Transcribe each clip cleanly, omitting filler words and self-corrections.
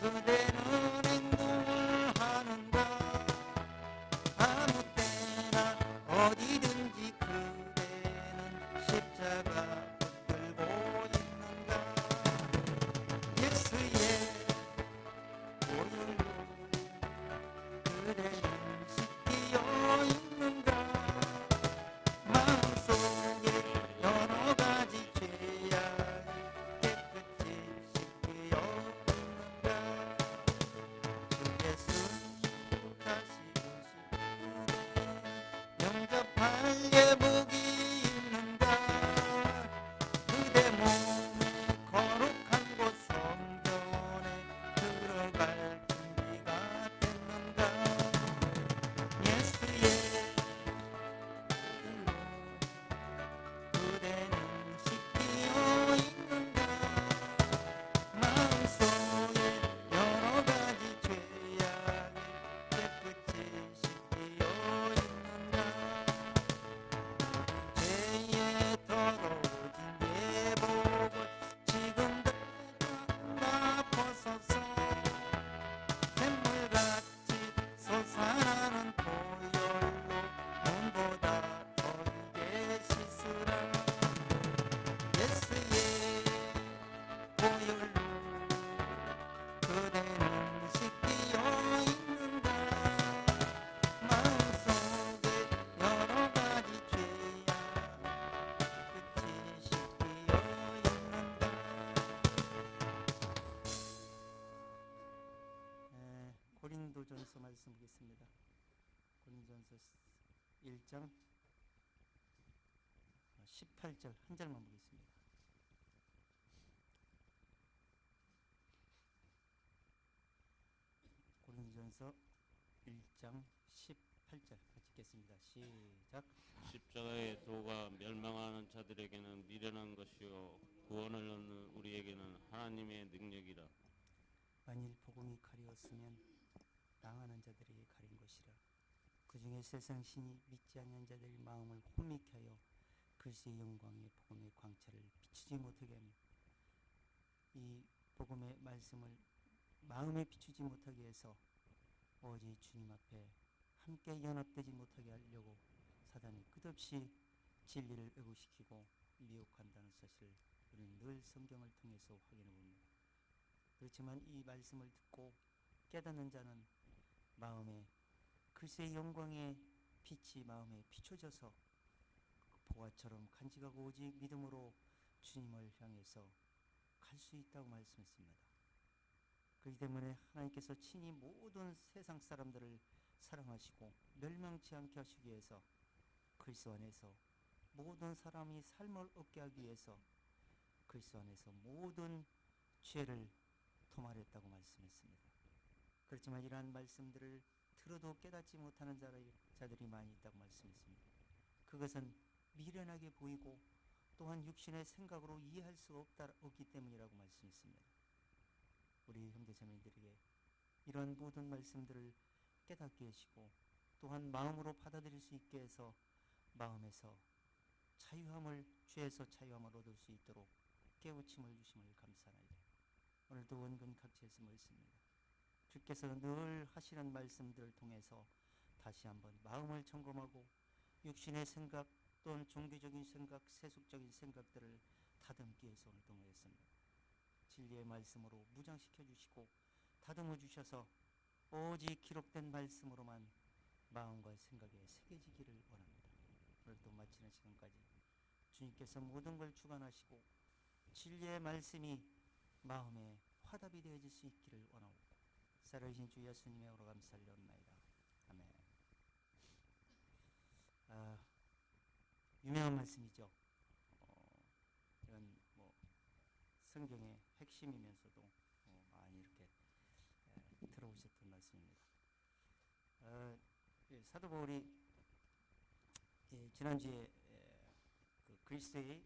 그대는 행동을 하는가 아무 때나 어디든지 그대는 십자가 붙들고 있는가 예수의 보혈로 그대는 씻기어 있는가 마음속에 여러 가지 죄악이 깨끗이 씻기어 있는가 주 예수 다시 오실 그대 영접할 예복이 있는가 그대 몸이 거룩한 곳 성전에 들어갈 준비가 됐는가 예수의 길로 그대는 씻기어 있는가 마음속에 여러 가지 죄악이 깨끗이 씻기어 있는가 죄에 더러워진 예복을 지금 다 벗어서 샘물같이 솟아나는 보혈로 눈보다 더이게 씻으라 예수의 보혈로 그대는 씻기어 있는가 마음속에 여러 가지 죄악 끝이 씻기어 있는가 고린도전서 말씀 보겠습니다. 고린도전서 1장 18절 한 절만 보겠습니다. 고린도전서 1장 18절 같이 읽겠습니다. 시작. 십자가의 도가 멸망하는 자들에게는 미련한 것이요 구원을 얻는 우리에게는 하나님의 능력이라. 만일 복음이 가리웠으면 당하는 자들에게 가린 것이라. 그 중에 세상 신이 믿지 아니한 자들의 마음을 혼미케 하여 그리스도의 영광의 복음의 광채를 비추지 못하게 하며 이 복음의 말씀을 마음에 비추지 못하게 해서 오직 주님 앞에 함께 연합되지 못하게 하려고 사단이 끝없이 진리를 왜곡시키고 미혹한다는 사실을 우리는 늘 성경을 통해서 확인해 봅니다. 그렇지만 이 말씀을 듣고 깨닫는 자는 마음에 그리스도의 영광의 빛이 마음에 비춰져서 보화처럼 간직하고 오직 믿음으로 주님을 향해서 갈 수 있다고 말씀했습니다. 그렇기 때문에 하나님께서 친히 모든 세상 사람들을 사랑하시고 멸망치 않게 하시기 위해서 그리스도 안에서 모든 사람이 삶을 얻게 하기 위해서 그리스도 안에서 모든 죄를 도말했다고 말씀했습니다. 그렇지만 이러한 말씀들을 들어도 깨닫지 못하는 자들이 많이 있다고 말씀했습니다. 그것은 미련하게 보이고 또한 육신의 생각으로 이해할 수가 없기 때문이라고 말씀했습니다. 우리 형제자매들에게 이러한 모든 말씀들을 깨닫게 하시고 또한 마음으로 받아들일 수 있게 해서 마음에서 자유함을 죄에서 자유함을 얻을 수 있도록 깨우침을 주심을 감사하나이다. 오늘도 원근 각지에서 말씀입니다. 주께서 늘 하시는 말씀들을 통해서 다시 한번 마음을 점검하고 육신의 생각 또는 종교적인 생각, 세속적인 생각들을 다듬기 위해서 오늘 동행했습니다. 진리의 말씀으로 무장시켜 주시고 다듬어 주셔서 오직 기록된 말씀으로만 마음과 생각에 새겨지기를 원합니다. 오늘도 마치는 시간까지 주님께서 모든 걸 주관하시고 진리의 말씀이 마음에 화답이 되어질 수 있기를 원하옵고 살아계신 주 예수님의 오로 감사드리옵나이다. 아멘. 유명한 말씀이죠. 이런 성경의 핵심이면서도 많이 이렇게 들어오셨던 말씀입니다. 사도 바울이 지난주에 그 그리스도의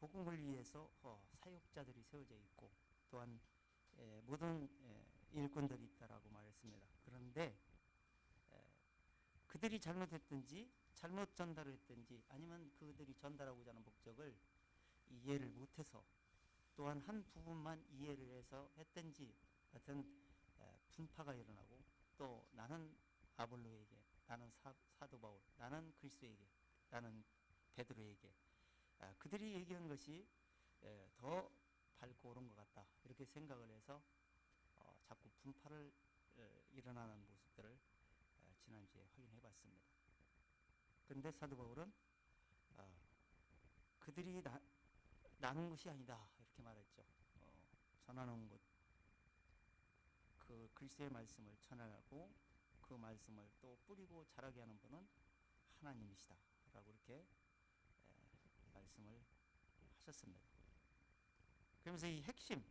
복음을 위해서 사역자들이 세워져 있고 또한 모든 일꾼들이 있다라고 말했습니다. 그런데 그들이 잘못했든지 잘못 전달을 했든지 아니면 그들이 전달하고자 하는 목적을 이해를 못해서 또한 한 부분만 이해를 해서 했든지 하여튼 분파가 일어나고 또 나는 아볼로에게, 나는 사도 바울, 나는 그리스도에게, 나는 베드로에게 그들이 얘기한 것이 더 밝고 옳은 것 같다 이렇게 생각을 해서 자꾸 분파를 일어나는 모습들을 지난주에 확인해 봤습니다. 그런데 사도 바울은 그들이 나눈 것이 아니다 이렇게 말했죠. 전하는 것, 그 그리스도의 말씀을 전하고 그 말씀을 또 뿌리고 자라게 하는 분은 하나님이시다 라고 이렇게 말씀을 하셨습니다. 그러면서 이 핵심,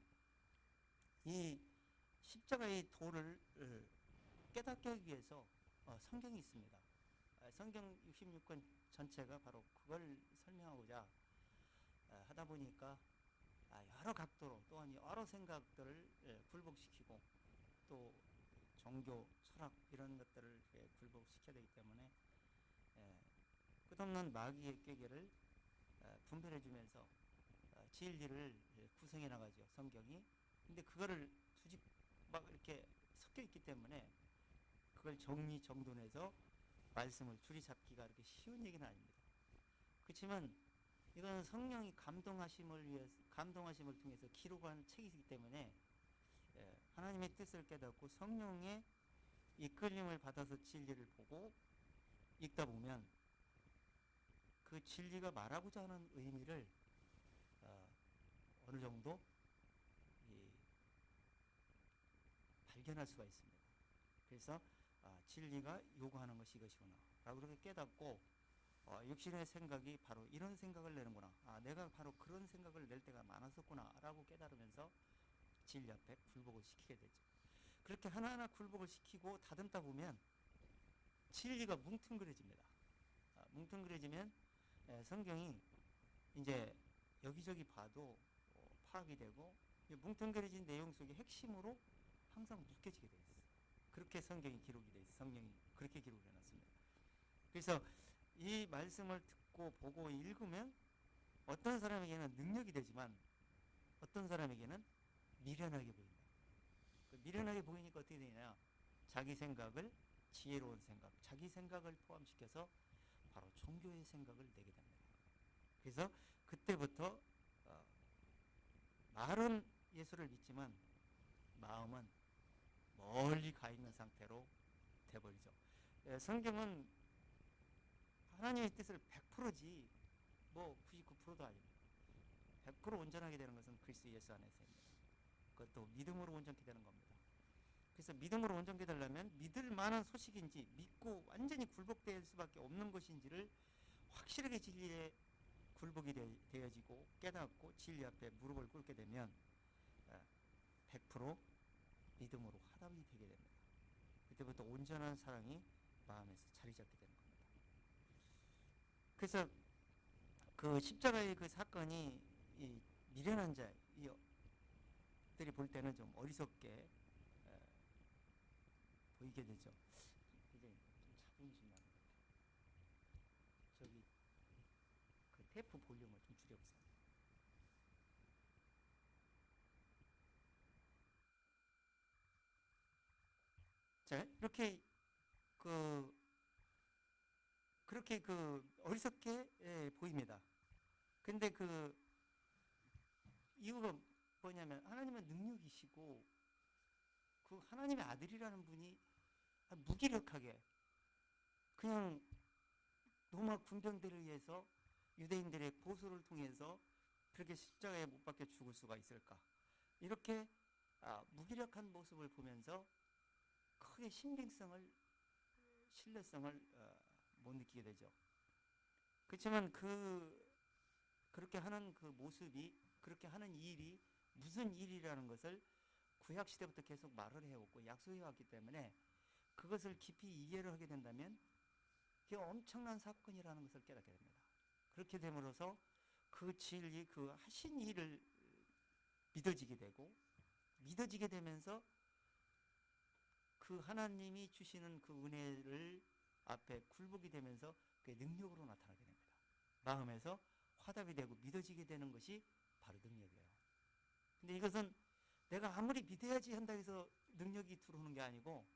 이 십자가의 도를 깨닫게 하기 위해서 성경이 있습니다. 성경 66권 전체가 바로 그걸 설명하고자 하다 보니까 여러 각도로 또한 여러 생각들을 굴복시키고 또 종교, 철학 이런 것들을 굴복시켜야 되기 때문에 끝없는 마귀의 꾀계를 분별해 주면서 진리를 구성해 나가죠, 성경이. 근데 그거를 수직 막 이렇게 섞여 있기 때문에 그걸 정리정돈해서 말씀을 줄이 잡기가 그렇게 쉬운 얘기는 아닙니다. 그렇지만 이건 성령이 감동하심을 통해서 기록한 책이기 때문에 하나님의 뜻을 깨닫고 성령의 이끌림을 받아서 진리를 보고 읽다 보면 그 진리가 말하고자 하는 의미를 어느 정도 발견할 수가 있습니다. 그래서 진리가 요구하는 것이 이것이구나 라고 그렇게 깨닫고 육신의 생각이 바로 이런 생각을 내는구나, 내가 바로 그런 생각을 낼 때가 많았었구나 라고 깨달으면서 진리 앞에 굴복을 시키게 되죠. 그렇게 하나하나 굴복을 시키고 다듬다 보면 진리가 뭉뚱그려집니다. 뭉뚱그려지면 성경이 이제 여기저기 봐도 파악이 되고 뭉뚱그려진 내용 속의 핵심으로 항상 묶여지게 되어 있어요. 그렇게 성경이 기록이 되어 있어요. 성령이 그렇게 기록을 해놨습니다. 그래서 이 말씀을 듣고 보고 읽으면 어떤 사람에게는 능력이 되지만 어떤 사람에게는 미련하게 보인다. 미련하게 보이니까 어떻게 되냐, 자기 생각을, 지혜로운 생각, 자기 생각을 포함시켜서 바로 종교의 생각을 내게 됩니다. 그래서 그때부터 말은 예수를 믿지만 마음은 멀리 가 있는 상태로 돼버리죠. 성경은 하나님의 뜻을 100%지 뭐 99%도 아닙니다. 100% 온전하게 되는 것은 그리스도 예수 안에서입니다. 그것도 믿음으로 온전케 되는 겁니다. 그래서 믿음으로 온전케 되려면 믿을 만한 소식인지 믿고 완전히 굴복될 수밖에 없는 것인지를 확실하게 진리에 굴복이 되어지고 깨닫고 진리 앞에 무릎을 꿇게 되면 100% 믿음으로 화답이 되게 됩니다. 그때부터 온전한 사랑이 마음에서 자리 잡게 되는 겁니다. 그래서 그 십자가의 그 사건이 이 미련한 자들이 볼 때는 좀 어리석게 보이게 되죠. 이제 좀 자존심 나는 것 같아요. 저기 그 테이프 볼륨을 좀 줄여보세요. 자, 이렇게 그렇게 어리석게 보입니다. 근데 그 이유가 뭐냐면 하나님은 능력이시고 그 하나님의 아들이라는 분이 무기력하게 그냥 로마 군병들에 의해서 유대인들의 고소를 통해서 그렇게 십자가에 못 박혀 죽을 수가 있을까? 이렇게 무기력한 모습을 보면서 크게 신빙성을, 신뢰성을 못 느끼게 되죠. 그렇지만 그렇게 하는 그 모습이, 그렇게 하는 일이 무슨 일이라는 것을 구약 시대부터 계속 말을 해왔고 약속해 왔기 때문에 그것을 깊이 이해를 하게 된다면 그게 엄청난 사건이라는 것을 깨닫게 됩니다. 그렇게 됨으로써 그 진리, 그 하신 일을 믿어지게 되고, 믿어지게 되면서 그 하나님이 주시는 그 은혜를 앞에 굴복이 되면서 그게 능력으로 나타나게 됩니다. 마음에서 화답이 되고 믿어지게 되는 것이 바로 능력이에요. 근데 이것은 내가 아무리 믿어야지 한다 해서 능력이 들어오는 게 아니고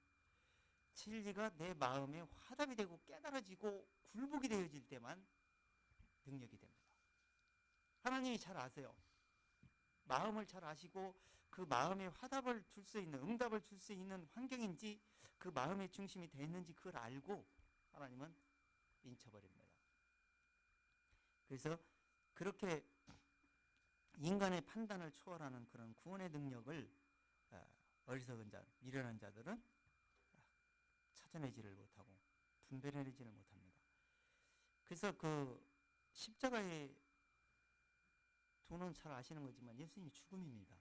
진리가 내 마음에 화답이 되고 깨달아지고 굴복이 되어질 때만 능력이 됩니다. 하나님이 잘 아세요. 마음을 잘 아시고 그 마음에 화답을 줄 수 있는, 응답을 줄 수 있는 환경인지 그 마음의 중심이 되어 있는지 그걸 알고 하나님은 인쳐버립니다. 그래서 그렇게 인간의 판단을 초월하는 그런 구원의 능력을 어리석은 자, 미련한 자들은 찾아내지를 못하고 분별해내지를 못합니다. 그래서 그 십자가의 도는 잘 아시는 거지만 예수님이 죽음입니다.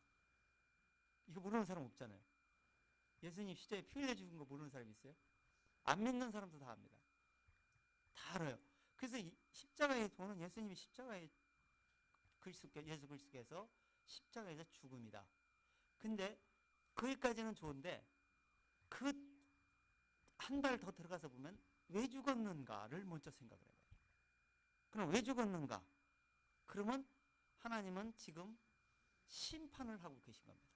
이거 모르는 사람 없잖아요. 예수님 십자가에 피 흘려 죽은 거 모르는 사람 있어요? 안 믿는 사람도 다 압니다. 다 알아요. 그래서 이 십자가의 도는 예수님이 십자가에 예수 그리스도께서 십자가에서 죽음이다. 근데 거기까지는 좋은데 그 한 발 더 들어가서 보면 왜 죽었는가를 먼저 생각을 해봐요. 그럼 왜 죽었는가? 그러면 하나님은 지금 심판을 하고 계신 겁니다.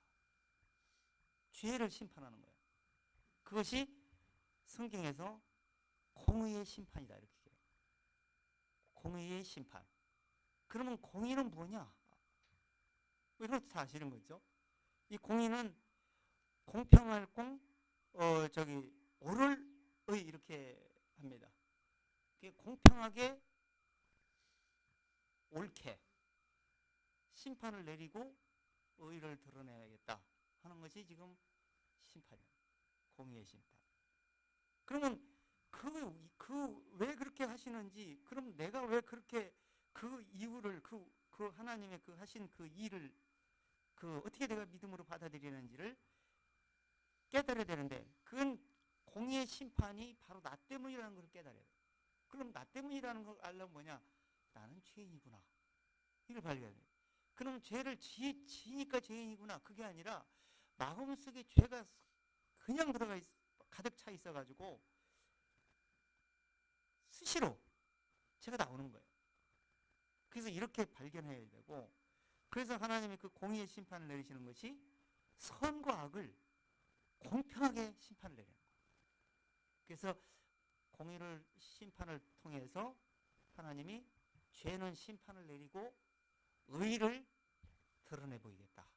죄를 심판하는 거예요. 그것이 성경에서 공의의 심판이다 이렇게 해요. 공의의 심판. 그러면 공의는 뭐냐? 이것도 다 아시는 거죠. 이 공의는 공평할 공, 옳을 의 이렇게 합니다. 공평하게 옳게 심판을 내리고 의를 드러내야겠다 하는 것이 지금 심판이에요. 공의의 심판. 그러면 왜 그렇게 하시는지, 그럼 내가 왜 그렇게 그 이유를 그 하나님의 그 하신 그 일을 어떻게 내가 믿음으로 받아들이는지를 깨달아야 되는데 그건 공의의 심판이 바로 나 때문이라는 걸 깨달아야 돼요. 그럼 나 때문이라는 걸 알려면 뭐냐? 나는 죄인이구나. 이걸 발견해야 돼요. 그럼 죄를 지니까 죄인이구나. 그게 아니라 마음속에 죄가 그냥 가득 차 있어가지고 수시로 죄가 나오는 거예요. 그래서 이렇게 발견해야 되고, 그래서 하나님이 그 공의의 심판을 내리시는 것이 선과 악을 공평하게 심판을 내리는 거예요. 그래서 공의를 심판을 통해서 하나님이 죄는 심판을 내리고 의를 드러내 보이겠다.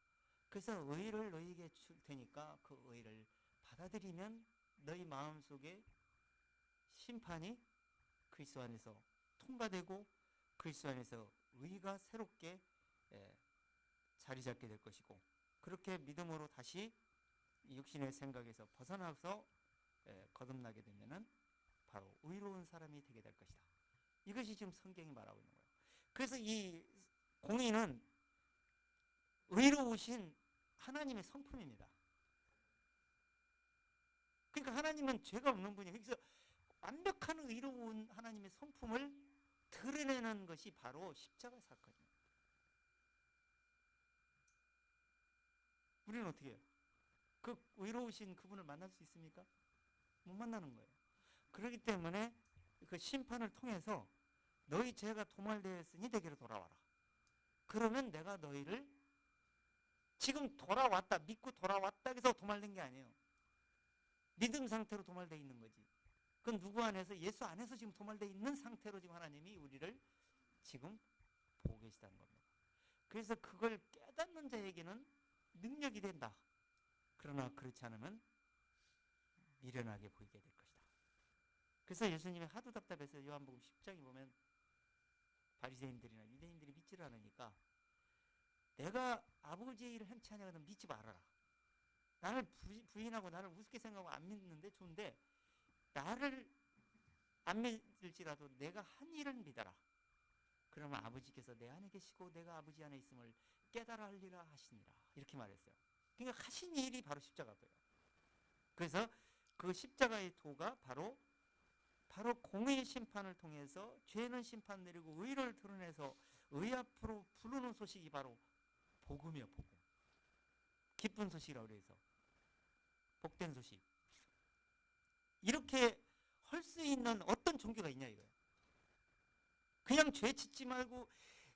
그래서 의를 너희에게 줄 테니까 그 의를 받아들이면 너희 마음속에 심판이 그리스도 안에서 통과되고 그리스도 안에서 의가 새롭게 자리 잡게 될 것이고, 그렇게 믿음으로 다시 육신의 생각에서 벗어나서 거듭나게 되면은 바로 의로운 사람이 되게 될 것이다. 이것이 지금 성경이 말하고 있는 거예요. 그래서 이 공의는 의로우신 하나님의 성품입니다. 그러니까 하나님은 죄가 없는 분이에요. 그래서 완벽한 의로운 하나님의 성품을 드러내는 것이 바로 십자가 사건이에요. 우리는 어떻게 해요? 그 의로우신 그분을 만날 수 있습니까? 못 만나는 거예요. 그렇기 때문에 그 심판을 통해서 너희 죄가 도말되었으니 내게로 돌아와라. 그러면 내가 너희를 지금 돌아왔다, 믿고 돌아왔다 해서 도말된 게 아니에요. 믿음 상태로 도말되어 있는 거지. 그건 누구 안에서? 예수 안에서 지금 도말되어 있는 상태로 지금 하나님이 우리를 지금 보고 계시다는 겁니다. 그래서 그걸 깨닫는 자에게는 능력이 된다. 그러나 그렇지 않으면 미련하게 보이게 될 것이다. 그래서 예수님이 하도 답답해서 요한복음 10장에 보면 바리새인들이나 유대인들이 믿지를 않으니까 내가 아버지의 일을 행치 아니하거든 믿지 말아라. 나를 부인하고 나를 우습게 생각하고 안 믿는데 좋은데 나를 안 믿을지라도 내가 한 일을 믿어라. 그러면 아버지께서 내 안에 계시고 내가 아버지 안에 있음을 깨달아 알리라 하시니라. 이렇게 말했어요. 그러니까 하신 일이 바로 십자가예요. 그래서 그 십자가의 도가 바로 공의의 심판을 통해서 죄는 심판 내리고 의를 드러내서 의 앞으로 부르는 소식이 바로 복음이에요. 복음. 기쁜 소식이라고 그래서 복된 소식. 이렇게 할 수 있는 어떤 종교가 있냐 이거예요. 그냥 죄 짓지 말고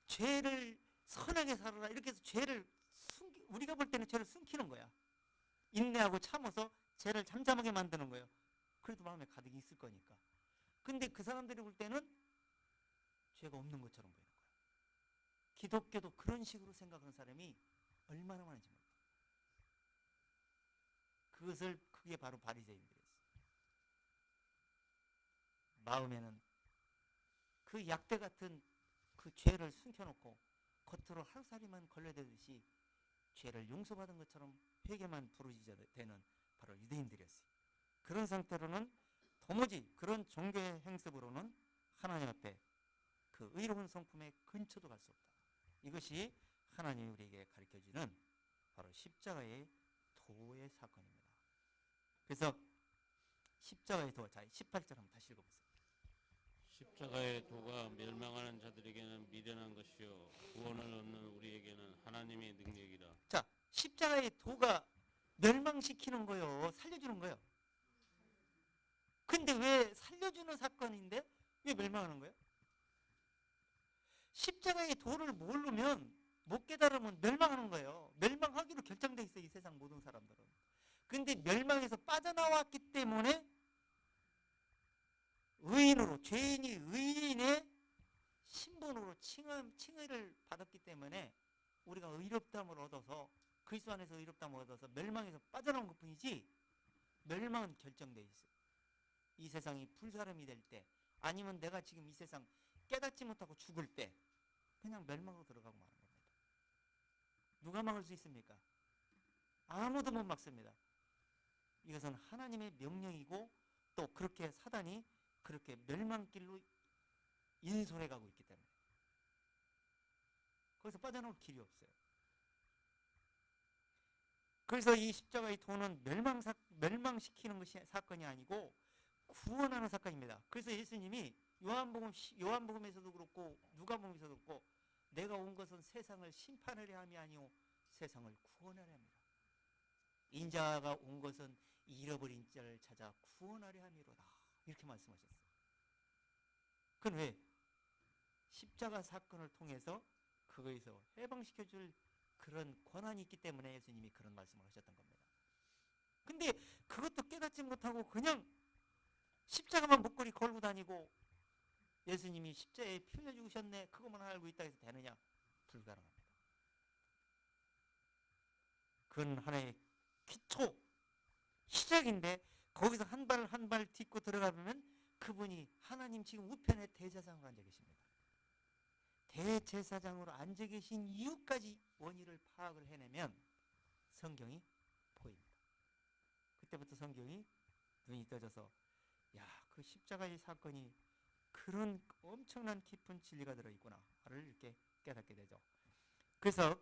죄를 선하게 살아라 이렇게 해서 죄를 우리가 볼 때는 죄를 숨기는 거야. 인내하고 참아서 죄를 잠잠하게 만드는 거예요. 그래도 마음에 가득 있을 거니까. 근데 그 사람들이 볼 때는 죄가 없는 것처럼 보이는 거예요. 기독교도 그런 식으로 생각하는 사람이 얼마나 많은지 몰라요. 그게 바로 바리새인들이었어요. 마음에는 그 약대 같은 그 죄를 숨겨놓고 겉으로 하루살이만 걸려대듯이 죄를 용서받은 것처럼 회개만 부르짖어 되는 바로 유대인들이었어요. 그런 상태로는 도무지 그런 종교의 행습으로는 하나님 앞에 그 의로운 성품의 근처도 갈 수 없다. 이것이 하나님이 우리에게 가르쳐주는 바로 십자가의 도의 사건입니다. 그래서 십자가의 도, 자 18절 한번 다시 읽어보세요. 십자가의 도가 멸망하는 자들에게는 미련한 것이요 구원을 얻는 우리에게는 하나님의 능력이라. 자, 십자가의 도가 멸망시키는 거요, 살려주는 거요. 근데 왜 살려주는 사건인데 왜 멸망하는 거예요? 십자가의 도를 모르면, 못 깨달으면 멸망하는 거예요. 멸망하기로 결정돼 있어요, 이 세상 모든 사람들은. 근데 멸망에서 빠져나왔기 때문에 의인으로, 죄인이 의인의 신분으로 칭의를 받았기 때문에 우리가 의롭다함을 얻어서, 그리스도 안에서 의롭다함을 얻어서 멸망에서 빠져나온 것뿐이지, 멸망은 결정돼 있어요. 이 세상이 불사름이 될 때, 아니면 내가 지금 이 세상 깨닫지 못하고 죽을 때 그냥 멸망으로 들어가고 마는 겁니다. 누가 막을 수 있습니까? 아무도 못 막습니다. 이것은 하나님의 명령이고, 또 그렇게 사단이 그렇게 멸망길로 인솔해 가고 있기 때문에 거기서 빠져나올 길이 없어요. 그래서 이 십자가의 도는 멸망시키는 것이 사건이 아니고 구원하는 사건입니다. 그래서 예수님이 요한복음에서도 그렇고 누가복음에서도 그렇고, 내가 온 것은 세상을 심판하려 함이 아니오 세상을 구원하려 함이라. 인자가 온 것은 잃어버린 자를 찾아 구원하려 함이로다, 이렇게 말씀하셨어요. 그건 왜? 십자가 사건을 통해서 그거에서 해방시켜줄 그런 권한이 있기 때문에 예수님이 그런 말씀을 하셨던 겁니다. 근데 그것도 깨닫지 못하고 그냥 십자가만 목걸이 걸고 다니고, 예수님이 십자가에 피 흘려 죽으셨네, 그것만 알고 있다 해서 되느냐? 불가능합니다. 그건 하나의 기초, 시작인데 거기서 한 발 한 발 딛고 들어가면 그분이 하나님 지금 우편에 대제사장으로 앉아 계십니다. 대제사장으로 앉아 계신 이유까지 원인을 파악을 해내면 성경이 보입니다. 그때부터 성경이 눈이 떠져서, 야, 그 십자가의 사건이 그런 엄청난 깊은 진리가 들어있구나를 이렇게 깨닫게 되죠. 그래서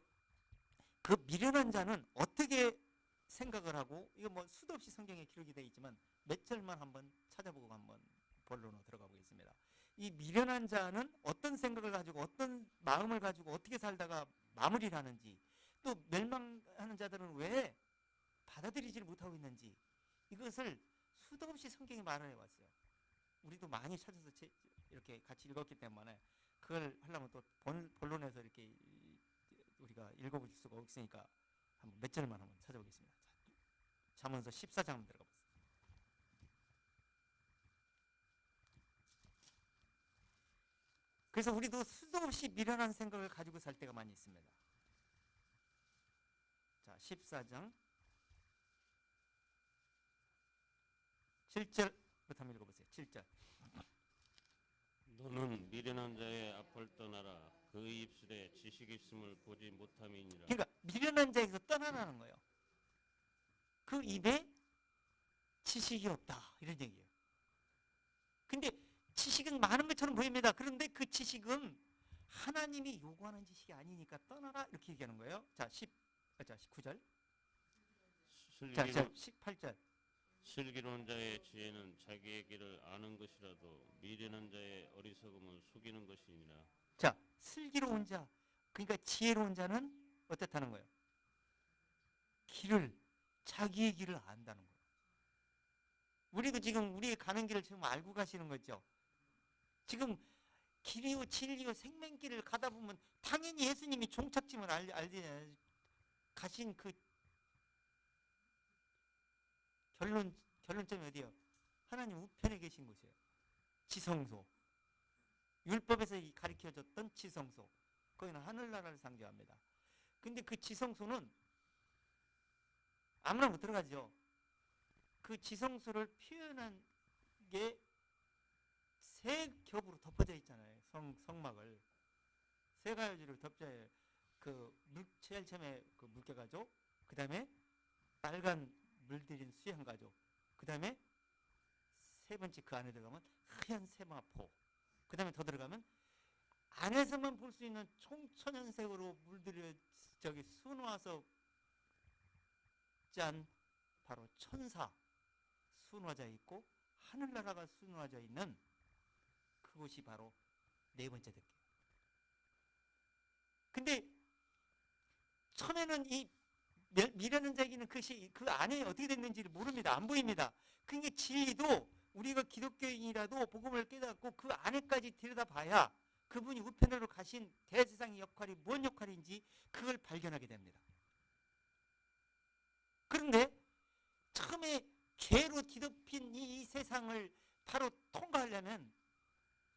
그 미련한 자는 어떻게 생각을 하고, 이거 뭐 수도 없이 성경에 기록이 되어 있지만 몇 절만 한번 찾아보고 한번 본론으로 들어가 보겠습니다. 이 미련한 자는 어떤 생각을 가지고, 어떤 마음을 가지고 어떻게 살다가 마무리를 하는지, 또 멸망하는 자들은 왜 받아들이지를 못하고 있는지, 이것을 수도 없이 성경이 말을 해왔어요. 우리도 많이 찾아서 이렇게 같이 읽었기 때문에 그걸 하려면 또 본론에서 이렇게 우리가 읽어볼 수가 없으니까 한번 몇 절만 한번 찾아보겠습니다. 잠언서 14장 한번 들어가 보세요. 그래서 우리도 수도 없이 미련한 생각을 가지고 살 때가 많이 있습니다. 자, 14장 7절부터 한번 읽어보세요. 7절. 너는 미련한 자의 앞을 떠나라. 그 입술에 지식이 있음을 보지 못함이니라. 그러니까 미련한 자에게서 떠나라는 거예요. 그 입에 지식이 없다, 이런 얘기예요. 근데 지식은 많은 것처럼 보입니다. 그런데 그 지식은 하나님이 요구하는 지식이 아니니까 떠나라, 이렇게 얘기하는 거예요. 자, 19절. 자, 18절. 슬기로운 자의 지혜는 자기의 길을 아는 것이라도 미련한 자의 어리석음은 속이는 것이니라. 자, 슬기로운 자, 그러니까 지혜로운 자는 어떻다는 거예요? 자기의 길을 안다는 거예요. 우리도 지금 우리의 가는 길을 지금 알고 가시는 거죠. 지금 길이요 진리요 생명길을 가다 보면 당연히 예수님이 종착지만 알지. 가신 그 결론점이 어디예요? 하나님 우편에 계신 곳이에요. 지성소. 율법에서 가르쳐줬던 지성소. 거기는 하늘나라를 상징합니다. 근데 그 지성소는 아무나 못 들어가죠. 그 지성소를 표현한 게 세 겹으로 덮어져 있잖아요. 성막을. 세 가지로 덮어져요. 제일 처음에 그 물개가족, 그 다음에 빨간 물들인 수양가족, 그 다음에 세 번째 그 안에 들어가면 하얀 세마포, 그 다음에 더 들어가면 안에서만 볼 수 있는 총천연색으로 물들여 수놓아서 짠 바로 천사 수놓아져 있고 하늘나라가 수놓아져 있는 그곳이 바로 네 번째 덮개예요. 근데 처음에는 이 미련한 자에게는 그것이 그 안에 어떻게 됐는지를 모릅니다. 안 보입니다. 그러니까 진리도 우리가 기독교인이라도 복음을 깨닫고 그 안에까지 들여다봐야 그분이 우편으로 가신 대제사장의 역할이 뭔 역할인지 그걸 발견하게 됩니다. 그런데 처음에 죄로 뒤덮인 이 세상을 바로 통과하려면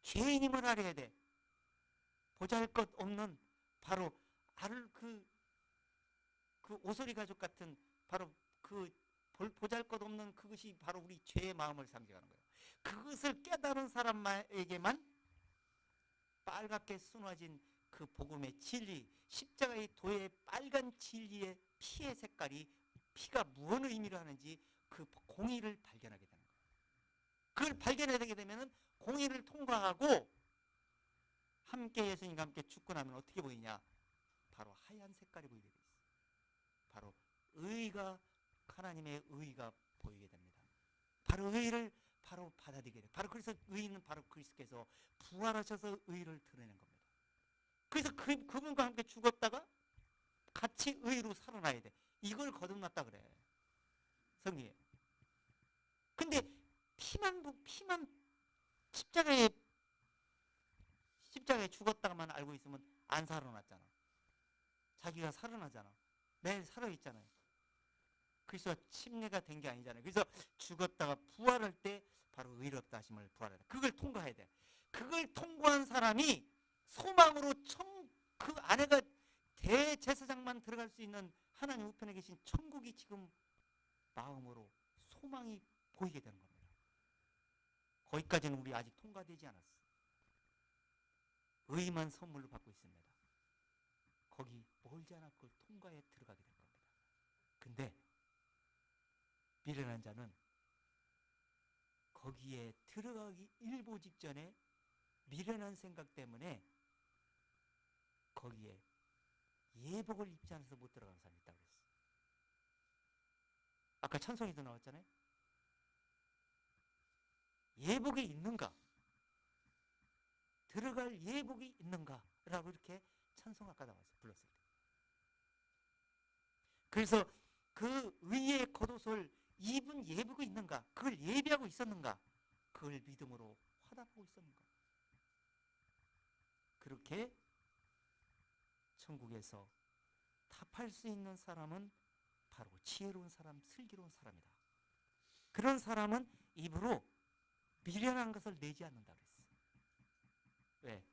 죄인임을 알아야 돼. 보잘것없는 바로 그 오소리 가족 같은 바로 그 보잘것없는 그것이 바로 우리 죄의 마음을 상징하는 거예요. 그것을 깨달은 사람에게만 빨갛게 수놓아진 그 복음의 진리, 십자가의 도의 빨간 진리의 피의 색깔이 피가 무언 의미를 하는지 그 공의를 발견하게 되는 거예요. 그걸 발견하게 되면 공의를 통과하고 함께 예수님과 함께 죽고 나면 어떻게 보이냐? 바로 하얀 색깔이 보이게 돼 있어요. 바로 하나님의 의의가 보이게 됩니다. 바로 의의를 바로 받아들이게 돼요. 바로 그래서 의의는 바로 그리스도께서 부활하셔서 의의를 드러내는 겁니다. 그래서 그분과 함께 죽었다가 같이 의의로 살아나야 돼. 이걸 거듭났다 그래. 성경에. 근데 피만 십자가에 죽었다가만 알고 있으면 안 살아났잖아. 자기가 살아나잖아. 매일 살아있잖아요. 그래서 침례가 된 게 아니잖아요. 그래서 죽었다가 부활할 때 바로 의롭다 하심을 부활하다. 그걸 통과해야 돼. 그걸 통과한 사람이 소망으로 그 안에가 대제사장만 들어갈 수 있는 하나님 우편에 계신 천국이 지금 마음으로 소망이 보이게 되는 겁니다. 거기까지는 우리 아직 통과되지 않았어. 의만 선물로 받고 있습니다. 거기 멀지 않아 그걸 통과해 들어가게 될 겁니다. 근데 미련한 자는 거기에 들어가기 일보 직전에 미련한 생각 때문에 거기에 예복을 입지 않아서 못 들어가는 사람이 있다고 그랬어요. 아까 찬송에도 나왔잖아요. 예복이 있는가? 들어갈 예복이 있는가? 라고 이렇게 찬송 아까 나왔어요. 불렀을 때. 그래서 그 의의 겉옷을 입은 예복이 있는가? 그걸 예비하고 있었는가? 그걸 믿음으로 화답하고 있었는가? 그렇게 천국에서 답할 수 있는 사람은 바로 지혜로운 사람, 슬기로운 사람이다. 그런 사람은 입으로 미련한 것을 내지 않는다 그랬어요. 왜?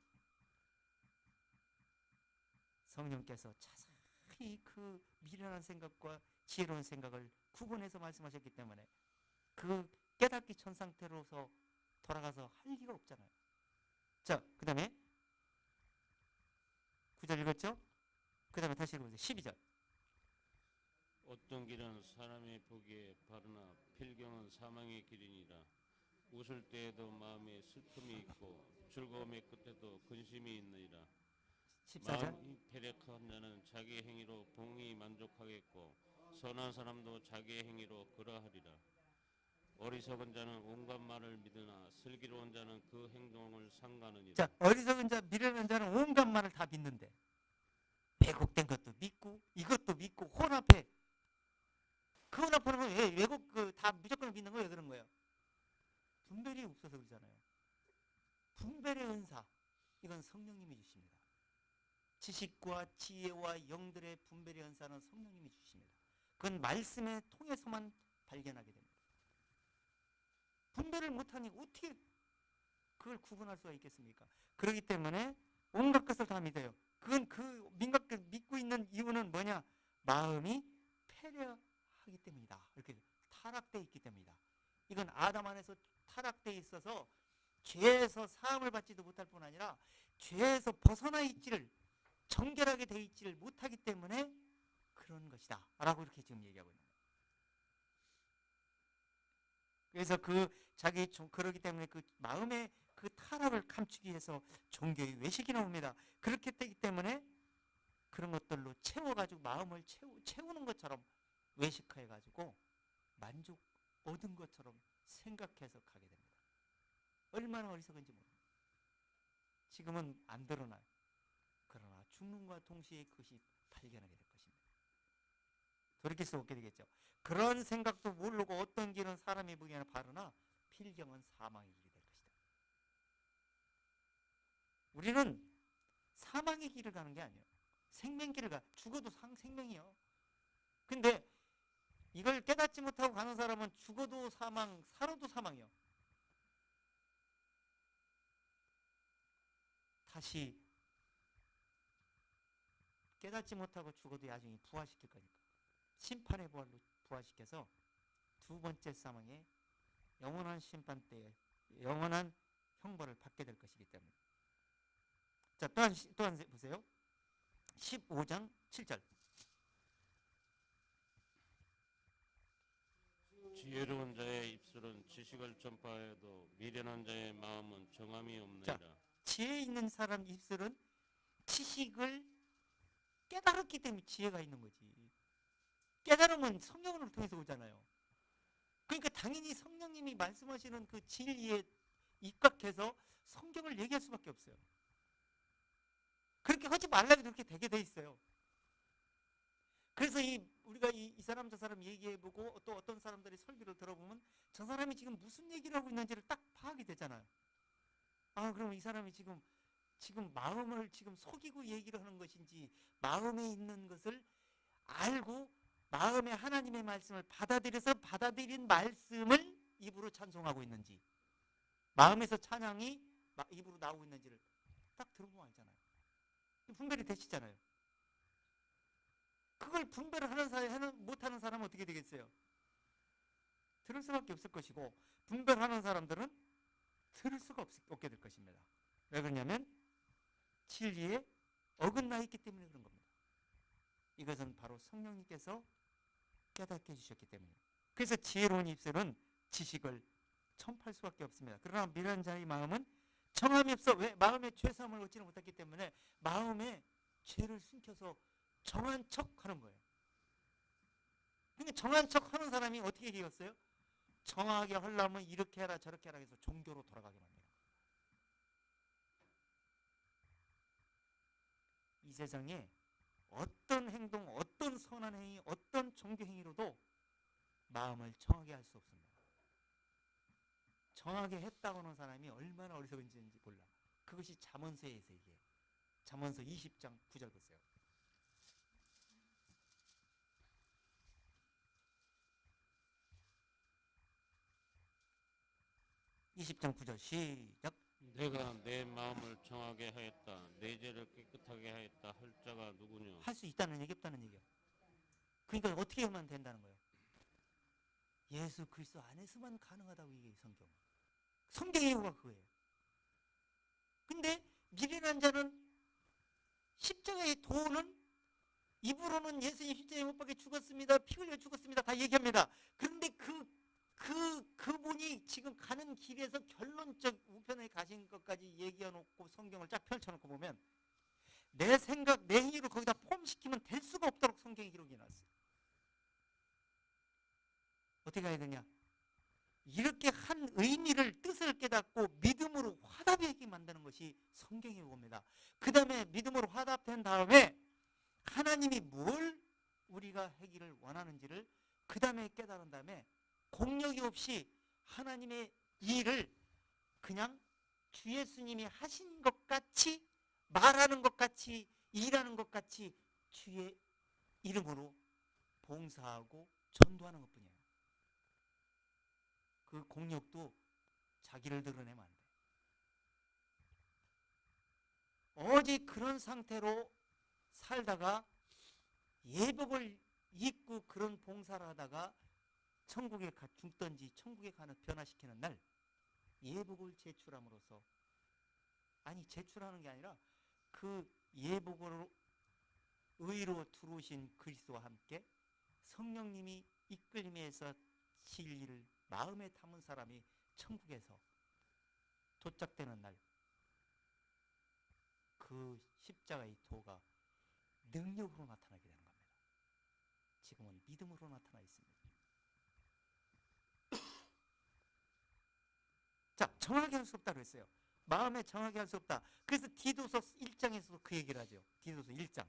성령께서 자세히 그 미련한 생각과 지혜로운 생각을 구분해서 말씀하셨기 때문에 그 깨닫기 전 상태로서 돌아가서 할 리가 없잖아요. 자, 그 다음에 9절 읽었죠? 그 다음에 다시 읽어보세요. 12절. 어떤 길은 사람이 보기에 바르나 필경은 사망의 길이니라. 웃을 때에도 마음에 슬픔이 있고 즐거움의 끝에도 근심이 있느니라. 14절. 마음이 패력한 자는 자기 행위로 봉히 만족하겠고 선한 사람도 자기의 행위로 그러하리라. 어리석은 자는 온갖 말을 믿으나 슬기로운 자는 그 행동을 삼가느니라. 자, 어리석은 자, 미련한 자는 온갖 말을 다 믿는데 왜곡된 것도 믿고 이것도 믿고 혼합해. 그 혼합하는 건 왜 왜곡 다 무조건 믿는 거 왜 그런 거예요? 분별이 없어서 그러잖아요. 분별의 은사, 이건 성령님이 주십니다. 지식과 지혜와 영들의 분별의 은사는 성령님이 주십니다. 그건 말씀에 통해서만 발견하게 됩니다. 분별을 못하니 어떻게 그걸 구분할 수가 있겠습니까? 그렇기 때문에 온갖 것을 다 믿어요. 그건 그 믿고 있는 이유는 뭐냐? 마음이 패려하기 때문이다. 이렇게 타락되어 있기 때문이다. 이건 아담 안에서 타락되어 있어서 죄에서 사함을 받지도 못할 뿐 아니라 죄에서 벗어나 있지를, 정결하게 되어 있지를 못하기 때문에 그런 것이다 라고 이렇게 지금 얘기하고 있는 거예요. 그래서 그러기 때문에 그 마음의 그 타락을 감추기 위해서 종교의 외식이 나옵니다. 그렇게 되기 때문에 그런 것들로 채워가지고 마음을 채우는 것처럼 외식해가지고 만족 얻은 것처럼 생각해서 가게 됩니다. 얼마나 어리석은지 모릅니다. 지금은 안 드러나요. 그러나 죽는과 동시에 그것이 발견하게 될 것입니다. 돌이킬 수 없게 되겠죠. 그런 생각도 모르고 어떤 길은 사람이 보기에는 바르나 필경은 사망의 길이 될 것이다. 우리는 사망의 길을 가는 게 아니에요. 생명길을 가. 죽어도 생명이요. 근데 이걸 깨닫지 못하고 가는 사람은 죽어도 사망, 살아도 사망이요. 다시 깨닫지 못하고 죽어도 나중에 부활시킬 거니까. 심판의 부활로 부활시켜서 두 번째 사망에 영원한 심판 때에 영원한 형벌을 받게 될 것이기 때문에. 자, 또한 보세요. 15장 7절. 지혜로운 자의 입술은 지식을 전파해도 미련한 자의 마음은 정함이 없느니라. 자, 지혜 있는 사람 입술은 지식을 깨달았기 때문에 지혜가 있는 거지. 깨달음은 성령을 통해서 오잖아요. 그러니까 당연히 성령님이 말씀하시는 그 진리에 입각해서 성경을 얘기할 수밖에 없어요. 그렇게 하지 말라고 그렇게 되게 돼 있어요. 그래서 우리가 이 사람 저 사람 얘기해보고 또 어떤 사람들이 설교를 들어보면 저 사람이 지금 무슨 얘기를 하고 있는지를 딱 파악이 되잖아요. 아, 그럼 이 사람이 지금 마음을 지금 속이고 얘기를 하는 것인지, 마음에 있는 것을 알고 마음에 하나님의 말씀을 받아들여서 받아들인 말씀을 입으로 찬송하고 있는지, 마음에서 찬양이 입으로 나오고 있는지를 딱 들어보면 알잖아요. 분별이 되시잖아요. 그걸 분별을 못하는 사람은 어떻게 되겠어요? 들을 수밖에 없을 것이고, 분별하는 사람들은 들을 수가 없게 될 것입니다. 왜 그러냐면 진리에 어긋나 있기 때문에 그런 겁니다. 이것은 바로 성령님께서 깨닫게 해주셨기 때문이에요. 그래서 지혜로운 입술은 지식을 첨파할 수밖에 없습니다. 그러나 미련한 자의 마음은 정함이 없어. 왜? 마음의 죄사함을 얻지는 못했기 때문에 마음에 죄를 숨겨서 정한 척 하는 거예요. 그러니까 정한 척 하는 사람이 어떻게 얘기했어요? 정하게 하려면 이렇게 해라 저렇게 해라 해서 종교로 돌아가게 만들어요. 이 세상에 어떤 행동, 어떤 선한 행위, 어떤 종교 행위로도 마음을 정하게 할 수 없습니다. 정하게 했다고 하는 사람이 얼마나 어리석은지 몰라. 그것이 잠언서에서 얘기해요. 잠언서 20장 9절 보세요. 20장 9절 시작. 내가 내 마음을 정하게 하였다. 내 죄를 깨끗하게 하였다. 할 자가 누구냐? 할 수 있다는 얘기 없다는 얘기야. 그러니까 어떻게 하면 된다는 거예요? 예수 그리스도 안에서만 가능하다고 얘기해요. 성경의 이유가 그거예요. 근데 미련한 자는 십자가의 도는 입으로는 예수님 십자가에 못 박혀 죽었습니다. 피 흘려 죽었습니다. 다 얘기합니다. 그런데 그분이 지금 가는 길에서 결론적 우편에 가신 것까지 얘기해놓고 성경을 쫙 펼쳐놓고 보면 내 생각, 내 행위를 거기다 포함시키면 될 수가 없도록 성경의 기록이 나왔어요. 어떻게 해야 되냐? 이렇게 한 의미를, 뜻을 깨닫고 믿음으로 화답하게 만드는 것이 성경의 옵니다. 그 다음에 믿음으로 화답된 다음에 하나님이 뭘 우리가 하기를 원하는지를 그 다음에 깨달은 다음에 공력이 없이 하나님의 일을 그냥 주 예수님이 하신 것 같이 말하는 것 같이 일하는 것 같이 주의 이름으로 봉사하고 전도하는 것뿐이에요. 그 공력도 자기를 드러내면 안 돼. 오직 그런 상태로 살다가 예복을 입고 그런 봉사를 하다가 천국에 죽든지 천국에 가는 변화시키는 날 예복을 제출함으로써, 아니 제출하는 게 아니라 그 예복으로 의로 들어오신 그리스도와 함께 성령님이 이끌림에서 진리를 마음에 담은 사람이 천국에서 도착되는 날, 그 십자가의 도가 능력으로 나타나게 되는 겁니다. 지금은 믿음으로 나타나 있습니다. 자, 정확히 할 수 없다고 했어요. 마음에 정확히 할 수 없다. 그래서 디도서 1장에서도 그 얘기를 하죠. 디도서 1장.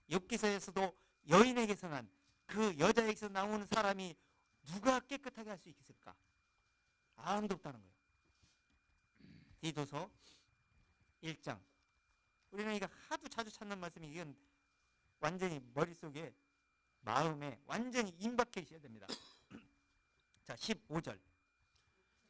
욥기서에서도 여인에게서 난 그 여자에게서 나오는 사람이 누가 깨끗하게 할 수 있겠을까? 아무도 없다는 거예요. 디도서 1장. 우리는 이거 하도 자주 찾는 말씀이, 이건 완전히 머릿속에 마음에 완전히 임박해 있어야 됩니다. 자, 15절.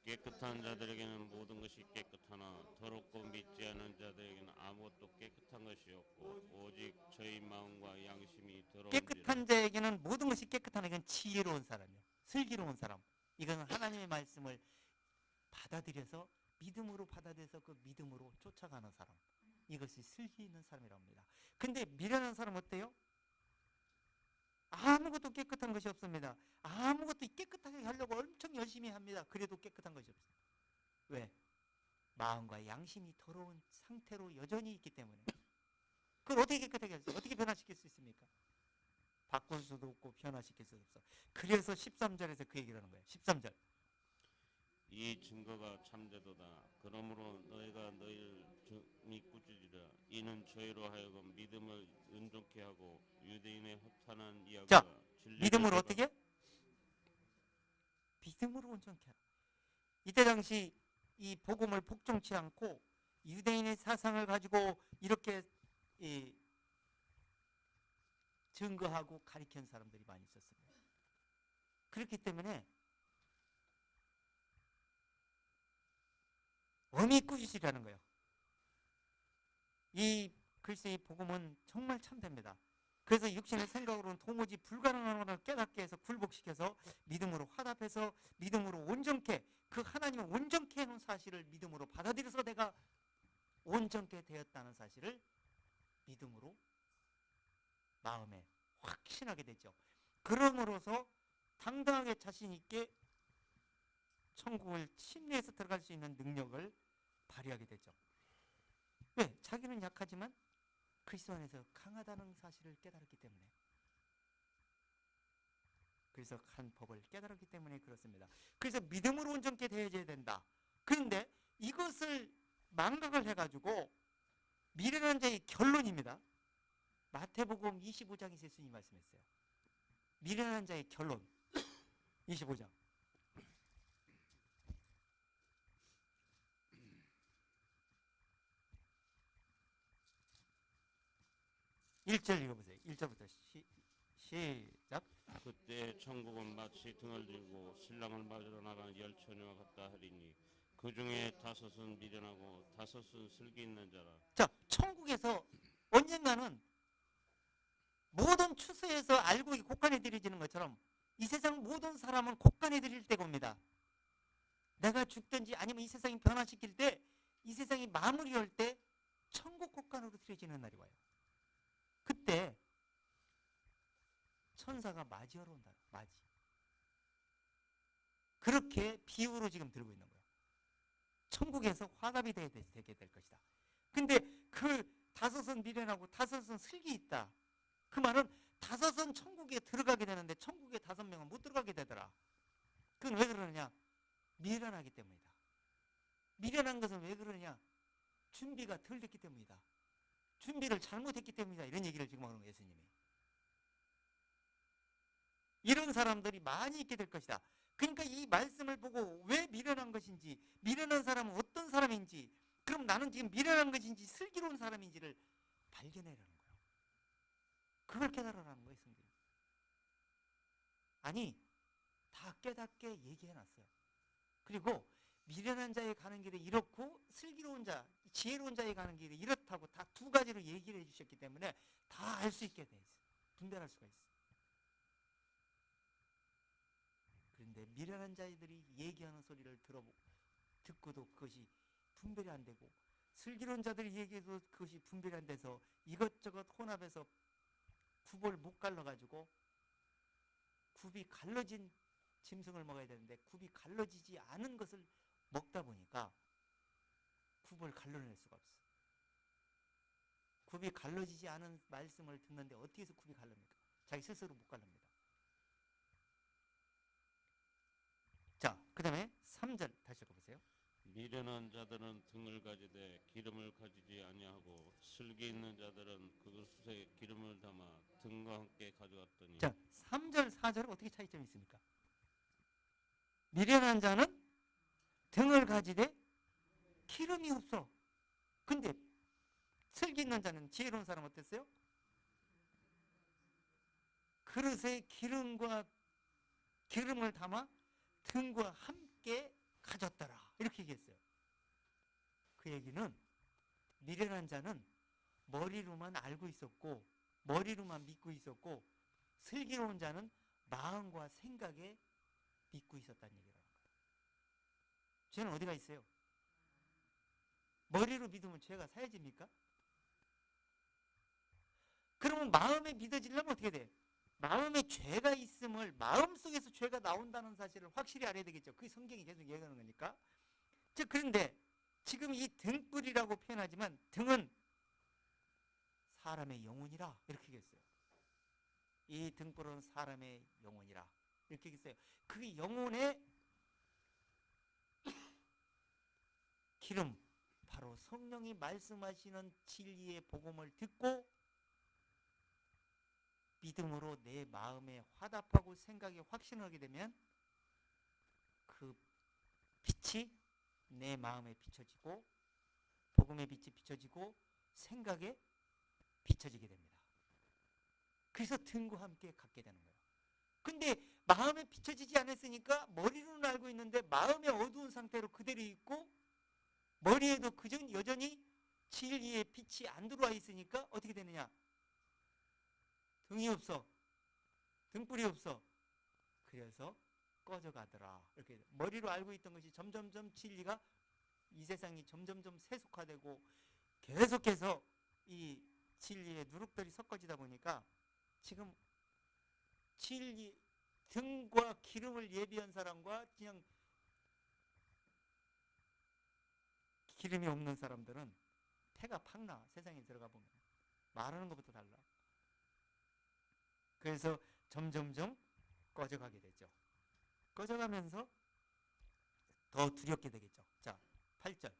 깨끗한 자들에게는 모든 것이 깨끗하나 더럽고 믿지 않은 자들에게는 아무것도 깨끗한 것이 없고 오직 저희 마음과 양심이 더러운지라. 깨끗한 자에게는 모든 것이 깨끗하나, 이건 지혜로운 사람이요, 슬기로운 사람. 이건 하나님의 말씀을 받아들여서 믿음으로 받아들여서 그 믿음으로 쫓아가는 사람, 이것이 슬기 있는 사람이라고 합니다. 근데 미련한 사람 어때요? 아무것도 깨끗한 것이 없습니다. 아무것도 깨끗하게 하려고 엄청 열심히 합니다. 그래도 깨끗한 것이 없어요. 왜? 마음과 양심이 더러운 상태로 여전히 있기 때문에. 그걸 어떻게 깨끗하게 할 수 있어요? 어떻게 변화시킬 수 있습니까? 바꿀 수도 없고 변화시킬 수도 없어. 그래서 13절에서 그 얘기를 하는 거예요. 13절. 이 증거가 참되도다. 그러므로 너희가 너희를 믿꾸짖으라. 이는 저희로 하여금 믿음을 온전케 하고 유대인의 허탄한 이야기가 자, 진리를 믿음으로 어떻게? 믿음으로 온전케 하라. 이때 당시 이 복음을 복종치 않고 유대인의 사상을 가지고 이렇게 증거하고 가리키는 사람들이 많이 있었습니다. 그렇기 때문에 엄히 꾸짖으라는 거예요. 이 글쎄 이 복음은 정말 참됩니다. 그래서 육신의 생각으로는 도무지 불가능한 것을 깨닫게 해서 굴복시켜서 믿음으로 화답해서 믿음으로 온전케, 그 하나님을 온전케 해놓은 사실을 믿음으로 받아들여서 내가 온전케 되었다는 사실을 믿음으로 마음에 확신하게 되죠. 그러므로서 당당하게 자신 있게 천국을 침례해서 들어갈 수 있는 능력을 발휘하게 되죠. 왜? 자기는 약하지만 그리스도 안에서 강하다는 사실을 깨달았기 때문에. 그래서 한 법을 깨달았기 때문에 그렇습니다. 그래서 믿음으로 온전케 되어야 된다. 그런데 이것을 망각을 해가지고 미련한 자의 결론입니다. 마태복음 25장에서 예수님이 말씀했어요. 미련한 자의 결론. 25장. 1절 읽어보세요. 1절부터 시작. 그때 천국은 마치 등을 들고 신랑을 맞으러 나가는 열처녀와 같다 하리니 그 중에 5은 미련하고 5은 슬기 있는 자라. 자, 천국에서 언젠가는 모든 추수에서 알곡이 곡간에 들여지는 것처럼 이 세상 모든 사람은 곡간에 들일 때가 옵니다. 내가 죽든지 아니면 이 세상이 변화시킬 때, 이 세상이 마무리할 때 천국 곡간으로 들여지는 날이 와요. 그때 천사가 맞이하러 온다. 맞이. 그렇게 비유로 지금 들고 있는 거예요. 천국에서 화답이 되게 될 것이다. 근데 그 5은 미련하고 5은 슬기 있다. 그 말은 5은 천국에 들어가게 되는데 천국에 5명은 못 들어가게 되더라. 그건 왜 그러느냐? 미련하기 때문이다. 미련한 것은 왜 그러느냐? 준비가 덜 됐기 때문이다. 준비를 잘못했기 때문이다. 이런 얘기를 지금 하는 거예요, 예수님이. 이런 사람들이 많이 있게 될 것이다. 그러니까 이 말씀을 보고 왜 미련한 것인지, 미련한 사람은 어떤 사람인지, 그럼 나는 지금 미련한 것인지 슬기로운 사람인지를 발견해라는 거예요. 그걸 깨달으라는 거예요, 성경. 아니, 다 깨닫게 얘기해놨어요. 그리고 미련한 자에 가는 길이 이렇고 슬기로운 자, 지혜로운 자에 가는 길이 이렇다고 다 두 가지로 얘기를 해주셨기 때문에 다 알 수 있게 돼 있어요. 분별할 수가 있어요. 그런데 미련한 자들이 얘기하는 소리를 듣고도 그것이 분별이 안 되고, 슬기로운 자들이 얘기해도 그것이 분별이 안 돼서 이것저것 혼합해서 굽을 못 갈라가지고 굽이 갈라진 짐승을 먹어야 되는데 굽이 갈라지지 않은 것을 먹다 보니까 굽을 갈라낼 수가 없어. 굽이 갈라지지 않은 말씀을 듣는데 어떻게 해서 굽이 갈릅니까? 자기 스스로 못 갈릅니다. 자, 그 다음에 3절 다시 읽어보세요. 미련한 자들은 등을 가지되 기름을 가지지 아니하고 슬기 있는 자들은 그것에 기름을 담아 등과 함께 가져갔더니. 자, 3절 4절은 어떻게 차이점이 있습니까? 미련한 자는 등을 가지되 기름이 없어. 근데 슬기 있는 자는, 지혜로운 사람 어땠어요? 그릇에 기름을 담아 등과 함께 가졌더라. 이렇게 얘기했어요. 그 얘기는 미련한 자는 머리로만 알고 있었고 머리로만 믿고 있었고, 슬기로운 자는 마음과 생각에 믿고 있었다는 얘기라는 거예요. 죄는 어디가 있어요? 머리로 믿으면 죄가 사해집니까? 그러면 마음에 믿어지려면 어떻게 돼? 마음에 죄가 있음을, 마음속에서 죄가 나온다는 사실을 확실히 알아야 되겠죠. 그게 성경이 계속 얘기하는 거니까. 자, 그런데 지금 이 등불이라고 표현하지만 등은 사람의 영혼이라 이렇게 얘기했어요. 이 등불은 사람의 영혼이라 이렇게 얘기했어요. 그 영혼의 기름, 바로 성령이 말씀하시는 진리의 복음을 듣고 믿음으로 내 마음에 화답하고 생각에 확신하게 되면 그 빛이 내 마음에 비춰지고 복음의 빛이 비춰지고 생각에 비춰지게 됩니다. 그래서 등과 함께 갖게 되는 거예요. 근데 마음에 비춰지지 않았으니까 머리로는 알고 있는데 마음의 어두운 상태로 그대로 있고 머리에도 그전 여전히 진리의 빛이 안 들어와 있으니까 어떻게 되느냐? 등이 없어. 등불이 없어. 그래서 꺼져가더라. 이렇게 머리로 알고 있던 것이 점점점 진리가, 이 세상이 점점점 세속화되고 계속해서 이 진리의 누룩들이 섞어지다 보니까 지금 진리, 등과 기름을 예비한 사람과 그냥 기름이 없는 사람들은 패가 팍 나. 세상에 들어가 보면 말하는 것부터 달라. 그래서 점점점 꺼져가게 되죠. 꺼져가면서 더 두렵게 되겠죠. 자, 8절.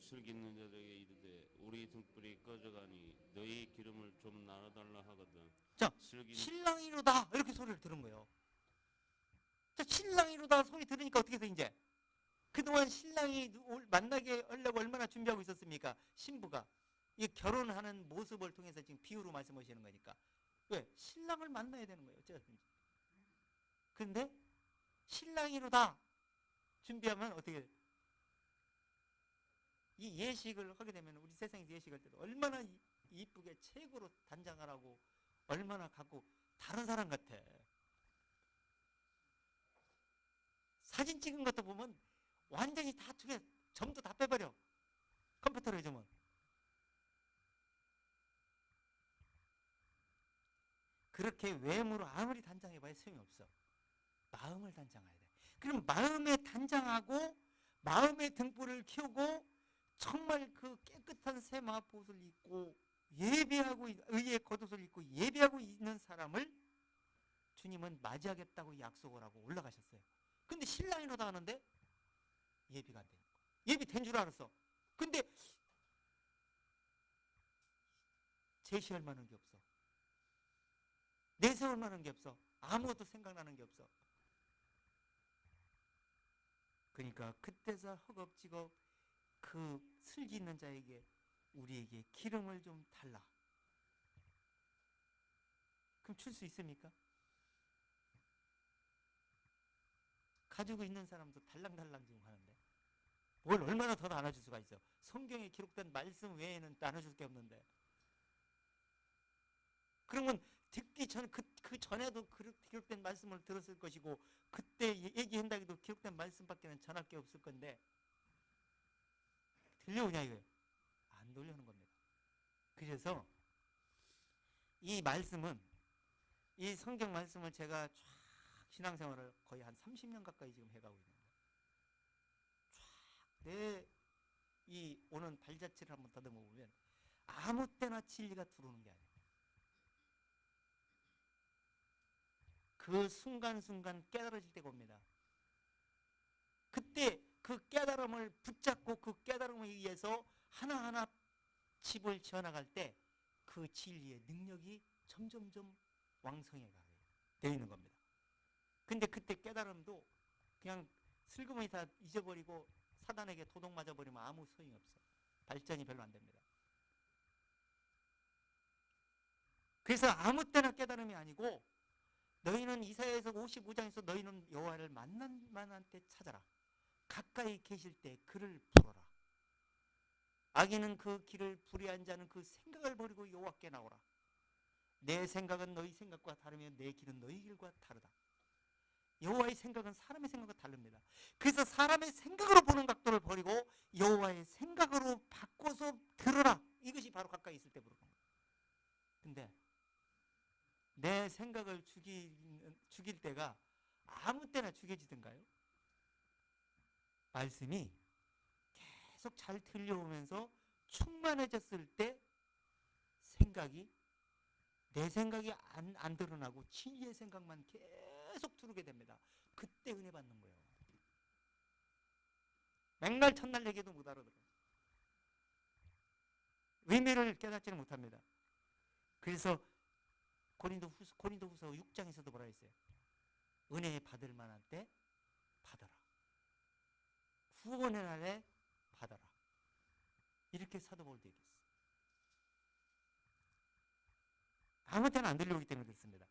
슬기 있는 자들에게 이르되 우리 등불이 꺼져가니 너희 기름을 좀 나눠달라 하거든. 자, 신랑이로다 이렇게 소리를 들은 거예요. 자, 신랑이로다 소리 들으니까 어떻게 해서 이제 그동안 신랑이 만나게 하려고 얼마나 준비하고 있었습니까? 신부가. 이 결혼하는 모습을 통해서 지금 비유로 말씀하시는 거니까. 왜? 신랑을 만나야 되는 거예요. 어쨌든지. 근데 신랑이로다 준비하면 어떻게 돼요? 이 예식을 하게 되면 우리 세상에서 예식할 때도 얼마나 이쁘게 최고로 단장을 하고 얼마나 갖고 다른 사람 같아. 사진 찍은 것도 보면 완전히 다 점도 다 빼버려. 컴퓨터로 요즘은. 그렇게 외모로 아무리 단장해봐야 소용이 없어. 마음을 단장해야 돼. 그럼 마음에 단장하고 마음의 등불을 켜고 정말 그 깨끗한 세마포옷을 입고 예배하고 의의 겉옷을 입고 예배하고 있는 사람을 주님은 맞이하겠다고 약속을 하고 올라가셨어요. 근데 신랑이로다 하는데 예비가 안 되는 거야. 예비 된 줄 알았어. 근데 제시할 만한 게 없어. 내세울 만한 게 없어. 아무것도 생각나는 게 없어. 그러니까 그때서 허겁지겁 그 슬기 있는 자에게 우리에게 기름을 좀 달라. 그럼 줄 수 있습니까? 가지고 있는 사람도 달랑달랑 지금 하는데 뭘 얼마나 더 나눠줄 수가 있어. 성경에 기록된 말씀 외에는 나눠줄 게 없는데. 그러면 듣기 전, 그 전에도 기록된 말씀을 들었을 것이고 그때 얘기한다 해도 기록된 말씀밖에는 전할 게 없을 건데 들려오냐 이거예요. 안 들려오는 겁니다. 그래서 이 말씀은, 이 성경 말씀을 제가 쫙 신앙생활을 거의 한 30년 가까이 지금 해가고 있는데 쫙 내 이 오는 발자취를 한번 더듬어 보면 아무 때나 진리가 들어오는 게 아니에요. 그 순간순간 깨달아질 때가 옵니다. 그때 그 깨달음을 붙잡고 그 깨달음에 의해서 하나하나 집을 지어나갈 때 그 진리의 능력이 점점점 왕성해 되어 있는 겁니다. 근데 그때 깨달음도 그냥 슬그머니 다 잊어버리고 사단에게 도둑 맞아버리면 아무 소용이 없어요. 발전이 별로 안 됩니다. 그래서 아무 때나 깨달음이 아니고 너희는 이사야에서 55장에서 너희는 여호와를 만난 만한 때 찾아라. 가까이 계실 때 그를 부르라. 악인은 그 길을 불의한 자는 그 생각을 버리고 여호와께 나오라. 내 생각은 너희 생각과 다르며 내 길은 너희 길과 다르다. 여호와의 생각은 사람의 생각과 다릅니다. 그래서 사람의 생각으로 보는 각도를 버리고 여호와의 생각으로 바꿔서 들으라. 이것이 바로 가까이 있을 때 부르는 거예요. 근데 내 생각을 죽일 때가 아무 때나 죽여지던가요? 말씀이 계속 잘 들려오면서 충만해졌을 때 생각이, 내 생각이 안 드러나고 진리의 생각만 계속 들게 됩니다. 그때 은혜 받는 거예요. 맥날 첫날 얘기도 못 알아들어요. 의미를 깨닫지는 못합니다. 그래서 고린도후서 6장에서도 뭐라 했어요? 은혜 받을 만한 때 받아라. 구원의 날에 받아라. 이렇게 사도 바울도 얘기했어요. 아무 때나 안 들려오기 때문에 그렇습니다.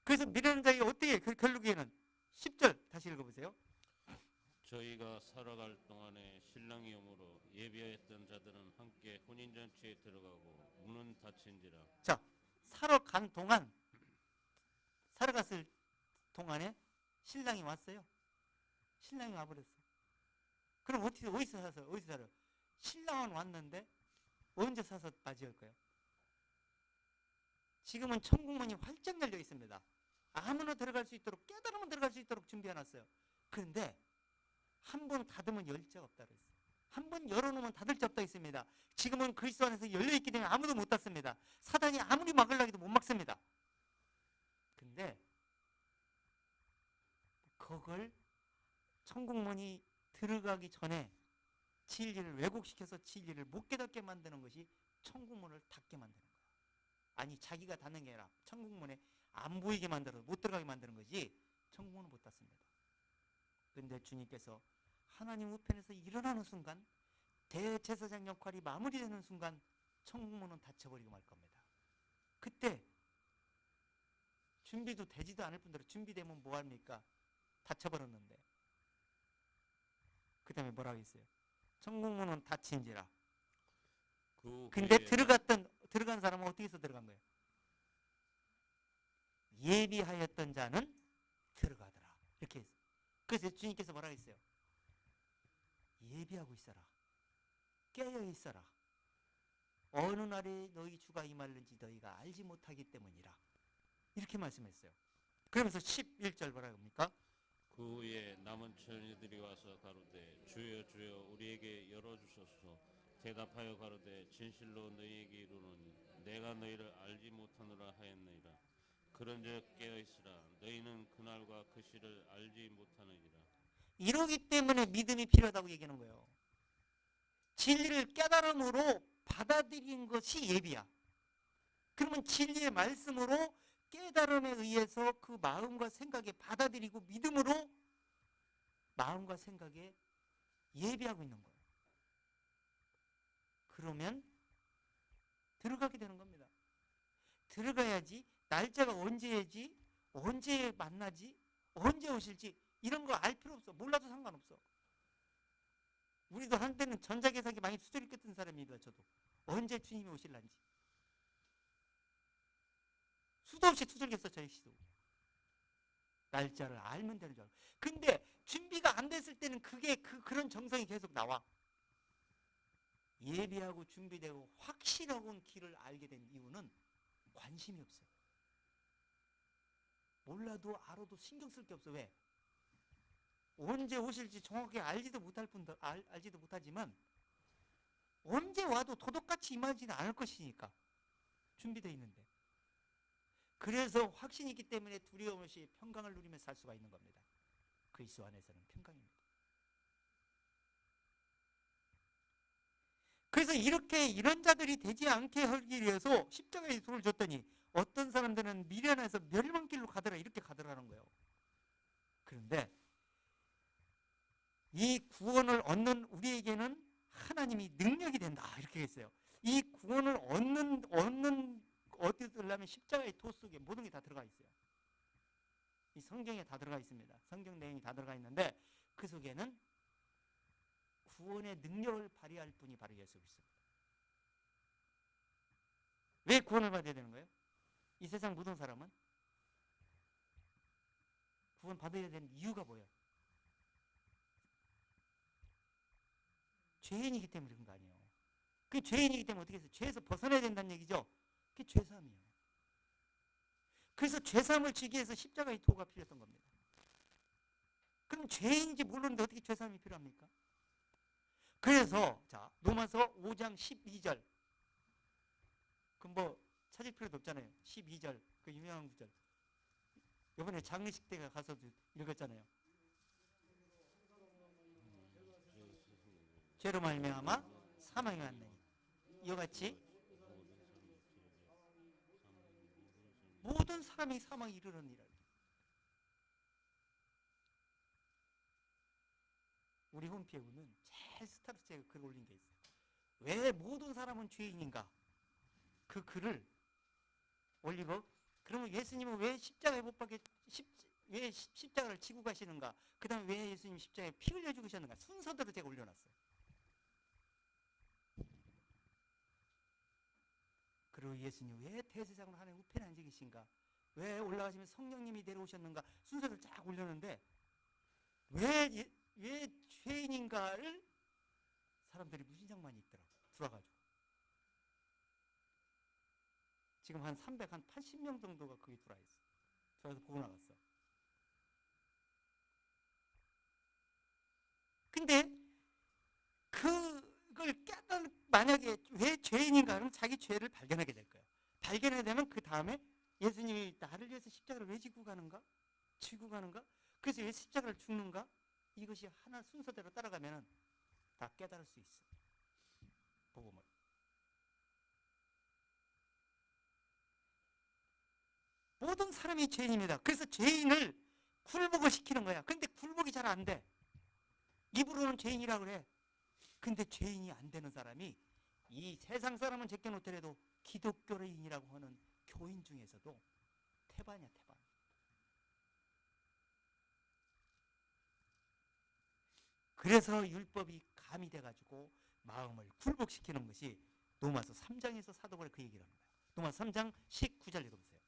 그래서 미련한 자에게 어떻게 결국에는 10절 다시 읽어보세요. 저희가 살아갈 동안에 신랑이 오므로 예비하였던 자들은 함께 혼인잔치에 들어가고 문은 닫힌지라. 자, 살아갔을 동안에 신랑이 왔어요. 신랑이 와버렸어. 그럼 어디서 살아요? 신랑은 왔는데 언제 사서 맞이할 거예요? 지금은 천국문이 활짝 열려 있습니다. 아무나 들어갈 수 있도록, 깨달으면 들어갈 수 있도록 준비해놨어요. 그런데 한 번 닫으면 열 자가 없다 그랬어요. 한 번 열어놓으면 닫을 자 없다 했습니다. 지금은 그리스도 안에서 열려있기 때문에 아무도 못 닫습니다. 사단이 아무리 막으려고 해도 못 막습니다. 근데 그걸 천국문이 들어가기 전에 진리를 왜곡시켜서 진리를 못 깨닫게 만드는 것이 천국문을 닫게 만드는 거예요. 아니, 자기가 닫는 게 아니라 천국문에 안 보이게 만들어서 못 들어가게 만드는 거지 천국문은 못 닫습니다. 그런데 주님께서 하나님 우편에서 일어나는 순간, 대제사장 역할이 마무리되는 순간 천국문은 닫혀버리고 말 겁니다. 그때 준비도 되지도 않을 뿐더러 준비되면 뭐합니까? 닫혀버렸는데 그 다음에 뭐라고 했어요? 천국문은 닫힌지라. 근데 들어간 사람은 어떻게 해서 들어간 거예요? 예비하였던 자는 들어가더라. 이렇게 했어요. 그래서 주님께서 뭐라고 했어요? 예비하고 있어라. 깨어 있어라. 어느 날에 너희 주가 임할는지 너희가 알지 못하기 때문이라. 이렇게 말씀했어요. 그러면서 11절 뭐라고 합니까? 그 후에 남은 처녀들이 와서 가로되 주여 주여 우리에게 열어주소서. 대답하여 가로되 진실로 너희에게 이르노니 내가 너희를 알지 못하노라 하였느니라. 그런즉 깨어있으라. 너희는 그날과 그 시를 알지 못하느니라. 이러기 때문에 믿음이 필요하다고 얘기하는 거예요. 진리를 깨달음으로 받아들인 것이 예비야. 그러면 진리의 말씀으로 깨달음에 의해서 그 마음과 생각에 받아들이고 믿음으로 마음과 생각에 예비하고 있는 거예요. 그러면 들어가게 되는 겁니다. 들어가야지 날짜가 언제지, 언제 만나지, 언제 오실지 이런 거 알 필요 없어. 몰라도 상관없어. 우리도 한때는 전자계산기 많이 수저리 꼈던 사람입니다. 저도. 언제 주님이 오실란지. 수도 없이 두들겼어. 저 역시도. 날짜를 알면 되는 줄 알고. 근데 준비가 안 됐을 때는 그런 정성이 계속 나와. 예비하고 준비되고 확신하고 길을 알게 된 이유는 관심이 없어요. 몰라도 알아도 신경 쓸 게 없어. 왜? 언제 오실지 정확히 알지도 못하지만 언제 와도 도둑같이 임하지는 않을 것이니까 준비되어 있는데. 그래서 확신이 있기 때문에 두려움 없이 평강을 누리며 살 수가 있는 겁니다. 그리스도 안에서는 평강입니다. 그래서 이런 자들이 되지 않게 하기 위해서 십자가의 돌을 줬더니 어떤 사람들은 미련해서 멸망길로 가더라 이렇게 가더라는 거예요. 그런데 이 구원을 얻는 우리에게는 하나님이 능력이 된다 이렇게 했어요. 이 구원을 얻으려면 십자가의 도 속에 모든 게 다 들어가 있어요. 이 성경에 다 들어가 있습니다. 성경 내용이 다 들어가 있는데 그 속에는 구원의 능력을 발휘할 분이 바로 예수 그리스도입니다. 왜 구원을 받아야 되는 거예요? 이 세상 모든 사람은 구원 받아야 되는 이유가 뭐예요? 죄인이기 때문에 그런 거 아니에요. 그 죄인이기 때문에 어떻게 해서 죄에서 벗어나야 된다는 얘기죠. 그게 죄사함이에요. 그래서 죄사함을 지기 위해서 십자가의 도가 필요했던 겁니다. 그럼 죄인인지 모르는데 어떻게 죄사함이 필요합니까? 그래서 자 로마서 5장 12절 그 뭐 찾을 필요도 없잖아요. 12절 그 유명한 구절 이번에 장례식 때 가서도 읽었잖아요. 죄로 말미암아 사망이 왔느니 이와 같이 모든 사람이 사망에 이르느니라. 우리 홈페이지는 제일 스타트에 글 올린 게 있어요. 왜 모든 사람은 죄인인가? 그 글을 올리고 그러면 예수님은 왜 십자가에 못 박혀 왜 십자가를 지고 가시는가? 그 다음에 왜 예수님 십자가에 피 흘려 죽으셨는가? 순서대로 제가 올려놨어요. 그리고 예수님 왜 대제사장으로 하나님 우편에 앉아 계신가? 왜 올라가시면 성령님이 내려오셨는가? 순서를 쫙 올렸는데 왜 죄인인가를 사람들이 무진장 많이 있더라고. 들어가지고. 지금 한 380명 정도가 거기 들어와 있어. 들어와서 보고 나갔어. 근데 그걸 만약에 왜 죄인인가 하면 자기 죄를 발견하게 될 거예요. 발견하게 되면 그 다음에 예수님이 나를 위해서 십자가를 왜 지고 가는가? 그래서 왜 십자가를 죽는가? 이것이 하나 순서대로 따라가면 다 깨달을 수 있어. 복음을. 모든 사람이 죄인입니다. 그래서 죄인을 굴복을 시키는 거야. 근데 굴복이 잘 안 돼. 입으로는 죄인이라고 그래. 근데 죄인이 안 되는 사람이 이 세상 사람은 제껴놓더라도 기독교인이라고 하는 교인 중에서도 태반이야, 태반. 그래서 율법이 가미돼가지고 마음을 굴복시키는 것이 로마서 3장에서 사도 바울이 그 얘기를 하는 거예요. 로마서 3장 19절 읽어보세요.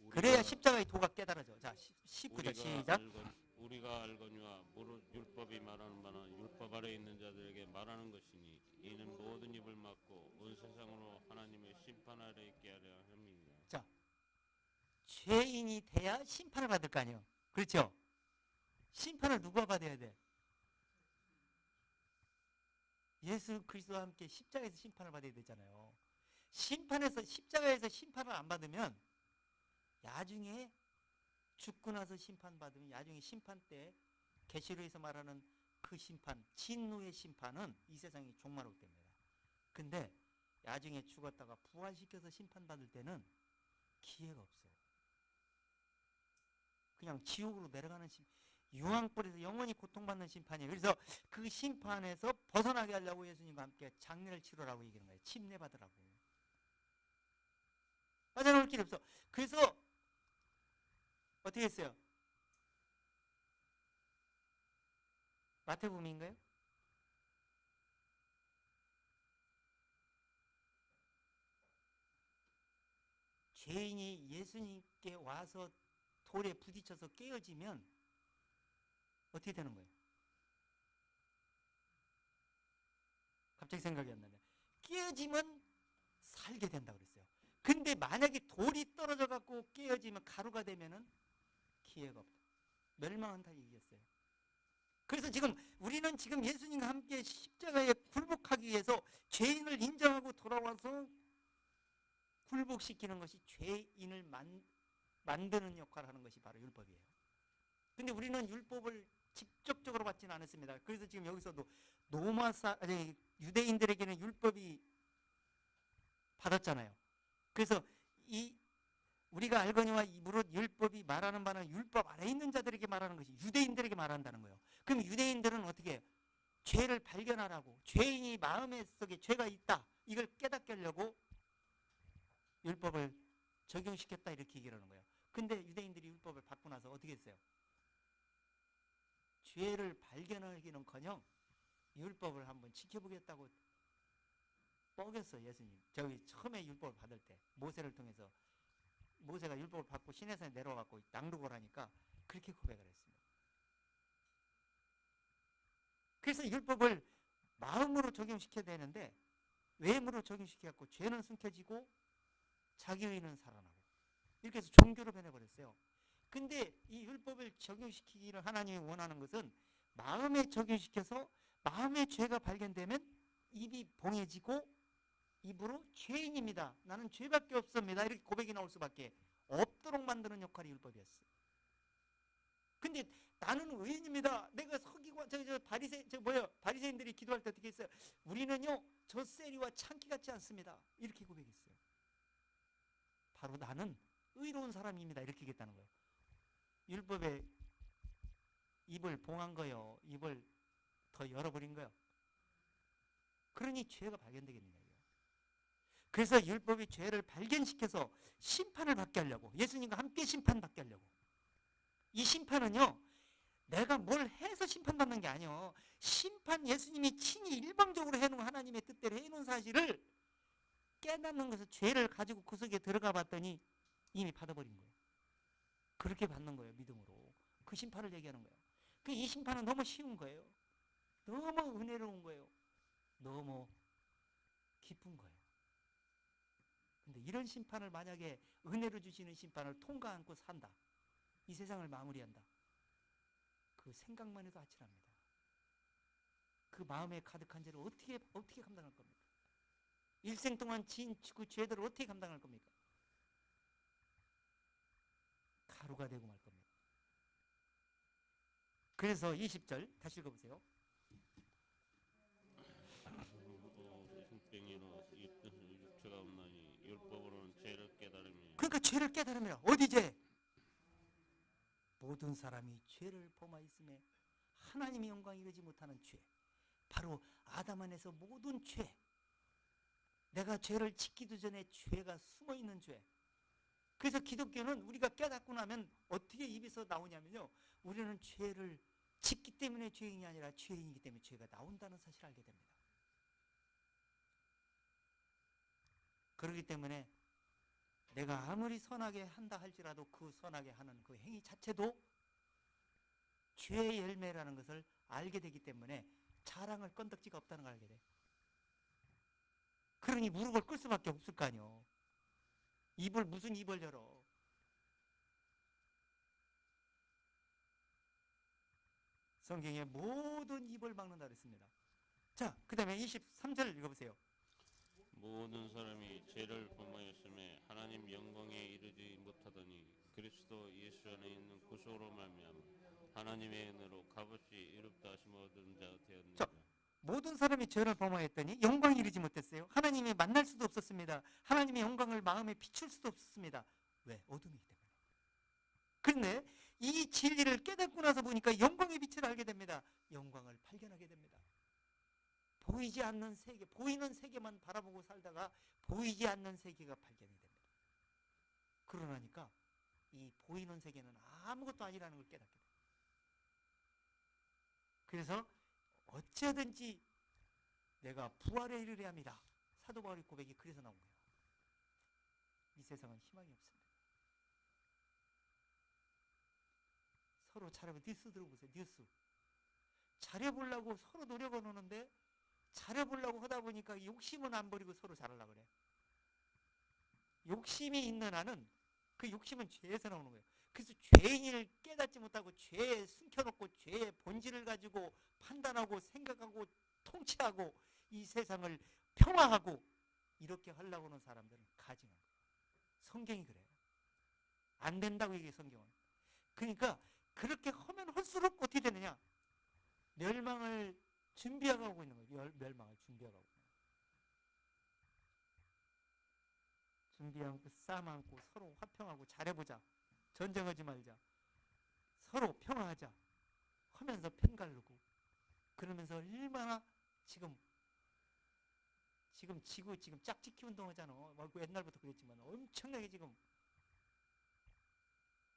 그래야 십자가의 도가 깨달아져. 자, 19절 시작. 우리가 알거니와 무릇 율법이 말하는 바는 율법 아래 있는 자들에게 말하는 것이니 이는 모든 입을 막고 온 세상으로 하나님의 심판 아래 있게 하려 함이니라. 자, 죄인이 돼야 심판을 받을 거 아니에요. 그렇죠? 심판을 누가 받아야 돼? 예수 그리스도와 함께 십자가에서 심판을 받아야 되잖아요. 십자가에서 심판을 안 받으면 나중에 죽고 나서 심판받으면 나중에 심판 때 계시록에서 말하는 그 심판, 진노의 심판은 이 세상이 종말하기 때문이다. 근데 나중에 죽었다가 부활시켜서 심판받을 때는 기회가 없어. 그냥 지옥으로 내려가는 유황불에서 영원히 고통받는 심판이에요. 그래서 그 심판에서 벗어나게 하려고 예수님과 함께 장례를 치르라고 얘기하는 거예요. 침례받으라고. 빠져나올 길이 없어. 그래서 어떻게 했어요? 마태복음인가요? 죄인이 예수님께 와서 돌에 부딪혀서 깨어지면 어떻게 되는 거예요? 갑자기 생각이 안 나네. 깨어지면 살게 된다고 그랬어요. 근데 만약에 돌이 떨어져 갖고 깨어지면 가루가 되면은 기회가 없다. 멸망한다는 얘기였어요. 그래서 지금 우리는 지금 예수님과 함께 십자가에 굴복하기 위해서 죄인을 인정하고 돌아와서 굴복시키는 것이 죄인을 만드는 역할을 하는 것이 바로 율법이에요. 근데 우리는 율법을 직접적으로 받지는 않았습니다. 그래서 지금 여기서도 유대인들에게는 율법이 받았잖아요. 그래서 우리가 알거니와 무릇 율법이 말하는 바는 율법 아래 있는 자들에게 말하는 것이 유대인들에게 말한다는 거예요. 그럼 유대인들은 어떻게 해요? 죄를 발견하라고, 죄인이 마음에 속에 죄가 있다, 이걸 깨닫게 하려고 율법을 적용시켰다 이렇게 얘기를 하는 거예요. 근데 유대인들이 율법을 받고 나서 어떻게 했어요? 죄를 발견하기는커녕 율법을 한번 지켜보겠다고 뻐겼어. 예수님 저기 처음에 율법을 받을 때 모세를 통해서, 모세가 율법을 받고 시내산에 내려와갖고 낭독을 하니까 그렇게 고백을 했습니다. 그래서 율법을 마음으로 적용시켜야 되는데 외모로 적용시켜갖고 죄는 숨겨지고 자기의는 살아나고 이렇게 해서 종교로 변해버렸어요. 근데 이 율법을 적용시키기를 하나님이 원하는 것은 마음에 적용시켜서 마음의 죄가 발견되면 입이 봉해지고 입으로 죄인입니다, 나는 죄밖에 없습니다, 이렇게 고백이 나올 수밖에 없도록 만드는 역할이 율법이었어요. 근데 나는 의인입니다, 내가 서기관 바리새인들이 기도할 때 어떻게 했어요? 우리는요 저 세리와 창기 같지 않습니다, 이렇게 고백했어요. 바로 나는 의로운 사람입니다, 이렇게 얘기했다는 거예요. 율법에 입을 봉한 거요, 입을 더 열어버린 거요. 그러니 죄가 발견되겠느냐. 그래서 율법이 죄를 발견시켜서 심판을 받게 하려고, 예수님과 함께 심판받게 하려고. 이 심판은요 내가 뭘 해서 심판받는 게 아니에요. 심판 예수님이 친히 일방적으로 해놓은 하나님의 뜻대로 해놓은 사실을 깨닫는 것을, 죄를 가지고 그 속에 들어가 봤더니 이미 받아버린 거예요. 그렇게 받는 거예요. 믿음으로. 그 심판을 얘기하는 거예요. 이 심판은 너무 쉬운 거예요. 너무 은혜로운 거예요. 너무 기쁜 거예요. 근데 이런 심판을 만약에 은혜로 주시는 심판을 통과 않고 산다, 이 세상을 마무리한다, 그 생각만 해도 아찔합니다. 그 마음에 가득한 죄를 어떻게 감당할 겁니까? 일생 동안 지은 그 죄들을 어떻게 감당할 겁니까? 가루가 되고 말 겁니다. 그래서 20절 다시 읽어보세요. 육체가 없나니 율법으로는 죄를 깨달음이. 그러니까 죄를 깨달음이라. 어디 죄? 모든 사람이 죄를 범하였음에 하나님의 영광이 이르지 못하는 죄, 바로 아담 안에서 모든 죄, 내가 죄를 짓기도 전에 죄가 숨어있는 죄. 그래서 기독교는 우리가 깨닫고 나면 어떻게 입에서 나오냐면요, 우리는 죄를 짓기 때문에 죄인이 아니라 죄인이기 때문에 죄가 나온다는 사실을 알게 됩니다. 그렇기 때문에 내가 아무리 선하게 한다 할지라도 그 선하게 하는 그 행위 자체도 죄의 열매라는 것을 알게 되기 때문에 자랑할 건덕지가 없다는 걸 알게 돼. 그러니 무릎을 꿇을 수밖에 없을 거 아니요. 무슨 입을 열어. 성경에 모든 입을 막는다 그랬습니다. 자, 그 다음에 23절 읽어보세요. 모든 사람이 죄를 범하였음에 하나님 영광에 이르지 못하더니 그리스도 예수 안에 있는 구속으로 말미암아 하나님의 은혜로 값없이 이롭다 하심 얻은 자 되었느니라. 모든 사람이 죄를 범하였더니 영광에 이르지 못했어요. 하나님이 만날 수도 없었습니다. 하나님의 영광을 마음에 비출 수도 없었습니다. 왜? 어둠이기 때문에. 그런데 이 진리를 깨닫고 나서 보니까 영광의 빛을 알게 됩니다. 영광을 발견하게 됩니다. 보이지 않는 세계, 보이는 세계만 바라보고 살다가 보이지 않는 세계가 발견이 됩니다. 그러나니까 이 보이는 세계는 아무것도 아니라는 걸 깨닫게 됩니다. 그래서 어쩌든지 내가 부활에 이르려 합니다. 사도 바울의 고백이 그래서 나온 거예요. 이 세상은 희망이 없습니다. 서로 잘해보세요. 뉴스 들어보세요. 뉴스. 잘해보려고 서로 노력을 하는데 잘해보려고 하다 보니까 욕심은 안 버리고 서로 잘하려고 그래. 욕심이 있는 한은 그 욕심은 죄에서 나오는 거예요. 그래서 죄인을 깨닫지 못하고 죄에 숨겨놓고 죄의 본질을 가지고 판단하고 생각하고 통치하고 이 세상을 평화하고 이렇게 하려고 하는 사람들은 가증한 거예요. 성경이 그래요. 안 된다고 얘기해 성경은. 그러니까 그렇게 하면 할수록 어떻게 되느냐? 멸망을 준비하고 있는 거예요. 멸망을 준비하고 있는 거예요. 준비하고 싸움 않고 서로 화평하고 잘해보자. 전쟁하지 말자. 서로 평화하자. 하면서 편가르고 그러면서 얼마나 지금 지구 지금 짝짓기 운동하잖아. 옛날부터 그랬지만 엄청나게 지금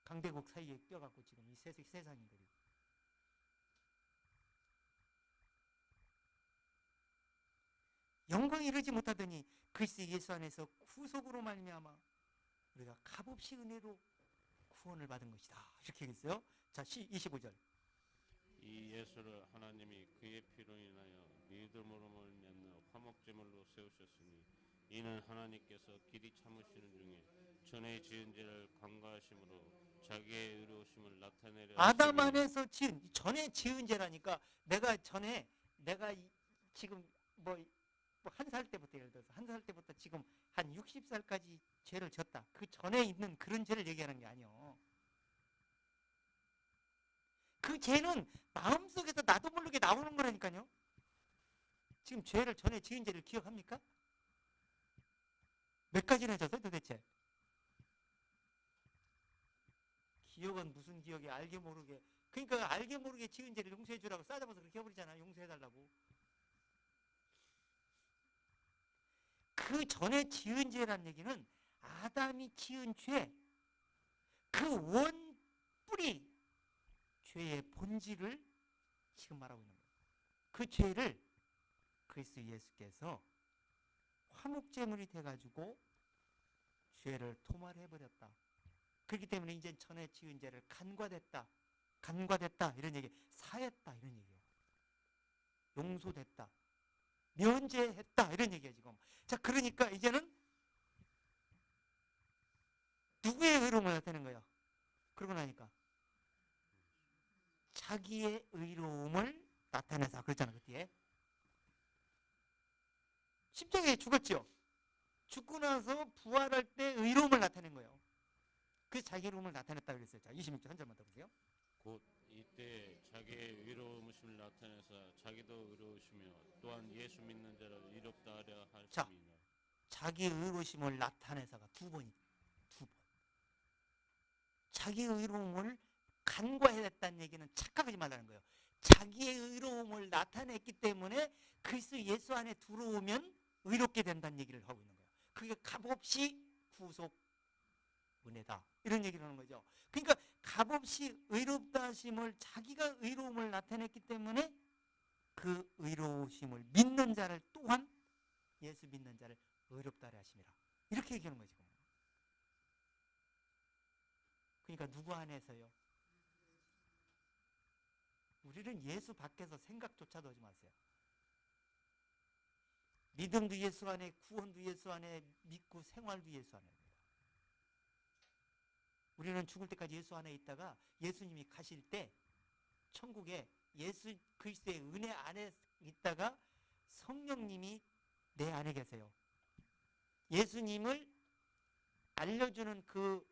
강대국 사이에 껴갖고 지금 이 세상인들이 영광에 이르지 못하더니 그리스도 예수 안에서 구속으로 말미암아 우리가 값없이 은혜로 구원을 받은 것이다. 이렇게 얘기했어요. 자, 25절. 이 예수를 하나님이 그의 피로 인하여 믿음으로 말미암아 화목제물로 세우셨으니 이는 하나님께서 길이 참으시는 중에 전에 지은 죄를 간과하심으로 자기의 의로우심을 나타내려 아담 안에서 지은 전에 지은 죄라니까 내가 지금 뭐 한 살 때부터 예를 들어서 한 살 때부터 지금 한 60살까지 죄를 졌다. 그 전에 있는 그런 죄를 얘기하는 게 아니에요. 그 죄는 마음속에서 나도 모르게 나오는 거라니까요. 지금 죄를 전에 지은 죄를 기억합니까? 몇 가지나 졌어요 도대체? 기억은 무슨 기억이 알게 모르게. 그러니까 알게 모르게 지은 죄를 용서해 주라고 싸잡아서 그렇게 해버리잖아. 용서해 달라고. 그 전에 지은 죄란 얘기는 아담이 지은 죄, 그 원뿌리 죄의 본질을 지금 말하고 있는 거예요. 그 죄를 그리스도 예수께서 화목제물이 돼가지고 죄를 토말해버렸다. 그렇기 때문에 이제 전에 지은 죄를 간과됐다 이런 얘기, 사했다 이런 얘기예요. 용서됐다, 면제했다 이런 얘기예요 지금. 자, 그러니까 이제는 누구의 의로움을 나타내는 거예요? 그러고 나니까 자기의 의로움을 나타내서 그랬잖아. 그 뒤에 십자가에 죽었죠. 죽고 나서 부활할 때 의로움을 나타낸 거예요. 그래서 자기 의로움을 나타냈다 그랬어요. 자, 26절 한 절만 더 보세요. 곧 이때 자기의 의로우심을 나타내서 자기도 의로우시며 또한 예수 믿는 자를 의롭다 하려 하심이니라. 자기 의로우심을 나타내서가 두 번. 자기 의로움을 간과했다는 얘기는 착각하지 말라는 거예요. 자기의 의로움을 나타냈기 때문에 그리스도 예수 안에 들어오면 의롭게 된다는 얘기를 하고 있는 거예요. 그게 값없이 구속 은혜다 이런 얘기를 하는 거죠. 그러니까 값없이 의롭다 하심을 자기가 의로움을 나타냈기 때문에 그 의로우심을 믿는 자를 또한 예수 믿는 자를 의롭다 하심이라 이렇게 얘기하는 거죠. 그러니까 누구 안에서요? 우리는 예수 밖에서 생각조차도 하지 마세요. 믿음도 예수 안에, 구원도 예수 안에, 믿고 생활도 예수 안에. 우리는 죽을 때까지 예수 안에 있다가 예수님이 가실 때 천국에 예수 그리스도의 은혜 안에 있다가 성령님이 내 안에 계세요. 예수님을 알려주는 그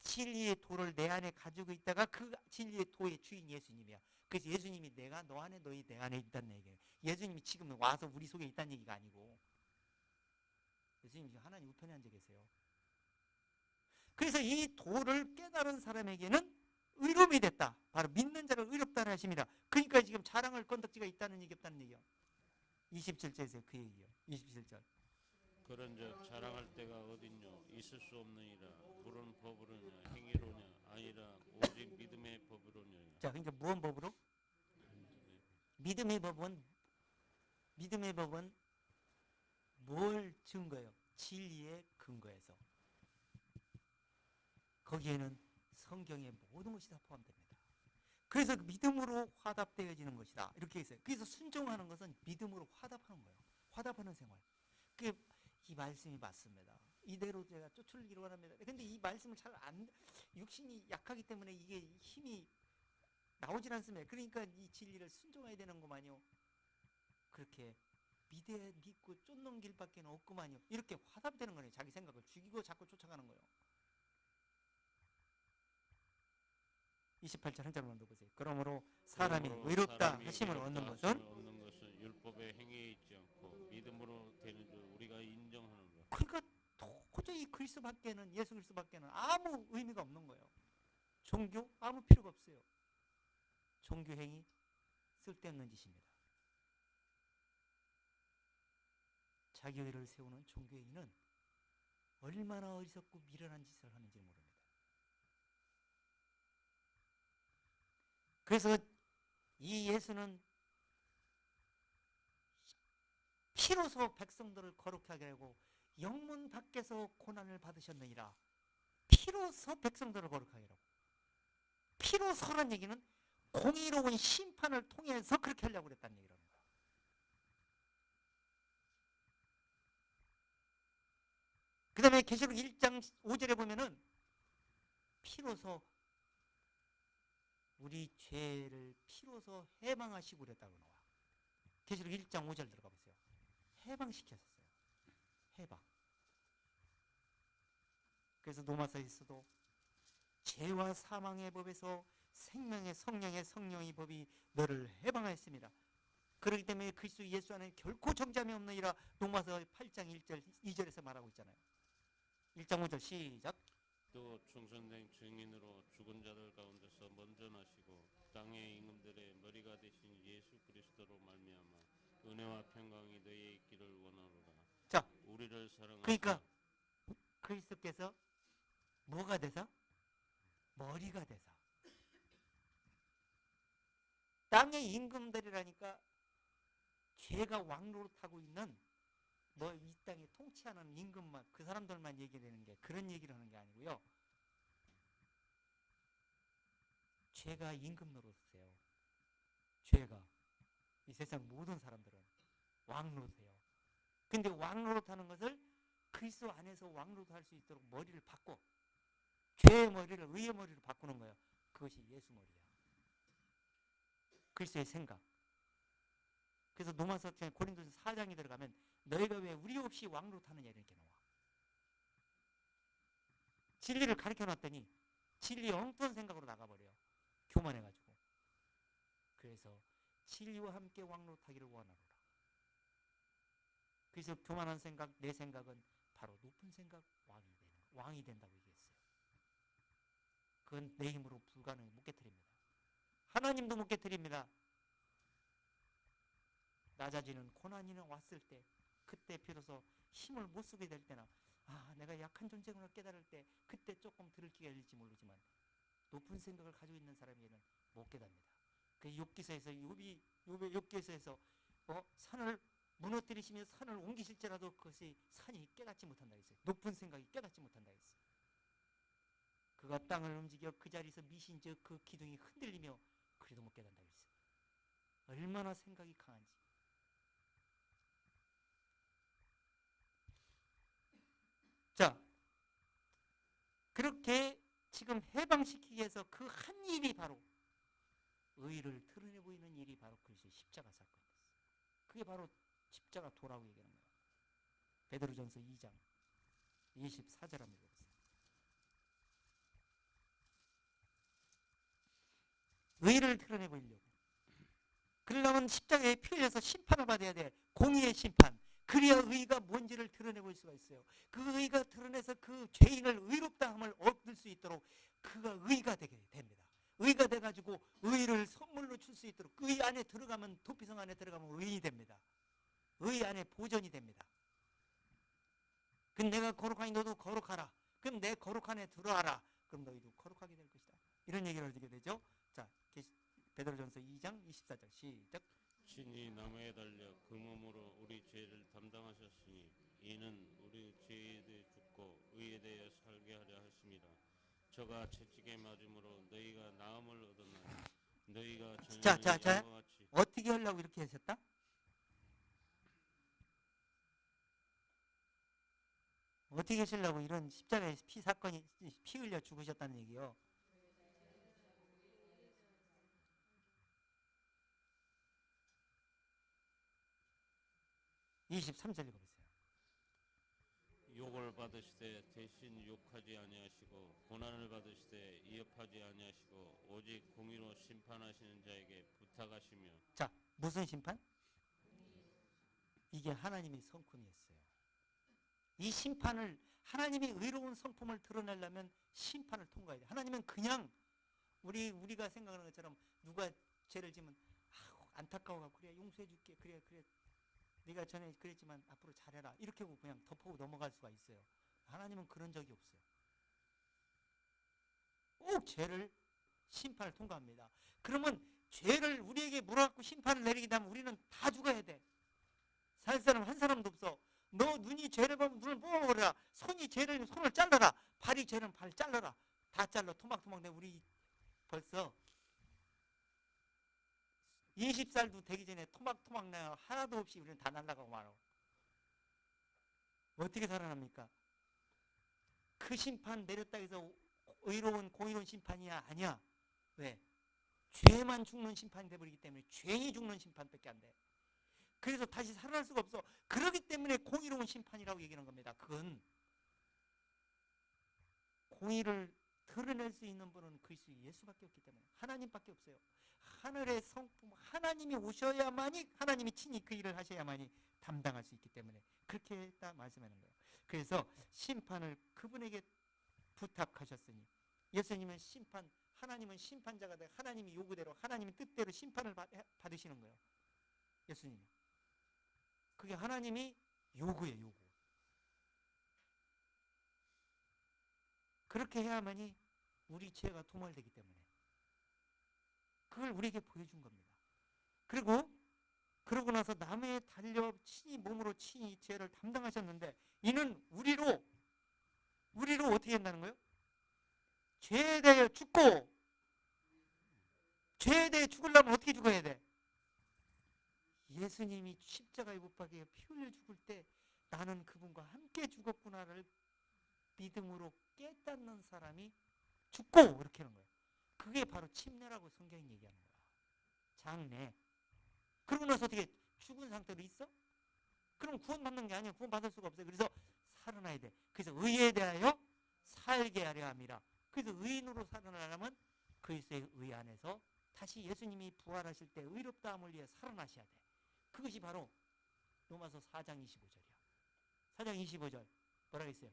진리의 도를 내 안에 가지고 있다가 그 진리의 도의 주인 예수님이야. 그래서 예수님이 내가 너 안에 너희 내 안에 있다는 얘기예요. 예수님이 지금 와서 우리 속에 있다는 얘기가 아니고 예수님이 하나님 우편에 앉아 계세요. 그래서 이 도를 깨달은 사람에게는 의로움이 됐다. 바로 믿는 자를 의롭다는 하십니다. 그러니까 지금 자랑할 건덕지가 있다는 얘기 없다는 얘기요. 27절에서 그 얘기요. 27절. 그런즉 자랑할 때가 어딨뇨? 있을 수 없느니라. 물은 법으로냐 행위로냐 아니라 오직 믿음의 법으로냐. 자, 그러니까 무슨 법으로? 믿음의 법은 뭘 증거예요? 진리의 근거에서. 거기에는 성경의 모든 것이 다 포함됩니다. 그래서 믿음으로 화답되어지는 것이다. 이렇게 있어요. 그래서 순종하는 것은 믿음으로 화답하는 거예요. 화답하는 생활. 그게 이 말씀이 맞습니다. 이대로 제가 쫓으기를 원합니다. 근데 이 말씀을 잘 육신이 약하기 때문에 이게 힘이 나오질 않습니다. 그러니까 이 진리를 순종해야 되는 거만요. 그렇게 믿고 쫓는 길밖에 없구만요. 이렇게 화답되는 거예요. 자기 생각을 죽이고 자꾸 쫓아가는 거예요. 28절 한 절만 더 보세요. 그러므로 사람이 의롭다 하심을 얻는 것은 율법의 행위에 있지 않고 믿음으로 되는 줄 우리가 인정하노라. 그러니까 도저히 그리스도밖에는, 예수 그리스도밖에는 아무 의미가 없는 거예요. 종교 아무 필요가 없어요. 종교 행위 쓸데없는 짓입니다. 자기 의를 세우는 종교 행위는 얼마나 어리석고 미련한 짓을 하는지 모릅니다. 그래서 이 예수는 피로서 백성들을 거룩하게 하고 영문 밖에서 고난을 받으셨느니라. 피로서 백성들을 거룩하게 하고. 피로서란 얘기는 공의로운 심판을 통해서 그렇게 하려고 그랬다는 얘기라는 거야. 그 다음에 계시록 1장 5절에 보면은 피로서 우리 죄를 피로서 해방하시고 그랬다고 나와. 계시록 1장 5절 들어가 보세요. 해방시켰어요. 해방. 그래서 로마서에서도 죄와 사망의 법에서 생명의 성령의 성령의 법이 너를 해방하였습니다. 그렇기 때문에 그리스도 예수 안에 결코 정죄함이 없느니라 로마서 8장 1절 2절에서 말하고 있잖아요. 1장 5절 시작. 또 충성된 증인으로 죽은 자들 가운데서 먼저 나시고 땅의 임금들의 머리가 되신 예수 그리스도로 말미암아 은혜와 평강이 너희에 있기를 원하노라. 자, 우리를 사랑하사. 그러니까 그리스도께서 뭐가 돼서? 머리가 돼서. 땅의 임금들이라니까 죄가 왕노릇하고 있는 뭐 이 땅에 통치하는 임금만, 그 사람들만 얘기되는 게 그런 얘기를 하는 게 아니고요. 죄가 임금 노릇해요. 죄가 이 세상 모든 사람들은 왕노릇해요. 근데 왕노릇하는 것을 그리스도 안에서 왕노릇할 수 있도록 머리를 바꿔. 죄의 머리를 의의 머리로 바꾸는 거예요. 그것이 예수 머리야. 그리스도의 생각. 그래서 로마서 고린도서 4장에 들어가면 너희가 왜 우리 없이 왕노릇하느냐 이렇게 나와. 진리를 가르쳐놨더니 진리의 엉뚱한 생각으로 나가버려요. 교만해가지고. 그래서 진리와 함께 왕노릇하기를 원하노라. 그래서 교만한 생각, 내 생각은 바로 높은 생각 왕이 된다고 얘기했어요. 그건 내 힘으로 불가능해. 못 깨트립니다. 하나님도 못 깨트립니다. 낮아지는 고난이 왔을 때, 그때 비로소 힘을 못 쓰게 될 때나, 내가 약한 존재구나 깨달을 때, 그때 조금 들을 기가 열릴지 모르지만 높은 생각을 가지고 있는 사람에게는 못 깨닫습니다. 그 욥기서에서 산을 무너뜨리시며 산을 옮기실지라도 그것이 산이 깨닫지 못한다 했어요. 높은 생각이 깨닫지 못한다 했어요. 그가 땅을 움직여 그 자리에서 미신즉 그 기둥이 흔들리며 그래도 못 깨닫는다 했어요. 얼마나 생각이 강한지. 자, 그렇게 지금 해방시키기 위해서 그 한 일이 바로 의를 드러내 보이는 일이 바로 그리스도의 십자가 사건이었어요. 그게 바로 십자가 도라고 얘기하는 거예요. 베드로전서 2장 24절 한번 읽어보세요. 의를 드러내 보이려고. 그러려면 십자가에 피 흘려서 심판을 받아야 돼. 공의의 심판. 그래야 의가 뭔지를 드러내 볼 수가 있어요. 그 의가 드러내서 그 죄인을 의롭다함을 얻을 수 있도록 그가 의가 되게 됩니다. 의가 돼가지고 의를 선물로 줄 수 있도록 의 안에 들어가면 도피성 안에 들어가면 의인이 됩니다. 의 안에 보존이 됩니다. 그럼 내가 거룩하니 너도 거룩하라. 그럼 내 거룩한 에 들어와라. 그럼 너희도 거룩하게 될 것이다. 이런 얘기를 하게 되죠. 자, 베드로전서 2장 24절 시작. 친히 나무에 달려 그 몸으로 우리 죄를 담당하셨으니 이는 우리 죄에 대해 죽고 의에 대해 살게 하려 하심이라. 저가 채찍에 맞음으로 너희가 나음을 얻었나니 너희가 전에는 양과 같이 어떻게 하려고 이렇게 하셨다? 어떻게 하시려고 이런 십자가에 피 사건이 피 흘려 죽으셨다는 얘기요. 23절 읽어보세요. 욕을 받으시되 대신 욕하지 아니하시고 고난을 받으시되 이업하지 아니하시고 오직 공의로 심판하시는 자에게 부탁하시며. 자, 무슨 심판? 이게 하나님의 성품이었어요. 이 심판을 하나님이 의로운 성품을 드러내려면 심판을 통과해야 돼. 하나님은 그냥 우리가 생각하는 것처럼 누가 죄를 지면 안타까워가 그래 용서해 줄게 그래 네가 전에 그랬지만 앞으로 잘해라 이렇게 하고 그냥 덮고 넘어갈 수가 있어요. 하나님은 그런 적이 없어요. 꼭 죄를 심판을 통과합니다. 그러면 죄를 우리에게 물어갖고 심판을 내리게 되면 우리는 다 죽어야 돼. 살 사람 한 사람도 없어. 너 눈이 죄를 보면 눈을 뽑아버려라. 손이 죄를 보면 손을 잘라라. 발이 죄는 발 잘라라. 다 잘라. 토막토막 내 우리 벌써 20살도 되기 전에 토막토막 나요. 하나도 없이 우리는 다 날아가고 말아. 어떻게 살아납니까? 그 심판 내렸다 해서 의로운 공의로운 심판이야? 아니야. 왜? 죄만 죽는 심판이 돼버리기 때문에 죄인이 죽는 심판밖에 안 돼. 그래서 다시 살아날 수가 없어. 그렇기 때문에 공의로운 심판이라고 얘기하는 겁니다. 그건 공의를 드러낼 수 있는 분은 그리스도 예수밖에 없기 때문에 하나님밖에 없어요. 하늘의 성품 하나님이 오셔야만이 하나님이 친히 그 일을 하셔야만이 담당할 수 있기 때문에 그렇게 했다 말씀하는 거예요. 그래서 심판을 그분에게 부탁하셨으니 예수님은 하나님은 심판자가 돼 하나님이 요구대로 하나님의 뜻대로 심판을 받으시는 거예요. 예수님이. 그게 하나님이 요구예요. 요구. 그렇게 해야만이 우리 죄가 도말되기 때문에 그걸 우리에게 보여준 겁니다. 그러고 나서 남에 달려 친히 몸으로 친히 죄를 담당하셨는데 이는 우리로 어떻게 한다는 거예요? 죄에 대해 죽고 죄에 대해 죽으려면 어떻게 죽어야 돼? 예수님이 십자가에 못 박혀 피 흘려 죽을 때 나는 그분과 함께 죽었구나를 믿음으로 깨닫는 사람이 죽고 이렇게 하는 거예요. 그게 바로 침례라고 성경이 얘기하는 거야. 장례. 그러고 나서 어떻게 죽은 상태로 있어? 그럼 구원받는 게 아니야. 구원받을 수가 없어요. 그래서 살아나야 돼. 그래서 의에 대하여 살게 하려 함이라. 그래서 의인으로 살아나려면 그리스도의 의 안에서 다시 예수님이 부활하실 때 의롭다함을 위해 살아나셔야 돼. 그것이 바로 로마서 4장 25절이야. 4장 25절 뭐라고 했어요?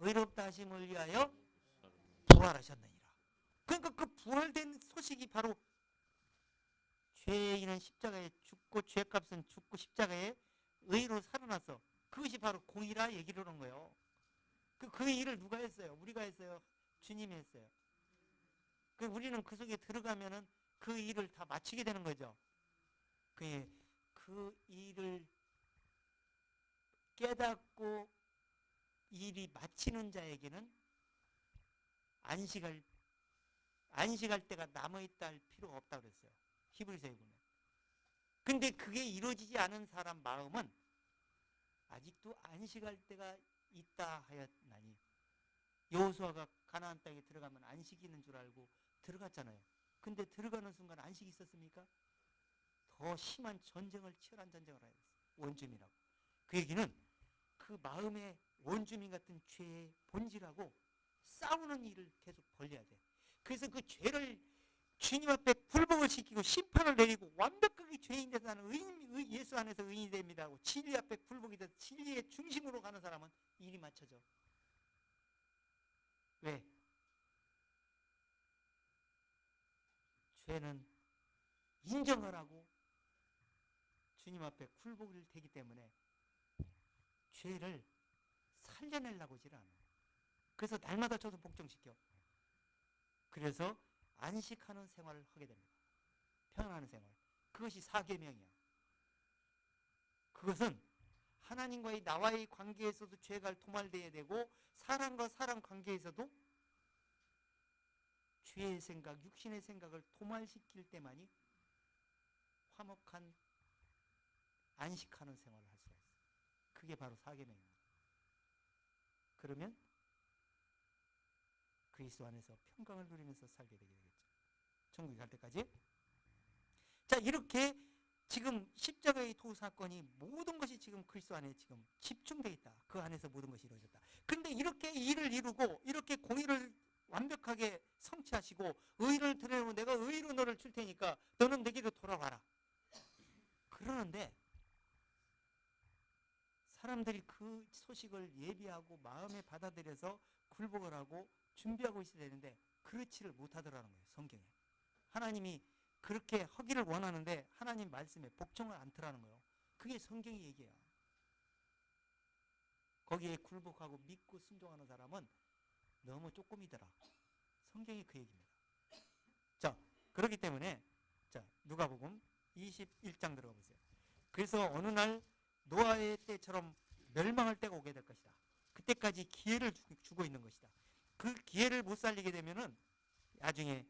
의롭다 하심을 위하여 부활하셨느니라. 그러니까 그 부활된 소식이 바로 죄인은 십자가에 죽고 죄값은 죽고 십자가에 의로 살아났어. 그것이 바로 공의라 얘기를 하는 거예요. 그 일을 누가 했어요? 우리가 했어요? 주님이 했어요. 우리는 그 속에 들어가면은 그 일을 다 마치게 되는 거죠. 그 일을 깨닫고 일이 마치는 자에게는 안식할 때가 남아있다 할 필요가 없다고 그랬어요. 히브리서에 보면. 근데 그게 이루어지지 않은 사람 마음은 아직도 안식할 때가 있다 하였나니 여호수아가 가나안 땅에 들어가면 안식이 있는 줄 알고 들어갔잖아요. 근데 들어가는 순간 안식이 있었습니까? 더 심한 전쟁을 치열한 전쟁을 하였어요. 원주민하고. 그 얘기는 그 마음의 원주민 같은 죄의 본질하고 싸우는 일을 계속 벌려야 돼. 그래서 그 죄를 주님 앞에 굴복을 시키고 심판을 내리고 완벽하게 죄인 돼서 나는 예수 안에서 의인이 됩니다 하고 진리 앞에 굴복이 돼서 진리의 중심으로 가는 사람은 일이 맞춰져. 왜? 죄는 인정을 하고 주님 앞에 굴복을 되기 때문에 죄를 살려내려고 하질 않아. 그래서 날마다 저도 복종시켜. 그래서 안식하는 생활을 하게 됩니다. 평안하는 생활. 그것이 사계명이야. 그것은 하나님과의 나와의 관계에서도 죄가 도말되어야 되고 사람과 사람 관계에서도 죄의 생각, 육신의 생각을 도말시킬 때만이 화목한 안식하는 생활을 할 수가 있어요. 그게 바로 사계명입니다. 그러면 그리스도 안에서 평강을 누리면서 살게 되게 되겠죠. 천국에 갈 때까지. 자, 이렇게 지금 십자가의 도우 사건이 모든 것이 지금 그리스도 안에 지금 집중되어 있다. 그 안에서 모든 것이 이루어졌다. 근데 이렇게 일을 이루고 이렇게 공의를 완벽하게 성취하시고 의를 드러내고 내가 의로 너를 줄 테니까 너는 내게로 돌아와라. 그러는데 사람들이 그 소식을 예비하고 마음에 받아들여서 굴복을 하고 준비하고 있어야 되는데 그렇지를 못하더라는 거예요. 성경에. 하나님이 그렇게 하기를 원하는데 하나님 말씀에 복종을 않더라는 거예요. 그게 성경의 얘기야. 거기에 굴복하고 믿고 순종하는 사람은 너무 조금이더라. 성경이 그 얘기입니다. 자, 그렇기 때문에 자, 누가복음 21장 들어가 보세요. 그래서 어느 날 노아의 때처럼 멸망할 때가 오게 될 것이다. 그때까지 기회를 주고 있는 것이다. 그 기회를 못 살리게 되면은 나중에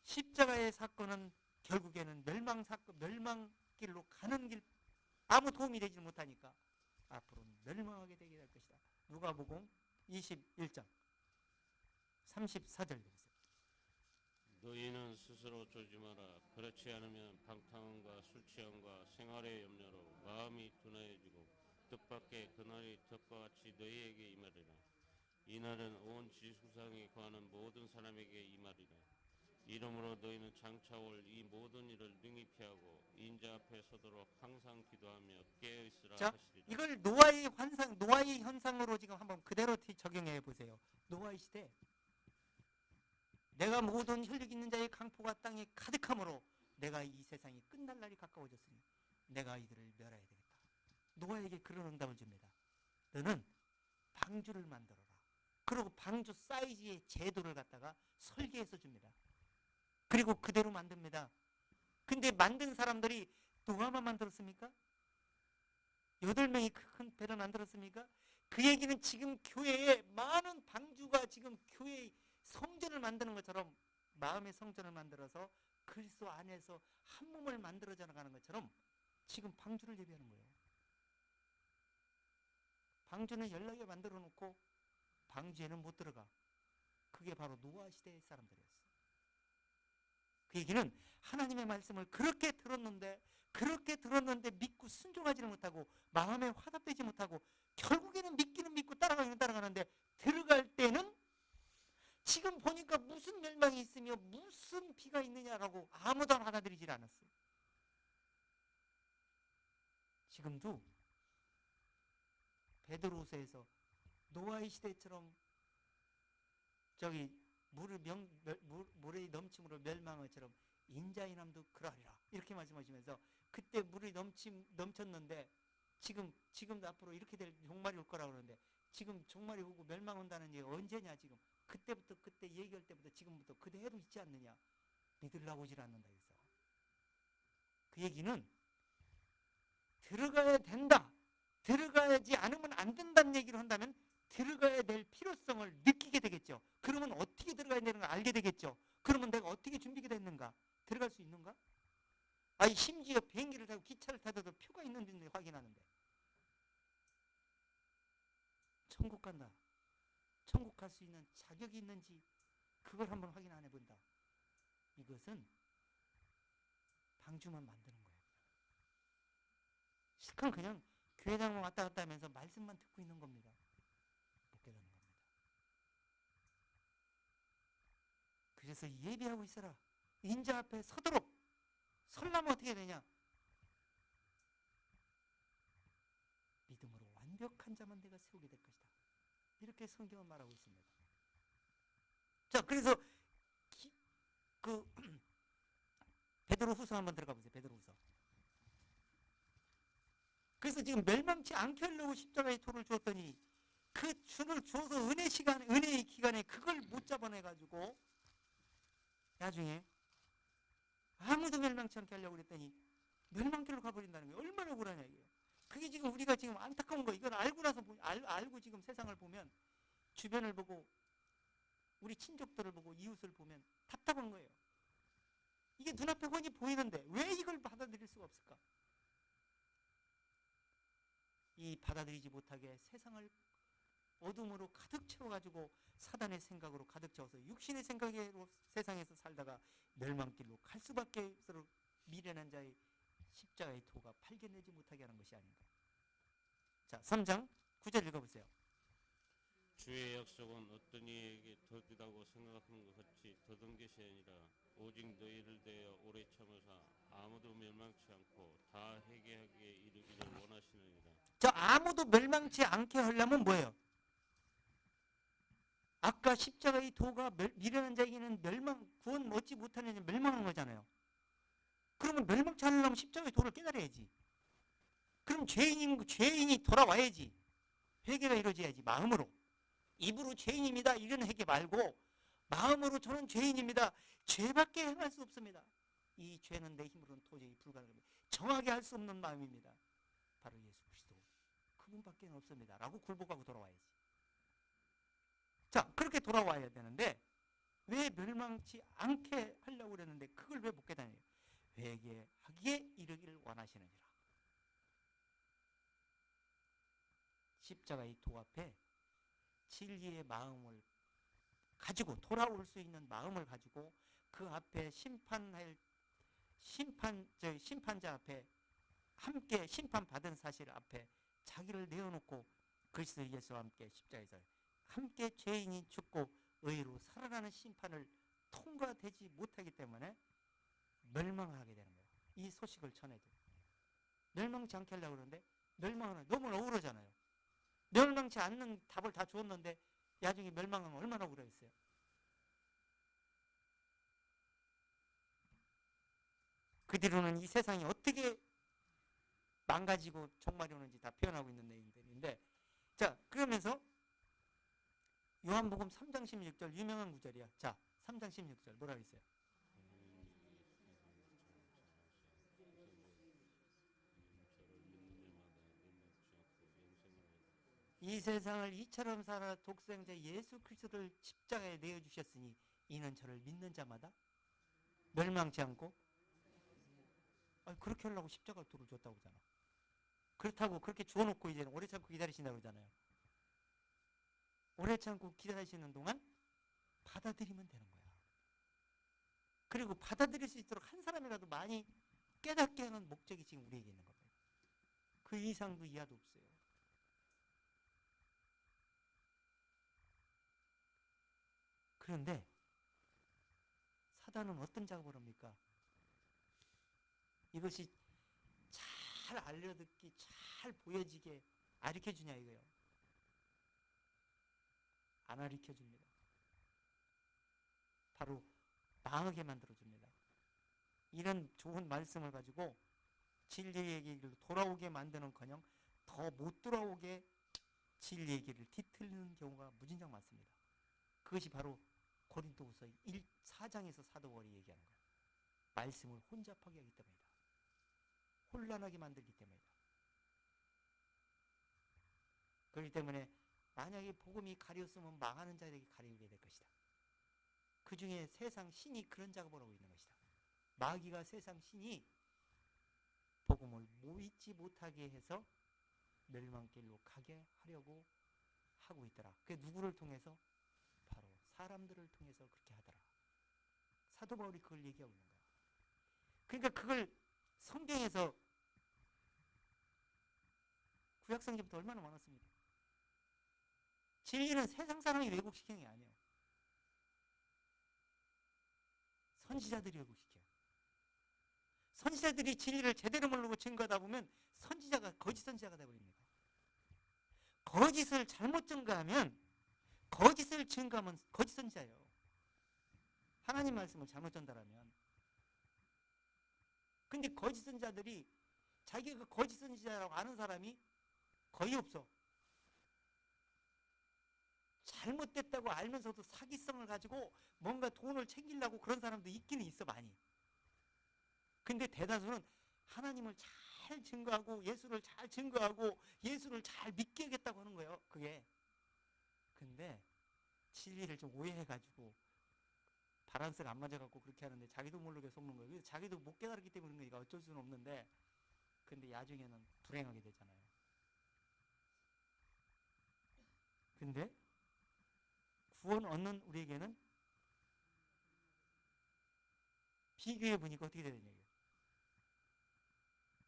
십자가의 사건은 결국에는 멸망길로 가는 길 아무 도움이 되지 못하니까 앞으로 멸망하게 되게 될 것이다. 누가복음 21장 34절 보세요. 너희는 스스로 쫄지 마라. 그렇지 않으면 방탕함과 술취함과 생활의 염려로 마음이 둔해지고 뜻밖의 그날이 덕과 같이 너희에게 임하리라. 이날은 온 지구상에 거하는 모든 사람에게 임하리라. 이러므로 너희는 장차 올 이 모든 일을 능히 피하고 인자 앞에 서도록 항상 기도하며 깨어있으라 자, 하시리라. 이걸 노아의 환상, 노아의 현상으로 지금 한번 그대로 적용해 보세요. 노아의 시대 내가 모든 혈육 있는 자의 강포가 땅에 가득함으로 내가 이 세상이 끝날 날이 가까워졌으니 내가 이들을 멸해야 되겠다. 노아에게 그런 응답을 줍니다. 너는 방주를 만들어라. 그리고 방주 사이즈의 제도를 갖다가 설계해서 줍니다. 그리고 그대로 만듭니다. 근데 만든 사람들이 노아만 만들었습니까? 8명이 큰 배를 만들었습니까? 그 얘기는 지금 교회에 많은 방주가 지금 교회의 성전을 만드는 것처럼 마음의 성전을 만들어서 그리스도 안에서 한 몸을 만들어져 나가는 것처럼 지금 방주를 예비하는 거예요. 방주는 연락에 만들어 놓고 방주에는 못 들어가. 그게 바로 노아 시대의 사람들이었어요. 그 얘기는 하나님의 말씀을 그렇게 들었는데 믿고 순종하지는 못하고 마음에 화답되지 못하고 결국에는 믿기는 믿고 따라가기는 따라가는데 들어갈 때는 지금 보니까 무슨 멸망이 있으며 무슨 비가 있느냐라고 아무도 받아들이질 않았어요. 지금도 베드로서에서 노아의 시대처럼 저기 물의 넘침으로 멸망을처럼 인자의 남도 그러하리라 이렇게 말씀하시면서 그때 물이 넘쳤는데 지금도 앞으로 이렇게 될 종말이 올 거라고 그러는데 지금 종말이 오고 멸망 온다는 게 언제냐 지금 그때부터 그때 얘기할 때부터 지금부터 그대로 있지 않느냐 믿으려고 오질 않는다 그래서 그 얘기는 들어가야 된다 들어가야지 않으면 안 된다는 얘기를 한다면 들어가야 될 필요성을 느끼게 되겠죠. 그러면 어떻게 들어가야 되는 걸 알게 되겠죠. 그러면 내가 어떻게 준비가 됐는가? 들어갈 수 있는가? 아니 심지어 비행기를 타고 기차를 타도 표가 있는지 확인하는데 천국 간다. 천국 갈 수 있는 자격이 있는지 그걸 한번 확인 안 해본다. 이것은 방주만 만드는 거예요. 실컷 그냥 교회당만 왔다 갔다 하면서 말씀만 듣고 있는 겁니다. 못 깨닫는 겁니다. 그래서 예비하고 있어라. 인자 앞에 서도록. 설라면 어떻게 되냐? 믿음으로 완벽한 자만 내가 세우게 될 것이다. 이렇게 성경은 말하고 있습니다. 자, 그래서 그 베드로후서 한번 들어가 보세요. 베드로후서. 그래서 지금 멸망치 않게 하려고 십자가의 돌을 주었더니 그 줄을 주어서 은혜의 기간에 그걸 못 잡아내가지고 나중에 아무도 멸망치 않게 하려고 그랬더니 멸망길로 가버린다는 게 얼마나 억울하냐 이거예요. 그게 지금 우리가 지금 안타까운 거. 이걸 알고 나서 알고 지금 세상을 보면 주변을 보고 우리 친족들을 보고 이웃을 보면 답답한 거예요. 이게 눈앞에 훤히 보이는데 왜 이걸 받아들일 수가 없을까? 이 받아들이지 못하게 세상을 어둠으로 가득 채워가지고 사단의 생각으로 가득 채워서 육신의 생각으로 세상에서 살다가 멸망길로 갈 수밖에 없도록 미련한 자의 십자가의 도가 발견되지 못하게 하는 것이 아닌가. 자, 3장 9절 읽어보세요. 주의 약속은 어떤 이에게 더디다고 생각하는 것 같이 더딘 것이 아니라 오직 너희를 대하여 오래 참으사 아무도 멸망치 않고 다 회개하기에 이르기를 원하시느니라. 자, 아무도 멸망치 않게 하려면 뭐예요? 아까 십자가의 도가 미련한 자에게는 구원 얻지 못하는 멸망한 거잖아요. 그러면 멸망치 않으려면 십자가의 도를 깨달아야지. 그럼 죄인이 돌아와야지. 회개가 이루어져야지. 마음으로. 입으로 죄인입니다. 이런 회개 말고 마음으로 저는 죄인입니다. 죄밖에 행할 수 없습니다. 이 죄는 내 힘으로는 도저히 불가능합니다. 정하게 할 수 없는 마음입니다. 바로 예수 그리스도. 그분밖에 없습니다. 라고 굴복하고 돌아와야지. 자, 그렇게 돌아와야 되는데 왜 멸망치 않게 하려고 그랬는데 그걸 왜 못 깨닫냐요. 회개하기에 이르기를 원하시느니라. 십자가의 도 앞에 진리의 마음을 가지고 돌아올 수 있는 마음을 가지고 그 앞에 심판자 앞에 함께 심판받은 사실 앞에 자기를 내어놓고 그리스도 예수와 함께 십자가에서 함께 죄인이 죽고 의로 살아나는 심판을 통과되지 못하기 때문에 멸망하게 되는 거예요. 이 소식을 전해도 멸망치 않게 하려고 그러는데 멸망하는 너무 억울하잖아요. 멸망치 않는 답을 다 주었는데 나중에 멸망하면 얼마나 억울했어요. 그 뒤로는 이 세상이 어떻게 망가지고 종말이 오는지 다 표현하고 있는 내용들인데, 자, 그러면서 요한복음 3장 16절 유명한 구절이야. 자, 3장 16절 뭐라고 있어요? 이 세상을 이처럼 살아 독생자 예수 그리스도를 십자가에 내어주셨으니 이는 저를 믿는 자마다 멸망치 않고, 그렇게 하려고 십자가 돌을 줬다고 하잖아. 그렇다고 그렇게 주워놓고 이제는 오래 참고 기다리신다고 그러잖아요. 오래 참고 기다리시는 동안 받아들이면 되는 거야. 그리고 받아들일 수 있도록 한 사람이라도 많이 깨닫게 하는 목적이 지금 우리에게 있는 거예요. 그 이상도 이하도 없어요. 그런데 사단은 어떤 작업을 합니까? 이것이 잘 알려듣기, 잘 보여지게 가르쳐주냐 이거예요. 안 가르쳐줍니다. 바로 망하게 만들어줍니다. 이런 좋은 말씀을 가지고 진리의 길로 돌아오게 만드는커녕 더 못 돌아오게 진리의 길을 뒤틀리는 경우가 무진장 많습니다. 그것이 바로 고린도후서 4장에서 사도 바울이 얘기하는 거예요. 말씀을 혼잡하게 하기 때문이다. 혼란하게 만들기 때문이다. 그렇기 때문에 만약에 복음이 가렸으면 망하는 자들에게 가리우게 될 것이다. 그 중에 세상 신이 그런 작업을 하고 있는 것이다. 마귀가 세상 신이 복음을 믿지 못하게 해서 멸망길로 가게 하려고 하고 있더라. 그게 누구를 통해서? 바로 사람들을 통해서 그렇게 하더라. 사도 바울이 그걸 얘기하고 있는 거야. 그러니까 그걸 성경에서 구약성경부터 얼마나 많았습니까? 진리는 세상 사람이 왜곡시키는 게 아니에요. 선지자들이 왜곡시켜요. 선지자들이 진리를 제대로 모르고 증거하다 보면 거짓 선지자가 되어버립니다. 거짓을 잘못 증거하면 거짓 선지자예요. 하나님 말씀을 잘못 전달하면. 근데 거짓 선지자들이 자기가 거짓 선지자라고 아는 사람이 거의 없어. 잘못됐다고 알면서도 사기성을 가지고 뭔가 돈을 챙기려고 그런 사람도 있기는 있어, 많이. 근데 대다수는 하나님을 잘 증거하고 예수를 잘 증거하고 예수를 잘 믿게 하겠다고 하는 거예요, 그게. 근데 진리를 좀 오해해가지고 바란스가 안 맞아갖고 그렇게 하는데 자기도 모르게 속는 거예요. 그래서 자기도 못 깨달았기 때문에 그러니까 어쩔 수는 없는데, 근데 나중에는 불행하게 되잖아요. 근데 구원 얻는 우리에게는 비교해 보니까 어떻게 되는 얘기예요?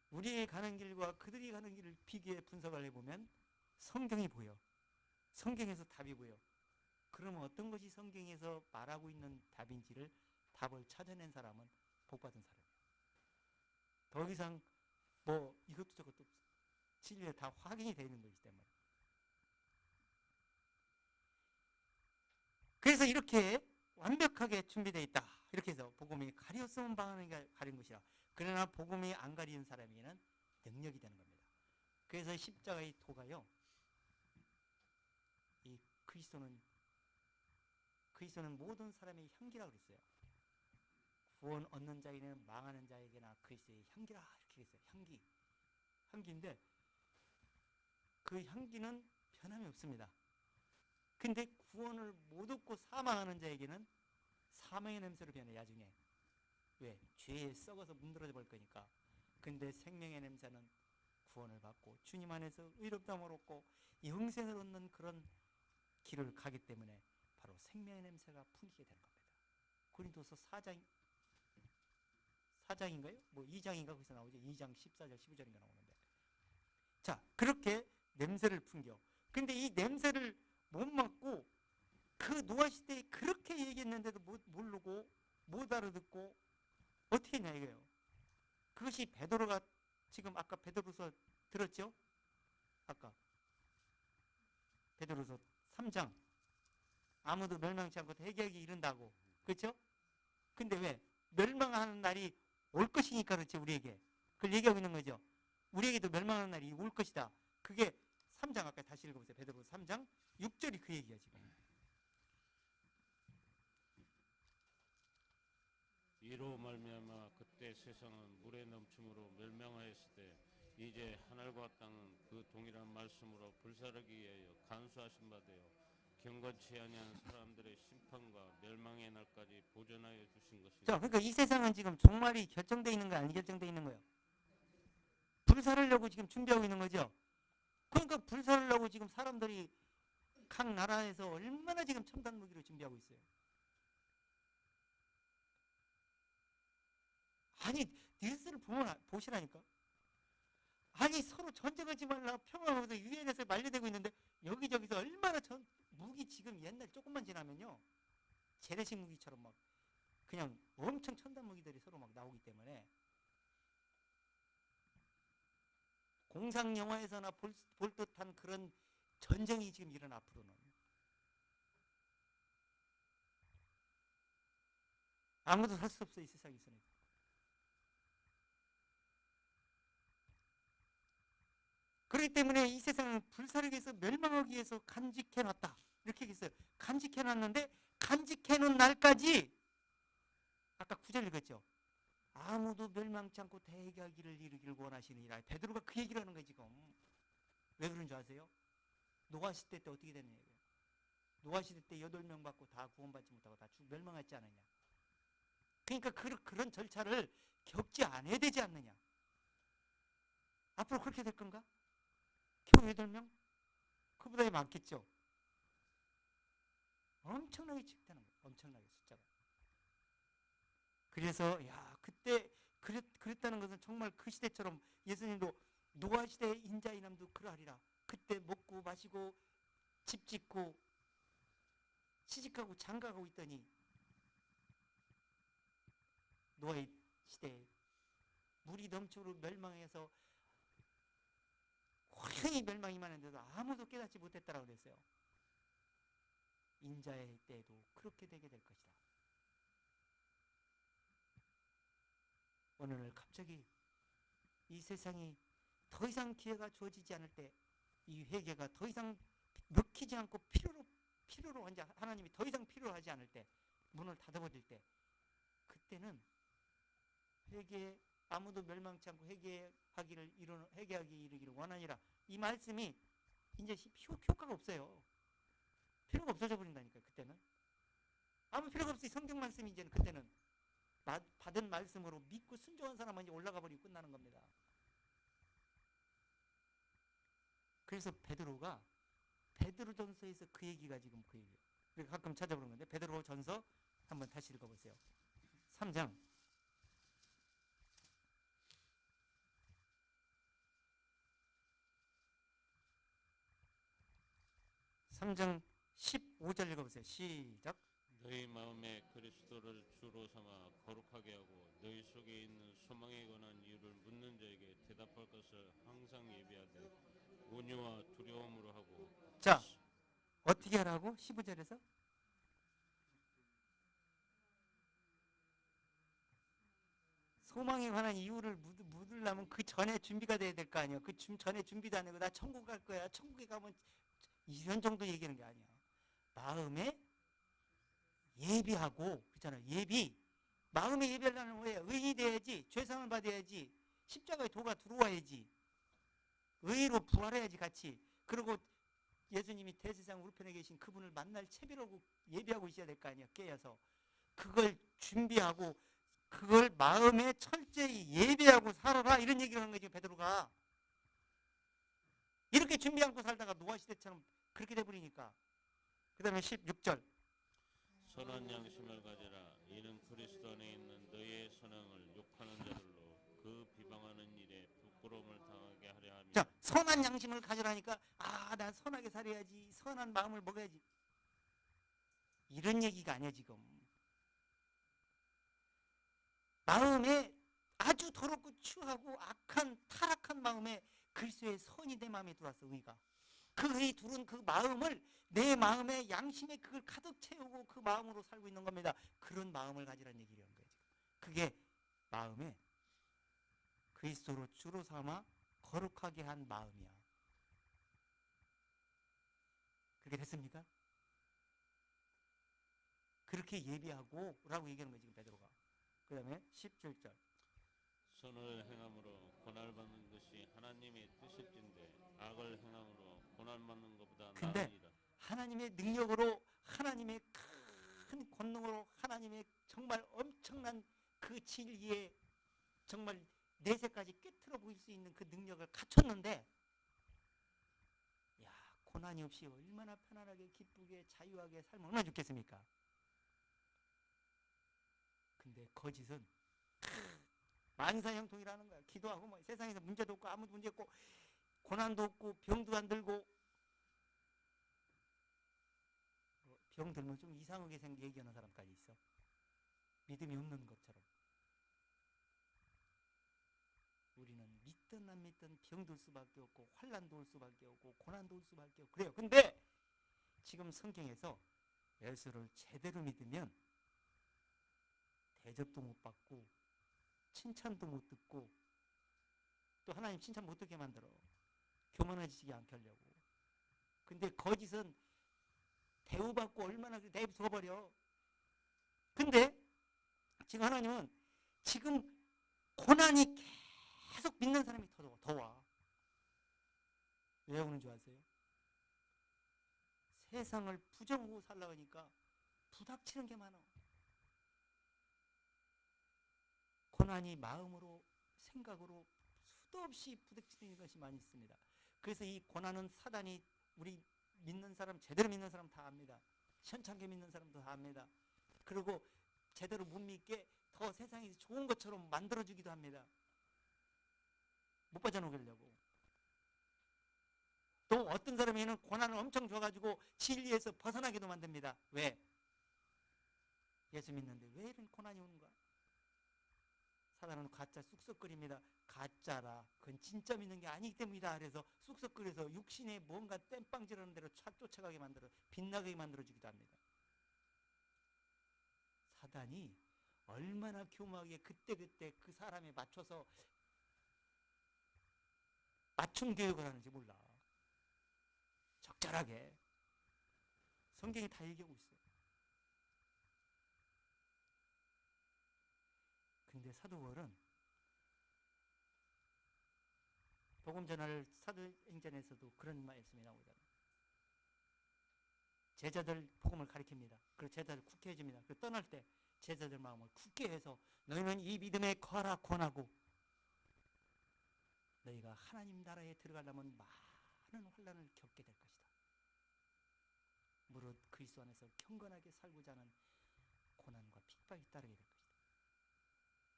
우리의 가는 길과 그들이 가는 길을 비교해 분석을 해보면 성경이 보여. 성경에서 답이 보여. 그러면 어떤 것이 성경에서 말하고 있는 답인지를 답을 찾아낸 사람은 복받은 사람이에요. 더 이상 뭐 이것도 저것도 진리에 다 확인이 되어 있는 것이기 때문에. 그래서 이렇게 완벽하게 준비되어 있다. 이렇게 해서 복음이 가렸으면 방언을 가린 것이라. 그러나 복음이 안 가리는 사람에게는 능력이 되는 겁니다. 그래서 십자가의 도가요, 이 그리스도는 모든 사람의 향기라고 그랬어요. 구원 얻는 자에게는 망하는 자에게나 그리스도의 향기라 이렇게 했어요. 향기인데 그 향기는 변함이 없습니다. 근데 구원을 못 얻고 사망하는 자에게는 사망의 냄새로 변해, 나중에. 왜? 죄에 썩어서 문드러져 버릴 거니까. 근데 생명의 냄새는 구원을 받고 주님 안에서 의롭다함을 얻고 영생을 얻는 그런 길을 가기 때문에 바로 생명의 냄새가 풍기게 되는 겁니다. 고린도서 4장인가요? 뭐 2장인가 거기서 나오죠. 2장 14절 15절인가 나오는데. 자, 그렇게 냄새를 풍겨. 근데 이 냄새를 못 맡고 그 노아 시대에 그렇게 얘기했는데도 모르고 못 알아듣고 어떻게 했냐 이거예요. 그것이 베드로가 지금 아까 베드로서 들었죠? 아까 베드로서 3장 아무도 멸망치 않고 회개하기 이른다고. 그렇죠? 근데 왜? 멸망하는 날이 올 것이니까 그렇지, 우리에게. 그걸 얘기하고 있는 거죠. 우리에게도 멸망하는 날이 올 것이다. 그게 3장 아까 다시 읽어보세요. 베드로서 3장 6절이 그 얘기야 지금. 이로 말미암아 그때 세상은 물에 넘침으로 멸망하였을 때 이제 하늘과 땅은 그 동일한 말씀으로 불사르기 위하여 간수하신 바 되어 경건치 아니한 사람들의 심판과 멸망의 날까지 보존하여 주신 것입니다. 자, 그러니까 이 세상은 지금 종말이 결정되어 있는 거야, 안 결정되어 있는 거예요? 불사르려고 지금 준비하고 있는 거죠. 그러니까 불사르려고 지금 사람들이 각 나라에서 얼마나 지금 첨단 무기로 준비하고 있어요. 아니, 뉴스를 보시라니까. 아니, 서로 전쟁하지 말라, 평화하면서 유엔에서 만류되고 있는데 여기저기서 얼마나 무기 지금 옛날 조금만 지나면요, 재래식 무기처럼 막 그냥 엄청 첨단 무기들이 서로 막 나오기 때문에 공상 영화에서나 볼 듯한 그런 전쟁이 지금 일어나. 앞으로는 아무도 살 수 없어, 이 세상에서는. 그렇기 때문에 이 세상은 불사르기 위해서 멸망하기 위해서 간직해놨다 이렇게 얘기했어요. 간직해놨는데 간직해놓은 날까지 아까 9절 읽었죠. 아무도 멸망치 않고 대개하기를 이루기를 원하시느니라. 베드로가 그 얘기를 하는 거예요 지금. 왜 그런 줄 아세요? 노아 시대 때 어떻게 됐냐 이거예요. 노아 시대 때 8명 받고 다 구원받지 못하고 다 멸망했지 않느냐. 그러니까 그런 절차를 겪지 않아야 되지 않느냐. 앞으로 그렇게 될 건가? 겨우 8명? 그보다 많겠죠. 엄청나게 축되는 거예요. 엄청나게 숫자가. 그래서 야, 그때 그랬다는 것은 정말 그 시대처럼 예수님도 노아 시대 인자의 남도 그러하리라. 그때 먹고 마시고 집 짓고 시집가고 장가가고 있더니 노아의 시대에 물이 넘치도록 멸망해서 호연히 멸망이 임하는데도 아무도 깨닫지 못했다라고 그랬어요. 인자의 때에도 그렇게 되게 될 것이다. 어느 날 갑자기 이 세상이 더 이상 기회가 주어지지 않을 때, 이 회개가 더 이상 먹히지 않고 필요로 이제 하나님이 더 이상 필요하지 않을 때, 문을 닫아버릴 때, 그때는 회개 아무도 멸망치 않고 회개하기 이르기를 원하니라. 이 말씀이 이제 효과가 없어요. 필요가 없어져 버린다니까요. 그때는 아무 필요가 없어요. 성경 말씀이 이제는 그때는 받은 말씀으로 믿고 순종한 사람만 이제 올라가 버리고 끝나는 겁니다. 그래서 베드로전서에서 그 얘기가 지금 그 얘기예요. 그래서 가끔 찾아보는 건데, 베드로전서 한번 다시 읽어보세요. 3장 15절 읽어보세요. 시작. 너희 마음에 그리스도를 주로 삼아 거룩하게 하고 너희 속에 있는 소망에 관한 이유를 묻는 자에게 대답할 것을 항상 예비하되 온유와 두려움으로 하고. 자, 어떻게 하라고? 15절에서 소망에 관한 이유를 묻으려면 그 전에 준비가 돼야 될 거 아니에요. 그 전에 준비도 안 하고 나 천국 갈 거야. 천국에 가면 이런 정도 얘기하는 게 아니야. 마음에 예비하고, 그렇잖아요. 마음에 예비하려면 왜? 의인이 돼야지. 죄상을 받아야지. 십자가에 도가 들어와야지. 의로 부활해야지 같이. 그리고 예수님이 대세상 우편에 계신 그분을 만날 채비라고 예비하고 있어야 될 거 아니야. 깨어서 그걸 준비하고 그걸 마음에 철저히 예비하고 살아라, 이런 얘기를 하는 거죠. 베드로가 이렇게 준비 않고 살다가 노아시대처럼 그렇게 돼버리니까. 그 다음에 16절 선한 양심을 가지라. 이는 그리스도 안에 있는 너희의 선행을 욕하는 자들로 그 비방하는 일에 부끄러움을 당하게 하려 함이라. 자, 선한 양심을 가지라니까, 난 선하게 살아야지, 선한 마음을 먹어야지, 이런 얘기가 아니야. 지금 마음에 아주 더럽고 추하고 악한 타락한 마음에 그리스도의 선이 내 마음에 들어왔어. 의가. 그 의이 들어온 그 마음을 내 마음에 양심에 그걸 가득 채우고 그 마음으로 살고 있는 겁니다. 그런 마음을 가지라는 얘기를 하는 거예요. 그게 마음에 그리스도로 주로 삼아 거룩하게 한 마음이야. 그렇게 됐습니까? 그렇게 예비하고 라고 얘기하는 거예요. 지금 베드로가. 그 다음에 17절 선을 행함으로 고난받는 것이 하나님의 뜻일진데 악을 행함으로 고난받는 것보다 근데 나으니라. 하나님의 능력으로, 하나님의 큰 권능으로, 하나님의 정말 엄청난 그 진리에 정말 내세까지 꿰뚫어 보일 수 있는 그 능력을 갖췄는데, 고난이 없이 얼마나 편안하게 기쁘게 자유하게 살면 얼마나 좋겠습니까? 근데 거짓은 만사형통이라는 거야. 기도하고 뭐 세상에서 문제도 없고 아무 문제 없고 고난도 없고 병도 안 들고, 병 들면 좀 이상하게 얘기하는 사람까지 있어. 믿음이 없는 것처럼. 우리는 믿든 안 믿든 병들 수밖에 없고 환난도 올 수밖에 없고 고난도 올 수밖에 없고 그래요. 근데 지금 성경에서 예수를 제대로 믿으면 대접도 못 받고 칭찬도 못 듣고, 또 하나님 칭찬 못 듣게 만들어. 교만해지지 않게 하려고. 근데 거짓은 대우받고 얼마나 내버려버려. 근데 지금 하나님은 지금 고난이 계속 믿는 사람이 더 와. 왜 오는 줄 아세요? 세상을 부정하고 살라고 하니까 부닥치는 게 많아. 고난이 마음으로, 생각으로 수도 없이 부닥치는 것이 많이 있습니다. 그래서 이 고난은 사단이 우리 믿는 사람, 제대로 믿는 사람 다 압니다. 현창게 믿는 사람도 다 압니다. 그리고 제대로 못 믿게 더 세상에서 좋은 것처럼 만들어주기도 합니다. 못 빠져나가려고. 또 어떤 사람에는 고난을 엄청 줘가지고 진리에서 벗어나게도 만듭니다. 왜? 예수 믿는데 왜 이런 고난이 오는가? 사단은 가짜 쑥쑥거립니다. 가짜라. 그건 진짜 믿는 게 아니기 때문이다. 그래서 쑥쑥거려서 육신에 뭔가 땜빵질하는 대로 쫓아가게 만들어, 빛나게 만들어주기도 합니다. 사단이 얼마나 교묘하게 그때그때 그 사람에 맞춰서 맞춤 교육을 하는지 몰라. 적절하게. 성경이 다 얘기하고 있어요. 근데 사도 바울은 복음 전할 사도행전에서도 그런 말씀이 나오잖아요. 제자들 복음을 가르칩니다. 그리고 제자들 굳게 해줍니다. 그 떠날 때 제자들 마음을 굳게 해서 너희는 이 믿음에 거하라 권하고 너희가 하나님 나라에 들어가려면 많은 환난을 겪게 될 것이다. 무릇 그리스도 안에서 경건하게 살고자 하는 고난과 핍박이 따르게 될 것이다.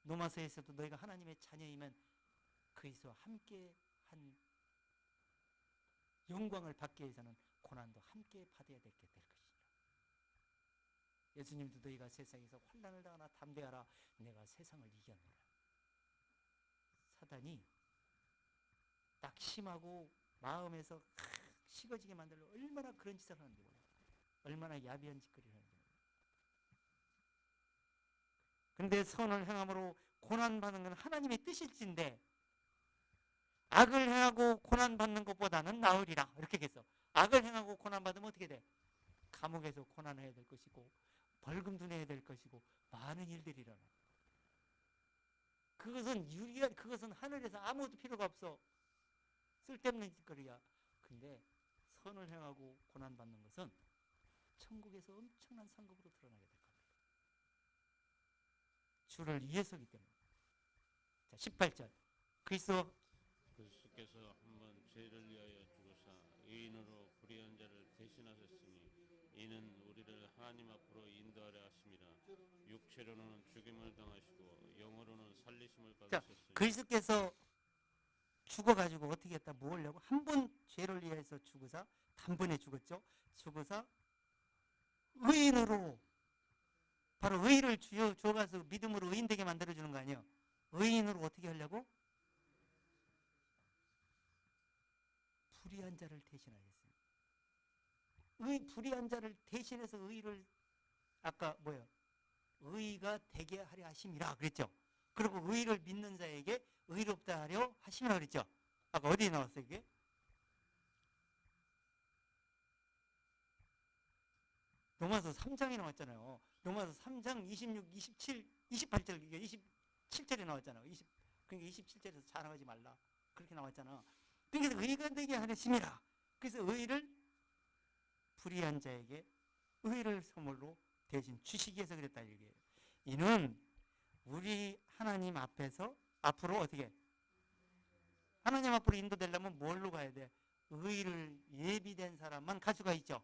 로마서에서도 너희가 하나님의 자녀이면 그리스도와 함께 한 영광을 받기 위해서는 고난도 함께 받아야 될 것이다. 예수님도 너희가 세상에서 환난을 당하나 담대하라. 내가 세상을 이겼노라. 사단이 낙심하고 마음에서 식어지게 만들려 얼마나 그런 짓을 하는지 몰라요. 얼마나 야비한 짓거리를 하는지 몰라요. 근데 선을 행함으로 고난받는 건 하나님의 뜻일진데 악을 행하고 고난받는 것보다는 나으리라. 이렇게 했어. 악을 행하고 고난받으면 어떻게 돼? 감옥에서 고난해야 될 것이고 벌금도 내야 될 것이고 많은 일들이 일어나. 그것은 유리한, 그것은 하늘에서 아무것도 필요가 없어. 쓸데없는 짓거리야. 근데 선을 행하고 고난받는 것은 천국에서 엄청난 상급으로 드러나게 될 겁니다. 주를 위해서기 때문에. 자, 18절. 그리스도께서 한번 죄를 위하여 죽으사 의인으로 불의한 자를 대신하셨으니 이는 우리를 하나님 앞으로 인도하려 하심이라. 육체로는 죽임을 당하시고 영으로는 살리심을 받으셨으니. 그리스도께서 죽어가지고 어떻게 했다? 뭐 하려고? 한 번 죄를 위해서 죽으사 단번에 죽었죠. 죽으사 의인으로 바로 의를 주어가서 믿음으로 의인 되게 만들어주는 거 아니에요. 의인으로 어떻게 하려고? 불의한 자를 대신하겠습니다. 불의한 자를 대신해서 의를 아까 뭐예요? 의가 되게 하려 하심이라 그랬죠. 그리고 의를 믿는 자에게 의롭다 하려 하심이라 그랬죠. 아까 어디에 나왔어요 이게? 로마서 3장에 나왔잖아요. 로마서 3장 26, 27, 28절 이게 27절에 나왔잖아요. 그러니까 27절에서 자랑하지 말라. 그렇게 나왔잖아. 그래서 의가 되게 하심이라. 그래서 의를 불의한 자에게 의를 선물로 대신 주시기 위해서 그랬다 이게. 이는 우리 하나님 앞에서 앞으로 어떻게 하나님 앞으로 인도되려면 뭘로 가야 돼? 의를 예비된 사람만 갈 수가 있죠.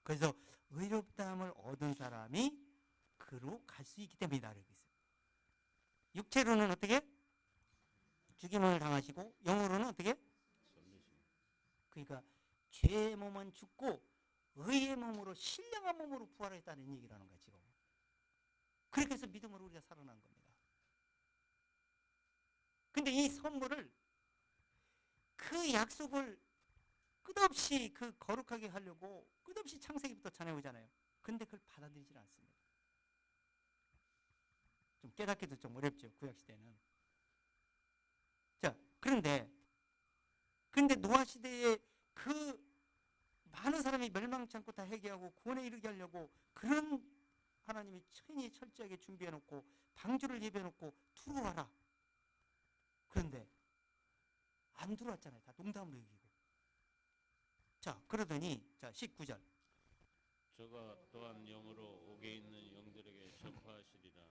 그래서 의롭다함을 얻은 사람이 그로 갈 수 있기 때문이다. 이렇게 있어요. 육체로는 어떻게? 죽임을 당하시고 영으로는 어떻게? 그러니까 죄의 몸은 죽고 의의 몸으로 신령한 몸으로 부활했다는 얘기라는 거야 지금. 그렇게 해서 믿음으로 우리가 살아난 겁니다. 근데 이 선물을 그 약속을 끝없이 그 거룩하게 하려고 끝없이 창세기부터 전해오잖아요. 근데 그걸 받아들이질 않습니다. 좀 깨닫기도 좀 어렵죠. 구약시대는. 자, 그런데 노아 시대에 그 많은 사람이 멸망치 않고 다 회개하고 구원에 이르게 하려고 그런 하나님이 천히 철저하게 준비해놓고 방주를 예배해놓고 들어와라. 그런데 안 들어왔잖아요. 다 농담으로 여기고. 자, 그러더니 자 19절. 저가 또한 영으로 옥에 있는 영들에게 전파하시리라.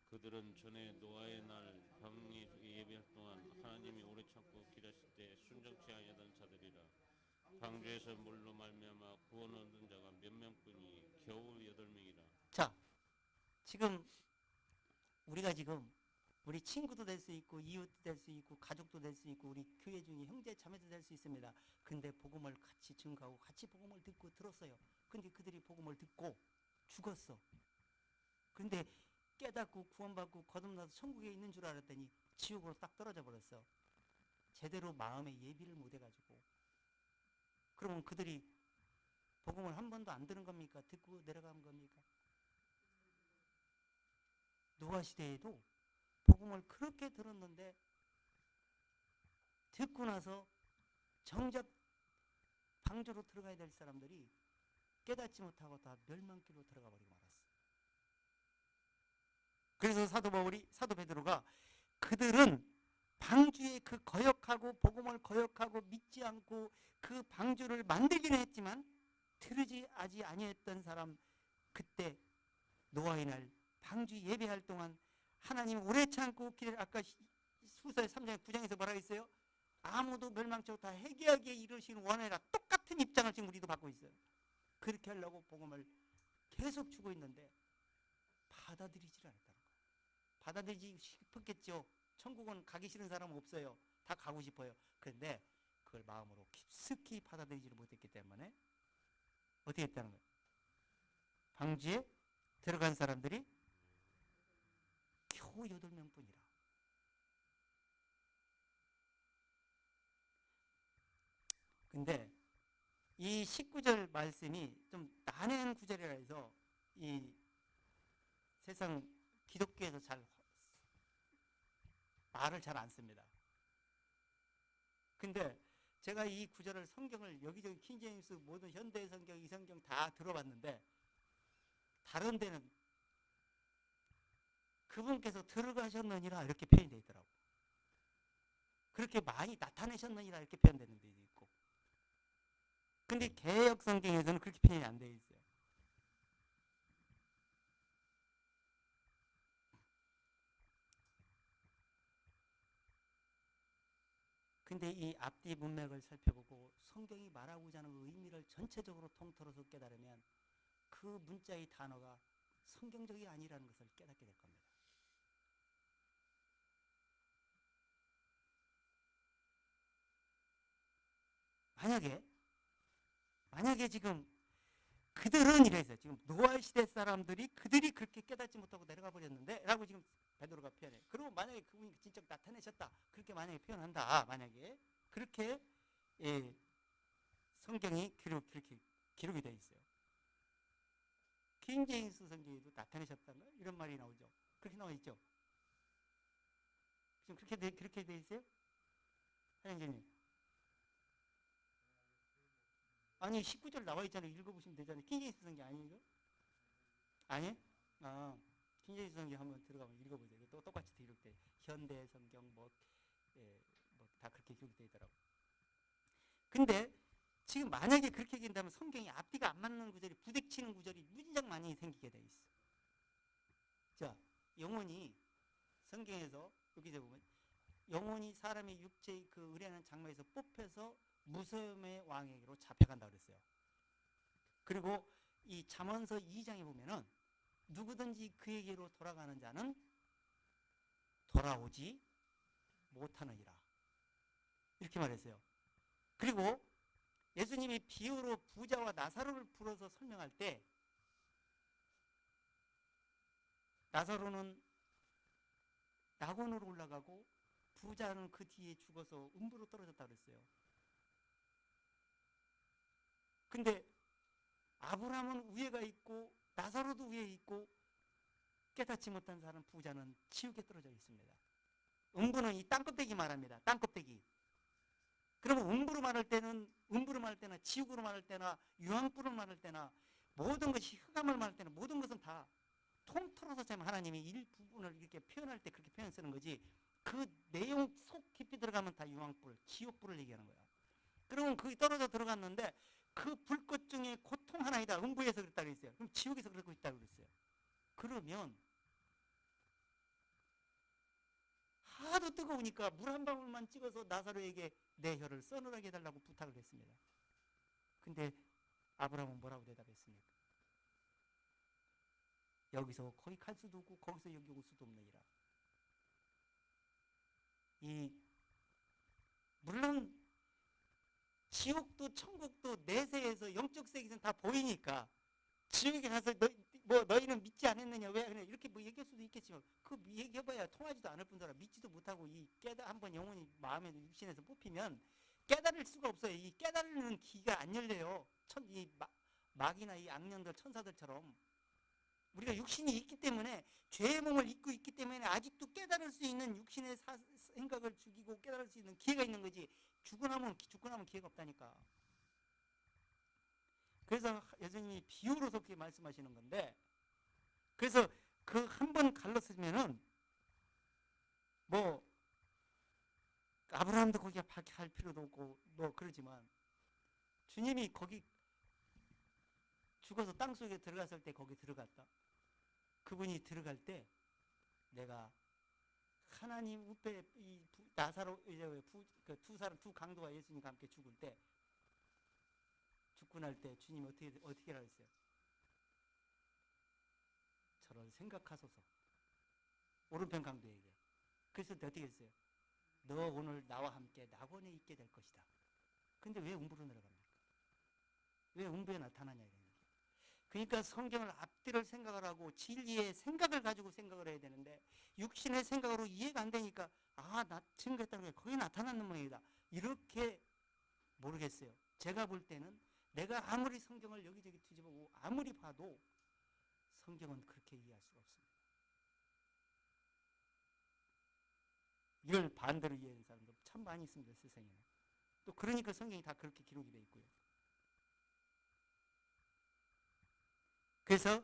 그들은 전에 노아의 날 병이 예비할 동안 하나님이 오래 참고 기다리실 때 순종치 아니하던 자들이라. 방주에서 물로 말미암아 구원 얻은 자가 몇 명뿐이 겨우 8명이라. 자, 지금 우리가 지금 우리 친구도 될 수 있고 이웃도 될 수 있고 가족도 될 수 있고 우리 교회 중에 형제 자매도 될 수 있습니다. 근데 복음을 같이 증거하고 같이 복음을 듣고 들었어요. 근데 그들이 복음을 듣고 죽었어. 근데 깨닫고 구원받고 거듭나서 천국에 있는 줄 알았더니 지옥으로 딱 떨어져 버렸어. 제대로 마음의 예비를 못 해가지고. 그러면 그들이 복음을 한 번도 안 들은 겁니까? 듣고 내려간 겁니까? 노아 시대에도 복음을 그렇게 들었는데 듣고 나서 정작 방주로 들어가야 될 사람들이 깨닫지 못하고 다 멸망길로 들어가 버리고 말았어. 그래서 사도 베드로가 그들은 방주의 그 거역하고 복음을 거역하고 믿지 않고 그 방주를 만들기는 했지만 들으지 아니했던 사람, 그때 노아의 날 방주 예배할 동안 하나님 오래 참고 기다려, 아까 후서 3장 9장에서 뭐라 했어요? 아무도 멸망치 다 회개하기에 이르시는 원해라. 똑같은 입장을 지금 우리도 받고 있어요. 그렇게 하려고 복음을 계속 주고 있는데 받아들이질 않았다는 거예요. 받아들이기 싶었겠죠. 천국은 가기 싫은 사람은 없어요. 다 가고 싶어요. 그런데 그걸 마음으로 깊숙이 받아들이지를 못했기 때문에 어떻게 했다는 거예요? 방주에 들어간 사람들이 겨우 8명뿐이라. 근데 이 19절 말씀이 좀 난해한 구절이라 해서 이 세상 기독교에서 잘 말을 잘 안 씁니다. 근데 제가 이 구절을 성경을 여기저기 킹제임스 모든 현대 성경, 이 성경 다 들어봤는데 다른 데는 그분께서 들어가셨느니라 이렇게 표현이 되어 있더라고요. 그렇게 많이 나타내셨느니라 이렇게 표현되는 데도 있고. 근데 개역 성경에서는 그렇게 표현이 안 되어 있어요. 근데 이 앞뒤 문맥을 살펴보고 성경이 말하고자 하는 의미를 전체적으로 통틀어서 깨달으면 그 문자의 단어가 성경적이 아니라는 것을 깨닫게 될 겁니다. 만약에 지금 그들은 이래서 지금 노아 시대 사람들이 그들이 그렇게 깨닫지 못하고 내려가 버렸는데 라고 지금 베드로가 표현해. 그리고 만약에 그분이 진짜 나타내셨다 그렇게 만약에 표현한다, 만약에 그렇게 성경이 그렇게 기록이 되어 있어요. 킹제임스 성경에도 나타내셨다는 이런 말이 나오죠. 그렇게 나와 있죠. 지금 그렇게 돼 있어요? 사장님. 아니 19절 나와 있잖아요. 읽어보시면 되잖아요. 킹제임스 성경 아니에요? 아니? 킹제임스 성경 한번 들어가면 읽어보세요. 또 똑같이 기록 돼. 현대 성경 다 그렇게 기록되어 있더라고요. 근데 지금 만약에 그렇게 얘기한다면 성경이 앞뒤가 안 맞는 구절이 부딪히는 구절이 무진장 많이 생기게 돼 있어. 자, 영혼이 성경에서 여기서 보면 영혼이 사람의 육체의 그 의뢰하는 장막에서 뽑혀서 무소염의 왕에게로 잡혀간다 그랬어요. 그리고 이 잠언서 2장에 보면은 누구든지 그에게로 돌아가는 자는 돌아오지 못하느니라 이렇게 말했어요. 그리고 예수님이 비유로 부자와 나사로를 불어서 설명할 때 나사로는 낙원으로 올라가고 부자는 그 뒤에 죽어서 음부로 떨어졌다 그랬어요. 근데 아브라함은 위에가 있고 나사로도 위에 있고 깨닫지 못한 사람 부자는 지옥에 떨어져 있습니다. 음부는 이 땅껍데기 말합니다. 땅껍데기. 그러면 음부로 말할 때나 지옥으로 말할 때나 유황불을 말할 때나 모든 것이 흑암을 말할 때나 모든 것은 다 통틀어서 지금 하나님이 일부분을 이렇게 표현할 때 그렇게 표현 쓰는 거지, 그 내용 속 깊이 들어가면 다 유황불, 지옥불을 얘기하는 거야. 그러면 거기 떨어져 들어갔는데 그 불꽃 중에 고통 하나이다. 음부에서 그랬다고 했어요. 그럼 지옥에서 그러고 있다고 그랬어요. 그러면 하도 뜨거우니까 물 한 방울만 찍어서 나사로에게 내 혀를 서늘하게 해달라고 부탁을 했습니다. 근데 아브라함은 뭐라고 대답했습니까? 여기서 거기 갈 수도 없고 거기서 여기 올 수도 없느니라. 물론 지옥도 천국도 내세에서 영적 세계에서는 다 보이니까 지옥에 가서 너희는 믿지 않았느냐 왜 그래 이렇게 얘기할 수도 있겠지만 그 얘기해봐야 통하지도 않을 뿐더러 믿지도 못하고 이 한번 영혼이 마음에 육신에서 뽑히면 깨달을 수가 없어요. 이 깨달는 기가 안 열려요. 이 마귀나 이 악령들 천사들처럼 우리가 육신이 있기 때문에 죄의 몸을 입고 있기 때문에 아직도 깨달을 수 있는 육신의 생각을 죽이고 깨달을 수 있는 기회가 있는 거지. 죽고 나면 기회가 없다니까. 그래서 예수님이 비유로서 그렇게 말씀하시는 건데, 그래서 그 한 번 갈랐으면은 뭐 아브라함도 거기에 박할 필요도 없고 뭐 그러지만 주님이 거기 죽어서 땅속에 들어갔을 때 거기 들어갔다. 그분이 들어갈 때 내가 하나님 우페 이 나사로 이제 두 강도가 예수님과 함께 죽을 때 죽고 날 때 주님이 어떻게 하라 했어요? 저를 생각하소서. 오른편 강도에게. 그래서 어떻게 했어요? 너 오늘 나와 함께 낙원에 있게 될 것이다. 근데 왜 음부로 내려갑니까? 왜 음부에 나타나냐 이거예요. 그러니까 성경을 앞뒤를 생각을 하고 진리의 생각을 가지고 생각을 해야 되는데 육신의 생각으로 이해가 안 되니까 나 증거했다는 게 거기 나타나는 모양이다. 이렇게 모르겠어요. 제가 볼 때는 내가 아무리 성경을 여기저기 뒤집어보고 아무리 봐도 성경은 그렇게 이해할 수가 없습니다. 이걸 반대로 이해하는 사람들 참 많이 있습니다. 세상에는. 또 그러니까 성경이 다 그렇게 기록이 되어 있고요. 그래서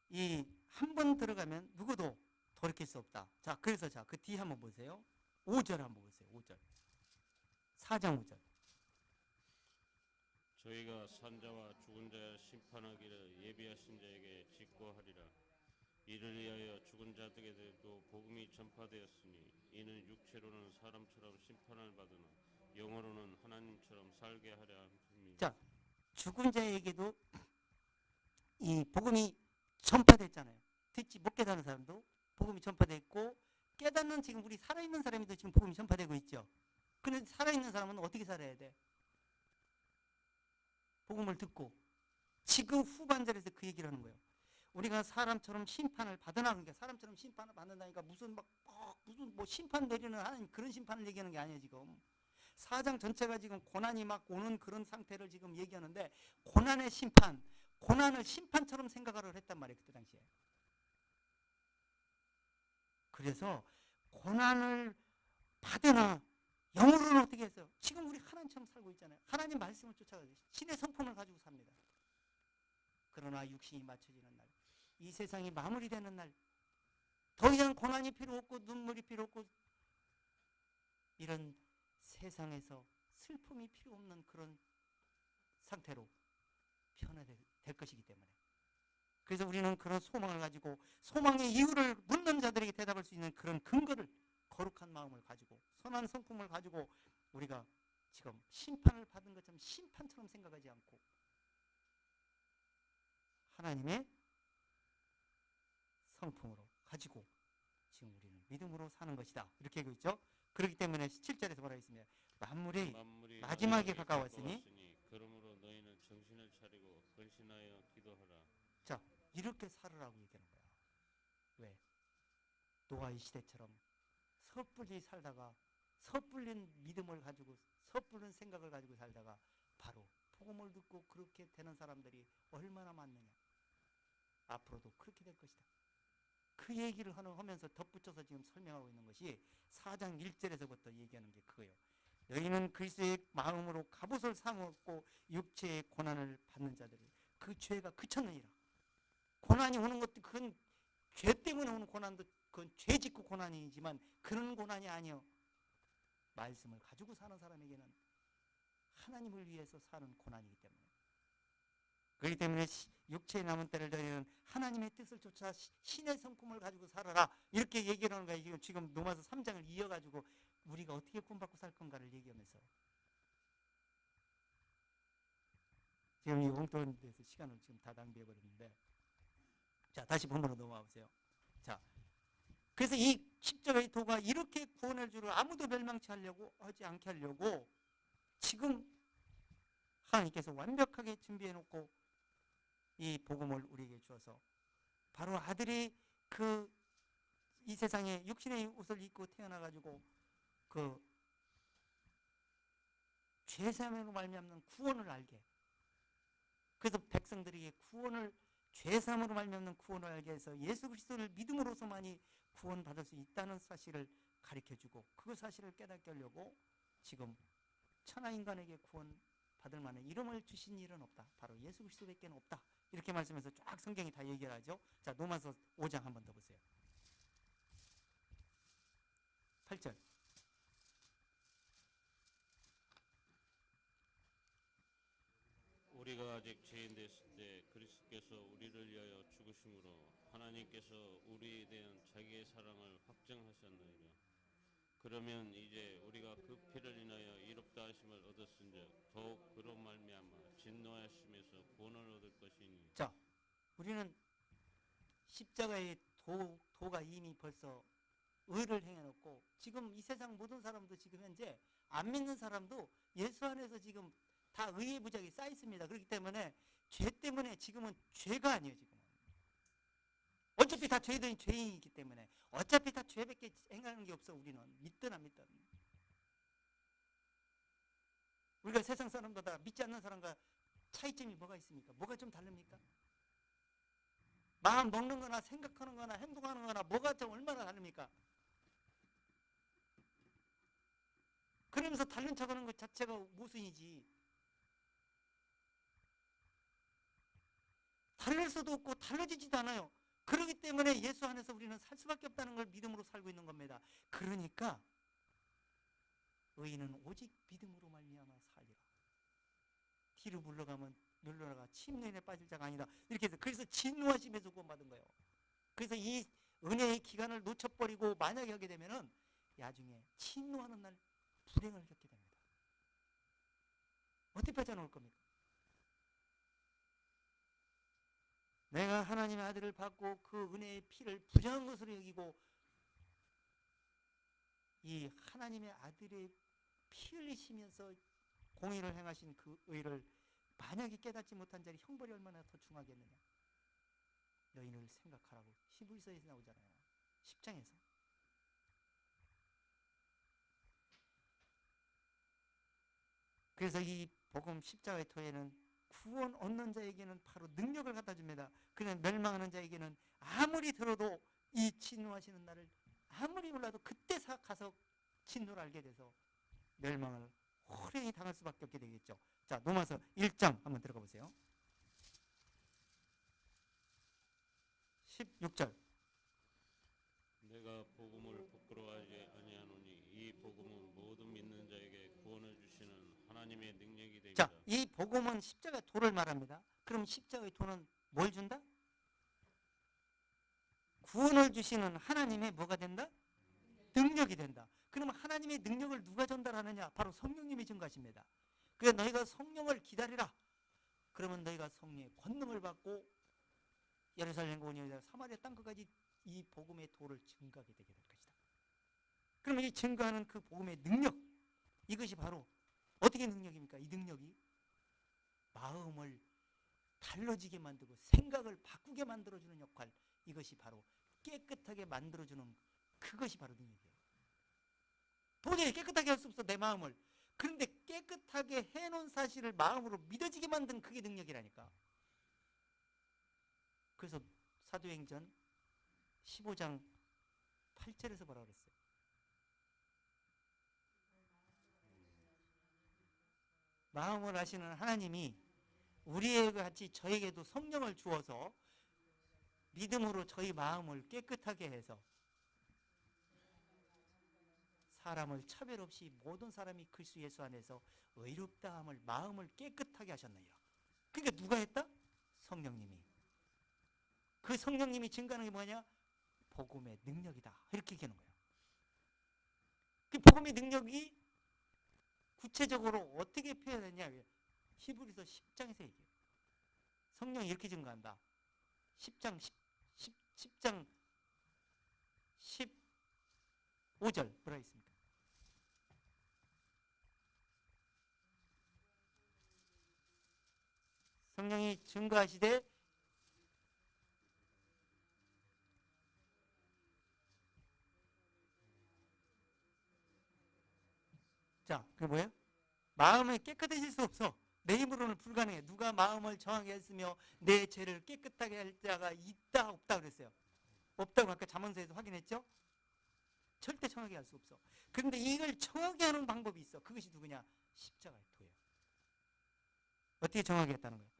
이 한 번 들어가면 누구도 돌이킬 수 없다. 자, 그래서 그 뒤에 한번 보세요. 5절 한번 보세요. 5절. 4장 5절. 저희가 산자와 죽은 자야 심판하기를 예비하신 자에게 직고하리라. 이를 위하여 죽은 자들에게도 복음이 전파되었으니 이는 육체로는 사람처럼 심판을 받으나 영으로는 하나님처럼 살게 하려 함이니라. 자, 죽은 자에게도 이 복음이 전파됐잖아요. 듣지 못 깨닫는 사람도 복음이 전파됐고, 깨닫는 지금 우리 살아있는 사람이도 지금 복음이 전파되고 있죠. 그런데 살아있는 사람은 어떻게 살아야 돼? 복음을 듣고. 지금 후반절에서 그 얘기를 하는 거예요. 우리가 사람처럼 심판을 받으나, 그러니까 사람처럼 심판을 받는다니까 무슨 뭐 심판 내리는 하나님 그런 심판을 얘기하는 게 아니에요. 지금 4장 전체가 지금 고난이 막 오는 그런 상태를 지금 얘기하는데, 고난의 심판, 고난을 심판처럼 생각을 했단 말이에요. 그때 당시에. 그래서 고난을 받으나 영으로는 어떻게 했어요? 지금 우리 하나님처럼 살고 있잖아요. 하나님 말씀을 쫓아가듯이 신의 성품을 가지고 삽니다. 그러나 육신이 맞춰지는 날, 이 세상이 마무리되는 날, 더 이상 고난이 필요 없고 눈물이 필요 없고 이런 세상에서 슬픔이 필요 없는 그런 상태로 변화될 것이기 때문에, 그래서 우리는 그런 소망을 가지고 소망의 이유를 묻는 자들에게 대답할 수 있는 그런 근거를, 거룩한 마음을 가지고 선한 성품을 가지고 우리가 지금 심판을 받은 것처럼 심판처럼 생각하지 않고 하나님의 성품으로 가지고 지금 우리는 믿음으로 사는 것이다. 이렇게 하고 있죠. 그렇기 때문에 7절에서 뭐라 했습니다. 만물이 마지막에 가까웠으니 그러므로 너희는 정신을 차리고 근신하여 기도하라. 자, 이렇게 살으라고 얘기하는 거야. 왜? 노아의 시대처럼 섣불리 살다가 섣불린 믿음을 가지고 섣불린 생각을 가지고 살다가 바로 복음을 듣고 그렇게 되는 사람들이 얼마나 많느냐. 앞으로도 그렇게 될 것이다. 그 얘기를 하면서 덧붙여서 지금 설명하고 있는 것이 4장 1절에서부터 얘기하는 게 그거예요. 너희는 그리스도의 마음으로 갑옷을 삼았고 육체의 고난을 받는 자들이 그 죄가 그쳤느니라. 고난이 오는 것도 그건 죄 때문에 오는 고난도 그건 죄 짓고 고난이지만 그런 고난이 아니요. 말씀을 가지고 사는 사람에게는 하나님을 위해서 사는 고난이기 때문에. 그렇기 때문에 육체의 남은 때를 너희는 하나님의 뜻을 쫓아 신의 성품을 가지고 살아라. 이렇게 얘기를 하는 거예요. 지금 로마서 3장을 이어가지고 우리가 어떻게 구원받고 살 건가를 얘기하면서. 지금 이 엉뚱한 데서 시간을 지금 다 낭비해버렸는데. 자, 다시 본문으로 넘어가 보세요. 자, 그래서 이 십자가의 도가 이렇게 구원할 줄을 아무도 멸망치 하지 않게 하려고 지금 하나님께서 완벽하게 준비해놓고 이 복음을 우리에게 주어서 바로 아들이 이 세상에 육신의 옷을 입고 태어나가지고 그 죄사함으로 말미암는 구원을 알게, 그래서 백성들에게 구원을 죄사함으로 말미암는 구원을 알게 해서 예수 그리스도를 믿음으로서만이 구원받을 수 있다는 사실을 가르쳐주고 그 사실을 깨닫게 하려고 지금 천하인간에게 구원받을 만한 이름을 주신 일은 없다. 바로 예수 그리스도밖에 없다. 이렇게 말씀해서 쫙 성경이 다 얘기를 하죠. 자, 로마서 5장 한 번 더 보세요. 8절. 우리가 아직 죄인 됐을 때 그리스도께서 우리를 위하여 죽으심으로 하나님께서 우리에 대한 자기의 사랑을 확증하셨느니라. 그러면 이제 우리가 그 피를 인하여 이롭다 하심을 얻었은즉 더욱 그로 말미암아 진노하심에서 구원을 얻을 것이니. 자, 우리는 십자가의 도가 이미 벌써 의를 행해놓고 지금 이 세상 모든 사람도 지금 현재 안 믿는 사람도 예수 안에서 지금 다 의의 부작이 쌓여 있습니다. 그렇기 때문에 죄 때문에 지금은 죄가 아니에요. 지금은 어차피 다 죄인들이 죄인이기 때문에 어차피 다 죄밖에 행하는 게 없어. 우리는 믿든 안 믿든. 우리가 세상 사람보다 믿지 않는 사람과 차이점이 뭐가 있습니까? 뭐가 좀 다릅니까? 마음 먹는 거나 생각하는 거나 행동하는 거나 뭐가 좀 얼마나 다릅니까? 그러면서 다른 척하는 것 자체가 모순이지. 달랄 수도 없고 달라지지도 않아요. 그렇기 때문에 예수 안에서 우리는 살 수밖에 없다는 걸 믿음으로 살고 있는 겁니다. 그러니까 의인은 오직 믿음으로 말미암아 살리라. 뒤로 물러나가 침노인에 빠질 자가 아니다. 이렇게 해서 그래서 진노하심에서 구원받은 거예요. 그래서 이 은혜의 기간을 놓쳐버리고 만약에 하게 되면은 나중에 진노하는 날 불행을 겪게 됩니다. 어떻게 빠져나올 겁니까? 내가 하나님의 아들을 받고 그 은혜의 피를 부정한 것으로 여기고 이 하나님의 아들의 피 흘리시면서 공의를 행하신 그 의를 만약에 깨닫지 못한 자리 형벌이 얼마나 더 중하겠느냐. 너희를 생각하라고 히브리서에서 나오잖아요. 10장에서. 그래서 이 복음 십자가의 토에는 구원 얻는 자에게는 바로 능력을 갖다 줍니다. 그냥 멸망하는 자에게는 아무리 들어도 이 진노하시는 날을 아무리 몰라도 그때 가서 진노를 알게 돼서 멸망을 호련히 당할 수밖에 없게 되겠죠. 자, 로마서 1장 한번 들어가 보세요. 16절. 내가 복음을 부끄러워하지 아니하노니 이 복음은 모든 믿는 자에게 구원을 주시는 하나님의 능력이 됩니다. 자, 이 복음은 십자가의 도를 말합니다. 그럼 십자가의 도는 뭘 준다? 구원을 주시는 하나님의 뭐가 된다? 능력이 된다. 그러면 하나님의 능력을 누가 전달하느냐? 바로 성령님이 증거하십니다. 그래서 너희가 성령을 기다리라. 그러면 너희가 성령의 권능을 받고 예루살렘과 온유와 사마리아 땅끝까지 이 복음의 도를 증거하게 되게 될 것이다. 그러면 이 증거하는 그 복음의 능력, 이것이 바로 어떻게 능력입니까? 이 능력이 마음을 달라지게 만들고 생각을 바꾸게 만들어주는 역할, 이것이 바로 깨끗하게 만들어주는 그것이 바로 능력이에요. 도저히 깨끗하게 할 수 없어 내 마음을. 그런데 깨끗하게 해놓은 사실을 마음으로 믿어지게 만든 그게 능력이라니까. 그래서 사도행전 15장 8절에서 뭐라 그랬어요? 마음을 아시는 하나님이 우리의 같이 저에게도 성령을 주어서 믿음으로 저희 마음을 깨끗하게 해서 사람을 차별 없이 모든 사람이 그리스도 예수 안에서 의롭다함을 마음을 깨끗하게 하셨느니라. 그러니까 누가 했다? 성령님이. 그 성령님이 증거하는 게 뭐냐? 복음의 능력이다. 이렇게 얘기하는 거예요. 그 복음의 능력이 구체적으로 어떻게 표현했냐? 히브리서 10장에서 얘기해요. 성령이 이렇게 증거한다. 10장 15절 뭐라 있습니까? 성령이 증거하시되 자, 그게 뭐예요? 마음이 깨끗해질 수 없어. 내 힘으로는 불가능해. 누가 마음을 정하게 했으며 내 죄를 깨끗하게 할 자가 있다 없다 그랬어요. 없다고 아까 잠언서에서 확인했죠? 절대 정하게 할 수 없어. 그런데 이걸 정하게 하는 방법이 있어. 그것이 누구냐? 십자가의 도예요. 어떻게 정하게 했다는 거예요?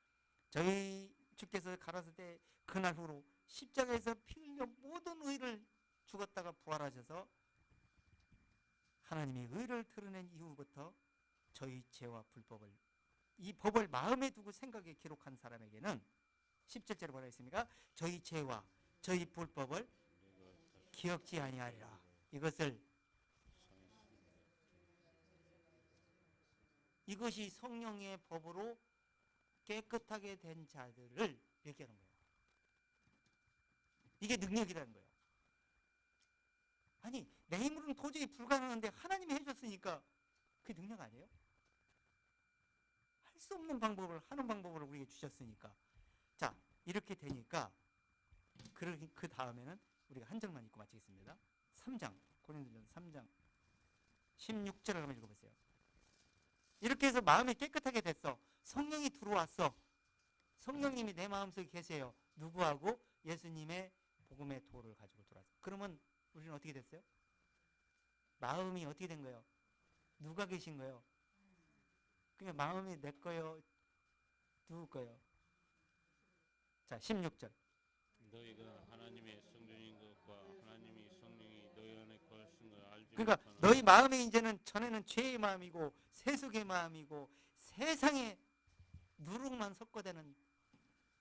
저희 주께서 가라사 때 그날 후로 십자가에서 피 흘려 모든 의를 죽었다가 부활하셔서 하나님의 의를 드러낸 이후부터 저희 죄와 불법을, 이 법을 마음에 두고 생각에 기록한 사람에게는 17절에 뭐라 했습니까? 저희 죄와 저희 불법을 기억지 아니하리라. 이것이 성령의 법으로 깨끗하게 된 자들을 얘기하는 거예요. 이게 능력이라는 거예요. 아니, 내 힘으로는 도저히 불가능한데 하나님이 해줬으니까 그게 능력 아니에요? 할 수 없는 방법을 하는 방법을 우리에게 주셨으니까. 자, 이렇게 되니까 그 다음에는 우리가 한 절만 읽고 마치겠습니다. 3장, 고린도전서 3장 16절을 한번 읽어보세요. 이렇게 해서 마음이 깨끗하게 됐어. 성령이 들어왔어. 성령님이 내 마음속에 계세요. 누구하고? 예수님의 복음의 도를 가지고 들어왔어. 그러면 우리는 어떻게 됐어요? 마음이 어떻게 된 거예요? 누가 계신 거예요? 그냥 마음이 내 거예요? 누구 거예요? 자, 16절. 너희가 하나님의 성전인 것과 하나님이 성령이 너희 안에 거하신 걸 알지 그러니까 못하나. 너희 마음이 이제는 전에는 죄의 마음이고 세속의 마음이고 세상의 누룩만 섞어대는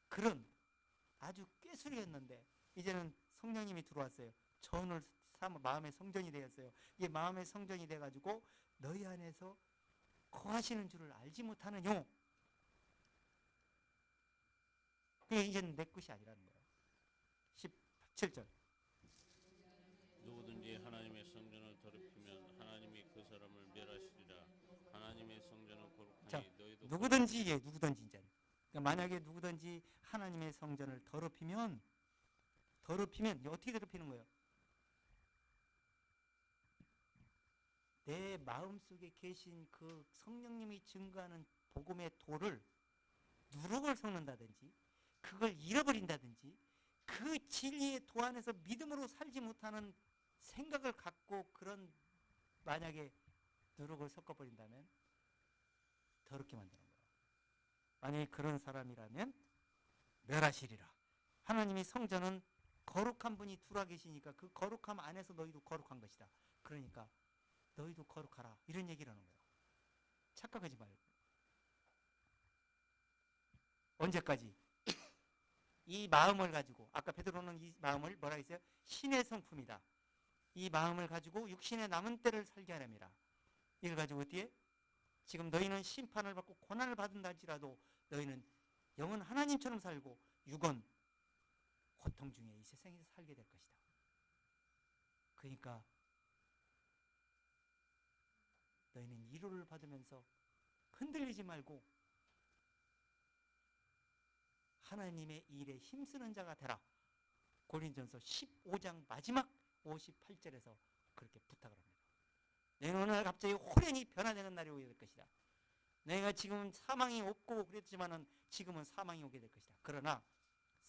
그런 아주 꾀술이었는데 이제는 성령님이 들어왔어요. 전을 삼아 마음의 성전이 되었어요. 이게 마음의 성전이 돼가지고 너희 안에서 거하시는 줄을 알지 못하느뇨. 그게 이제는 내 것이 아니라는 거예요. 17절. 누구든지 하나님의 성전을 더럽히면 하나님이 그 사람을 멸하시리라. 하나님의 성전은 거룩하니 자, 너희도 누구든지 이제. 그러니까 만약에 누구든지 하나님의 성전을 더럽히면 어떻게 더럽히는 거예요? 내 마음속에 계신 그 성령님이 증거하는 복음의 도를 누룩을 섞는다든지 그걸 잃어버린다든지 그 진리의 도 안에서 믿음으로 살지 못하는 생각을 갖고 그런 만약에 누룩을 섞어버린다면 더럽게 만드는 거예요. 만약에 그런 사람이라면 멸하시리라. 하나님이 성전은 거룩한 분이 들어와 계시니까 그 거룩함 안에서 너희도 거룩한 것이다. 그러니까 너희도 거룩하라. 이런 얘기를 하는 거예요. 착각하지 말고. 언제까지? 이 마음을 가지고 아까 베드로는 이 마음을 뭐라 했어요? 신의 성품이다. 이 마음을 가지고 육신의 남은 때를 살게 하렵니다. 이걸 가지고 어떻게? 지금 너희는 심판을 받고 고난을 받은다 할지라도 너희는 영은 하나님처럼 살고 육은 고통 중에 이 세상에서 살게 될 것이다. 그러니까 너희는 위로를 받으면서 흔들리지 말고 하나님의 일에 힘쓰는 자가 되라. 고린도전서 15장 마지막 58절에서 그렇게 부탁을 합니다. 너희는 어느 날 갑자기 호련히 변화되는 날이 오게 될 것이다. 내가 지금 사망이 없고 그랬지만은 지금은 사망이 오게 될 것이다. 그러나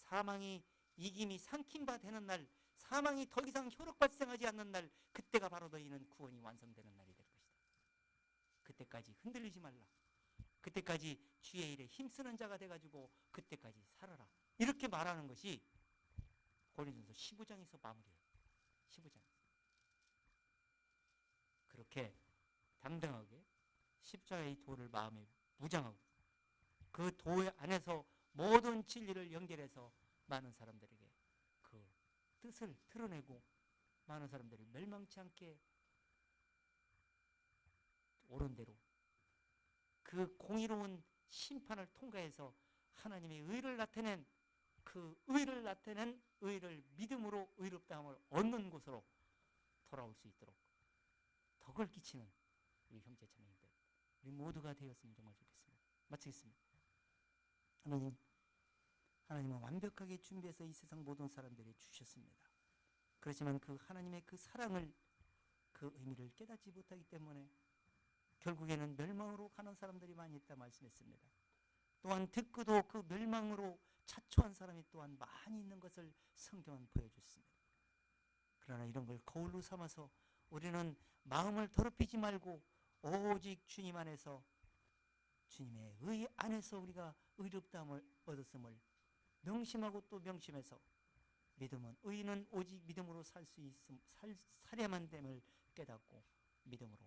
사망이 이김이 삼킨 바 되는 날, 사망이 더 이상 효력 발생하지 않는 날, 그때가 바로 너희는 구원이 완성되는 날이 될 것이다. 그때까지 흔들리지 말라. 그때까지 주의 일에 힘쓰는 자가 돼가지고 그때까지 살아라. 이렇게 말하는 것이 고린도전서 15장에서 마무리해요. 15장에서. 그렇게 당당하게 십자가의 도를 마음에 무장하고 그 도 안에서 모든 진리를 연결해서 많은 사람들에게 그 뜻을 드러내고 많은 사람들이 멸망치 않게 옳은 대로 그 공의로운 심판을 통과해서 하나님의 의를 나타낸 그 의를 나타낸 의를 믿음으로 의롭다함을 얻는 곳으로 돌아올 수 있도록 덕을 끼치는 우리 형제 자매님들 우리 모두가 되었으면 정말 좋겠습니다. 마치겠습니다. 하나님은 완벽하게 준비해서 이 세상 모든 사람들이 주셨습니다. 그렇지만 그 하나님의 그 사랑을 그 의미를 깨닫지 못하기 때문에 결국에는 멸망으로 가는 사람들이 많이 있다 말씀했습니다. 또한 듣고도 그 멸망으로 자초한 사람이 또한 많이 있는 것을 성경은 보여줬습니다. 그러나 이런 걸 거울로 삼아서 우리는 마음을 더럽히지 말고 오직 주님 안에서, 주님의 의 안에서 우리가 의롭다함을 얻었음을 명심하고 또 명심해서, 믿음은, 의인은 오직 믿음으로 살 수 있음, 살야만 됨을 깨닫고 믿음으로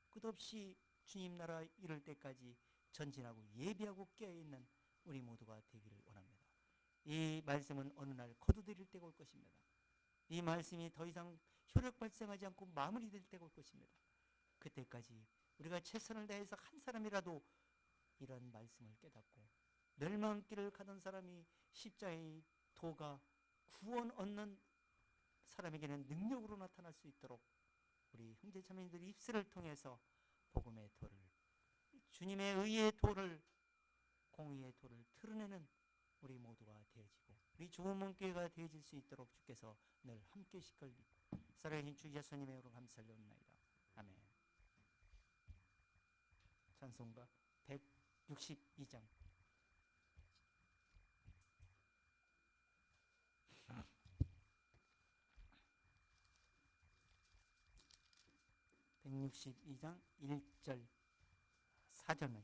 끝없이 주님 나라 이룰 때까지 전진하고 예비하고 깨어있는 우리 모두가 되기를 원합니다. 이 말씀은 어느 날 거두드릴 때가 올 것입니다. 이 말씀이 더 이상 효력 발생하지 않고 마무리될 때가 올 것입니다. 그때까지 우리가 최선을 다해서 한 사람이라도 이런 말씀을 깨닫고 멸망길을 가던 사람이 십자가의 도가 구원 얻는 사람에게는 능력으로 나타날 수 있도록 우리 형제자매님들이 입술을 통해서 복음의 도를, 주님의 의의 도를, 공의의 도를 드러내는 우리 모두가 되어지고 우리 좋은 몸교회가 되어질 수 있도록 주께서 늘 함께 시끌 믿고 살아계신 주 예수님의 이름으로 감사를 드립니다. 아멘. 찬송가 162장. (162장) 1절 4절만